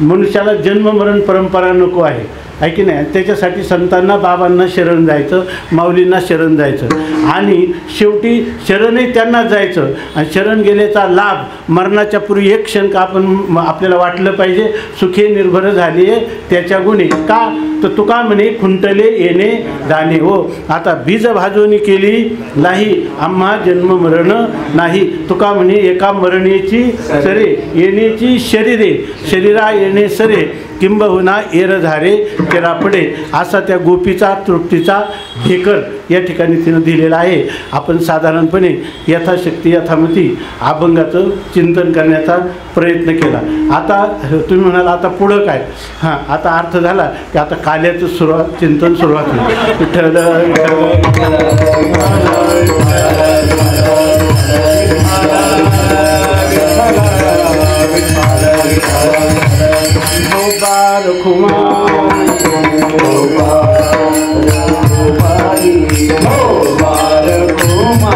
मनुष्याला जन्म मरण परंपरा नको आहे की नाही. त्याच्यासाठी संतांना बाबांना शरण जायचं, माऊलींना शरण जायचं आणि शेवटी शरणही त्यांनाच जायचं. आणि शरण गेल्याचा लाभ मरणाच्या पूर्वी एक क्षण का आपण आपल्याला वाटलं पाहिजे सुखे निर्भर झाली आहे त्याच्या गुणी. का तर तुका म्हणे खुंटले येणे जाणे. हो आता बीज भाजवणी केली नाही आम्हा जन्म मरण नाही. तुका म्हणे एका मरणेची सरे येण्याची शरीरे शरीरा येणे सरे किंबहुना एरधारे केरापडे. असा त्या गोपीचा तृप्तीचा ढेकर या ठिकाणी तिनं दिलेला आहे. आपण साधारणपणे यथाशक्ती यथामती अभंगाचं चिंतन करण्याचा प्रयत्न केला. आता तुम्ही म्हणाल आता पुढं काय. आता अर्थ झाला की आता काल्याचं चिंतन सुरुवात होईल. विठ्ठल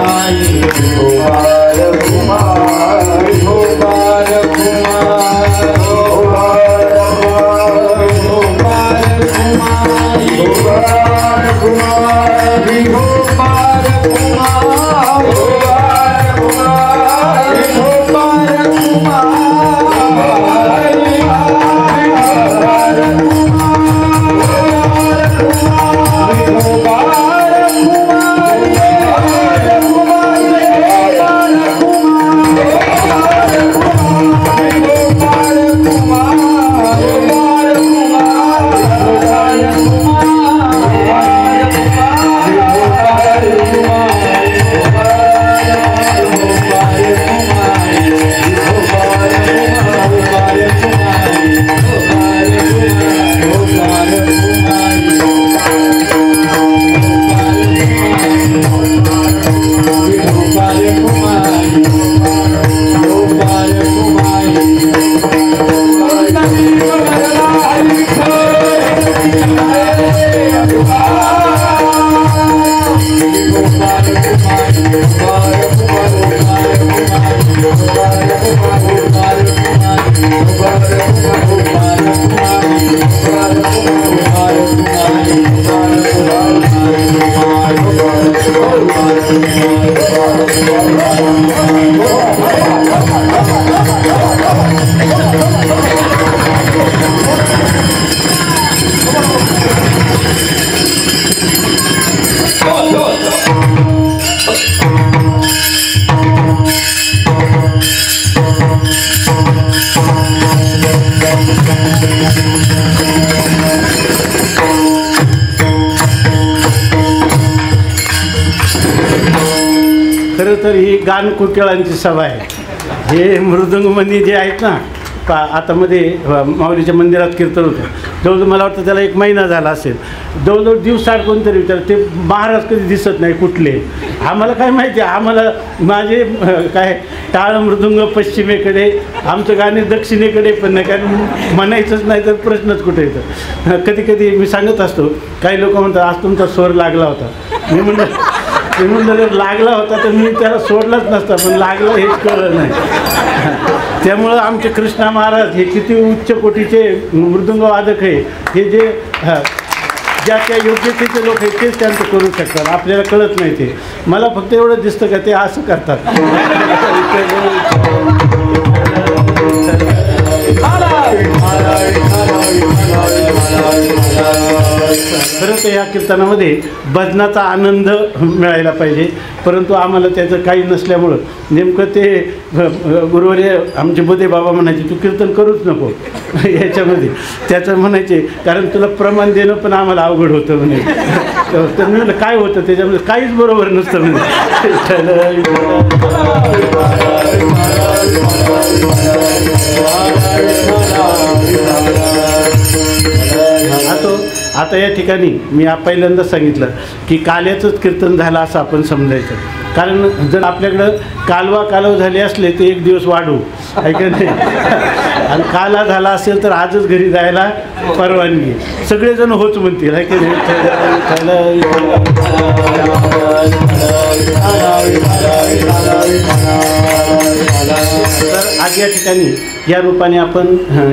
Bye. खरं तर ही गानकुटिळांची सभा आहे. हे मृदुंगमणी जे आहेत ना आता मध्ये माऊलीच्या मंदिरात कीर्तन होतं, जवळजवळ मला वाटतं त्याला 1 महिना झाला असेल. जवळजवळ दिवसाआड कोणतरी विचारलं ते महाराज कधी दिसत नाही कुठले. आम्हाला काय माहिती, आम्हाला माझे काय टाळ मृदुंग पश्चिमेकडे, आमचं गाणे दक्षिणेकडे पण नाही, कारण म्हणायचंच नाही तर प्रश्नच कुठे येतं. कधी कधी मी सांगत असतो, काही लोक म्हणतात आज तुमचा स्वर लागला होता. मी म्हणलं जर लागला होता तर मी त्याला सोडलाच नसता, पण लागलं हेच कळलं नाही. त्यामुळं आमचे कृष्णा महाराज हे किती उच्च कोटीचे मृदुंगवादक आहे. हे जे ज्या त्या योग्यतेचे लोक आहेत तेच त्यांचं करू शकतात, आपल्याला कळत नाही. ते मला फक्त एवढं दिसतं का ते असं करतात. खरं तर या कीर्तनामध्ये भजनाचा आनंद मिळायला पाहिजे, परंतु आम्हाला त्याचं काही नसल्यामुळं नेमकं ते गुरुवर्य आमचे बोधे बाबा म्हणायचे तू कीर्तन करूच नको याच्यामध्ये. त्याचं म्हणायचे कारण तुला प्रमाण देणं पण आम्हाला अवघड होतं म्हणे. तर मी म्हटलं काय होतं त्याच्यामध्ये, काहीच बरोबर नसतं म्हणे. आता या ठिकाणी मी पहिल्यांदा सांगितलं की काल्याचंच कीर्तन झालं असं आपण समजायचं. कारण जर आपल्याकडं कालव झाले असले ते 1 दिवस वाढू आहे का नाही, आणि काला झाला असेल तर आजच घरी जायला परवानगी, सगळेजण होच म्हणतील आहे की नाही. तर आज या ठिकाणी या रूपाने आपण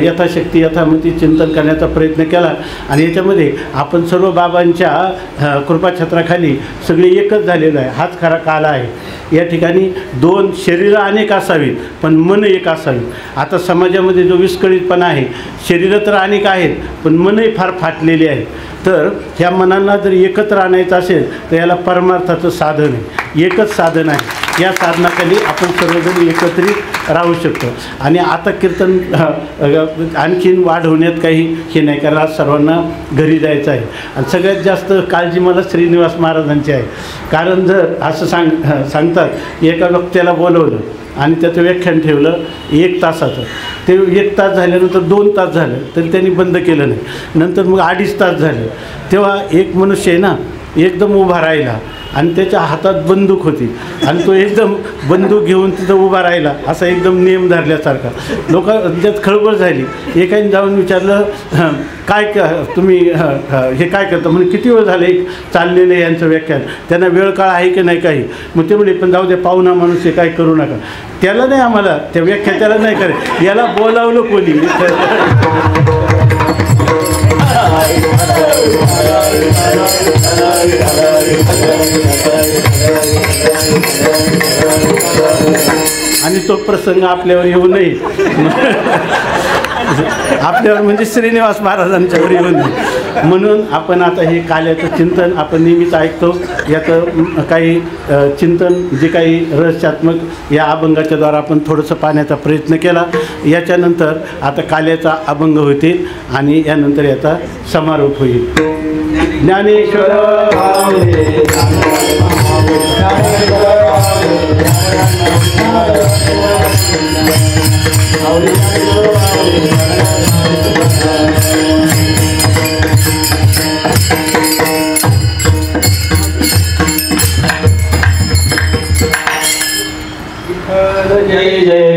यथाशक्ती यथामती चिंतन करण्याचा प्रयत्न केला, आणि याच्यामध्ये आपण सर्व बाबांच्या कृपाछत्राखाली सगळे एकच झालेलं आहे. हाच खरा काल आहे. या ठिकाणी 2 शरीरं अनेक असावीत पण मन एक असावी. आता समाजामध्ये जो विस्कळीतपणा आहे, शरीरं तर अनेक आहेत पण मनही फार फाटलेली आहेत. तर ह्या मनांना जर एकत्र आणायचं असेल तर याला परमार्थाचं साधन आहे, एकच साधन आहे. या साधनाखाली आपण सर्वजण एकत्रित राहू शकतो. आणि आता कीर्तन आणखीन वाढवण्यात काही हे नाही, कारण आज सर्वांना घरी जायचं आहे. आणि सगळ्यात जास्त काळजी मला श्रीनिवास महाराजांची आहे. कारण जर असं सांगतात एका वक्त्याला बोलवलं आणि त्याचं व्याख्यान ठेवलं 1 तासाचं, ते 1 तास झाल्यानंतर 2 तास झालं तरी त्यांनी बंद केलं नाही. नंतर मग 2.5 तास झाले. तेव्हा एक मनुष्य आहे ना एकदम उभा राहिला आणि त्याच्या हातात बंदूक होती आणि तो एकदम बंदूक घेऊन तिथं उभा राहिला, असा एकदम नियम धरल्यासारखा. लोक त्यात खळबळ झाली. एकाने जाऊन विचारलं काय तुम्ही हे काय करता, म्हणजे किती वेळ झाले चाललेलं आहे यांचं व्याख्यान, त्यांना वेळ काळ आहे की नाही काही. मग ते म्हणे पण जाऊ दे, पाहुणा माणूस हे काय करू नका. त्याला नाही, आम्हाला त्या व्याख्या त्याला नाही करे, याला बोलावलं कोणी. आणि तो प्रसंग आपल्यावर येऊ नये, आपल्यावर म्हणजे श्रीनिवास महाराजांच्यावर येऊ नये म्हणून आपण आता हे काल्याचं चिंतन आपण नेहमीच ऐकतो. याचं काही चिंतन जे काही रहस्यात्मक या अभंगाच्या द्वारा आपण थोडंसं पाहण्याचा प्रयत्न केला. याच्यानंतर आता काल्याचा अभंग होतील आणि यानंतर याचा समारोप होईल. ज्ञानेश्वर जय जय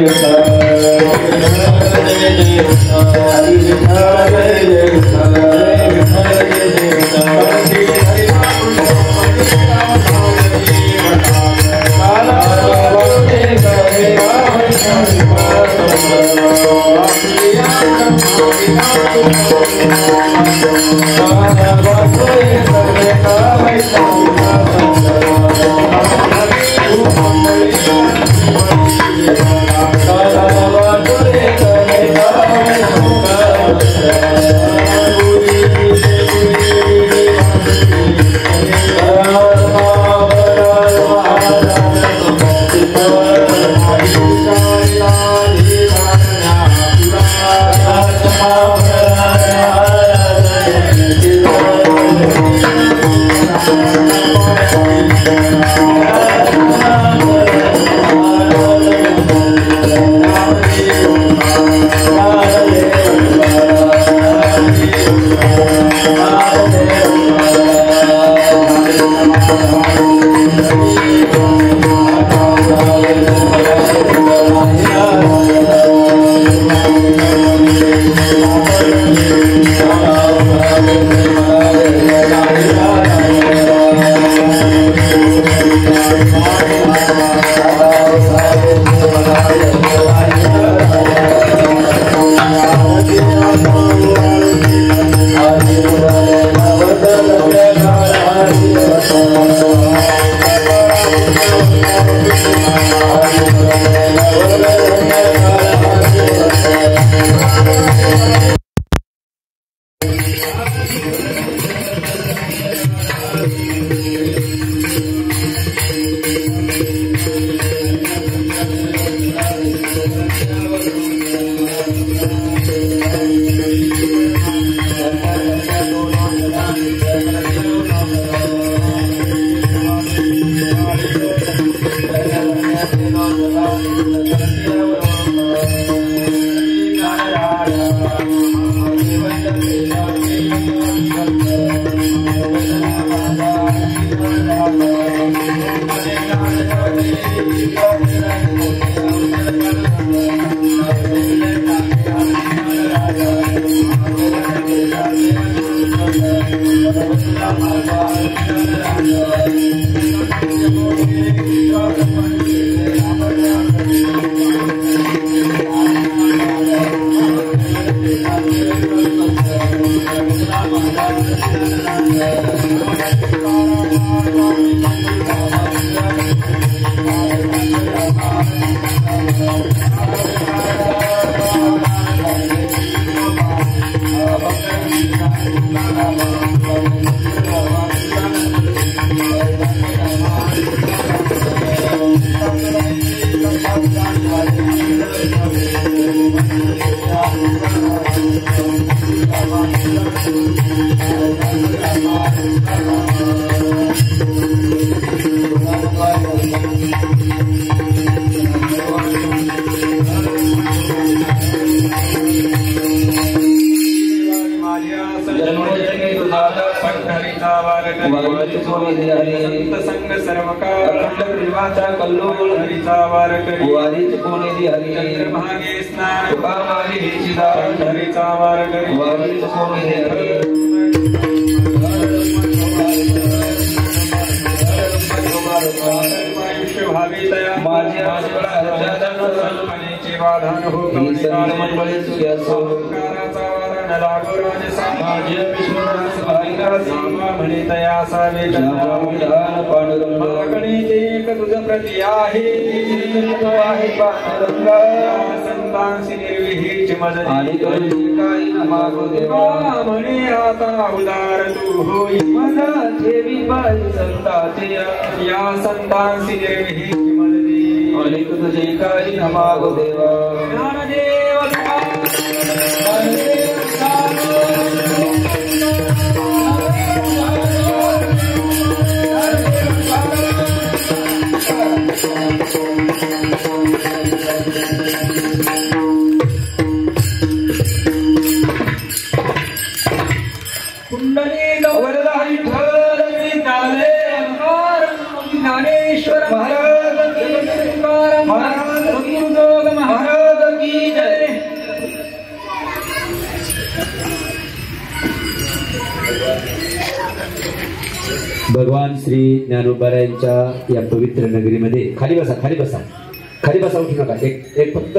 संग सर्वकार देवाचा कल्लोळ हरीचा वार करी वारीच कोणी हरी महागे स्नान उपामारी हिचिदा हरीचा वार करी वारीच कोणी हरी भावितया माझ्या वाधान हो माझ्या विष्णुदास भाविका सामा म्हणितया सावे पांडुरंगाकडे एक तुझ प्रती आहे पांडुरंगा संतांसी निर्विहीची मदत आणि काही मागो देवा म्हणे आता उदार तू होई मना ठेवी बाई संताचे या संतांसी निर्विहीची मदती आणि तुझे काही मागो देवा ज्ञानदेव कुंडली गौरदाई ज्ञानेश्वर महाराज महाराज की जय। भगवान श्री ज्ञानोबारायांच्या या पवित्र नगरीमध्ये खाली बसा उठू नका एक फक्त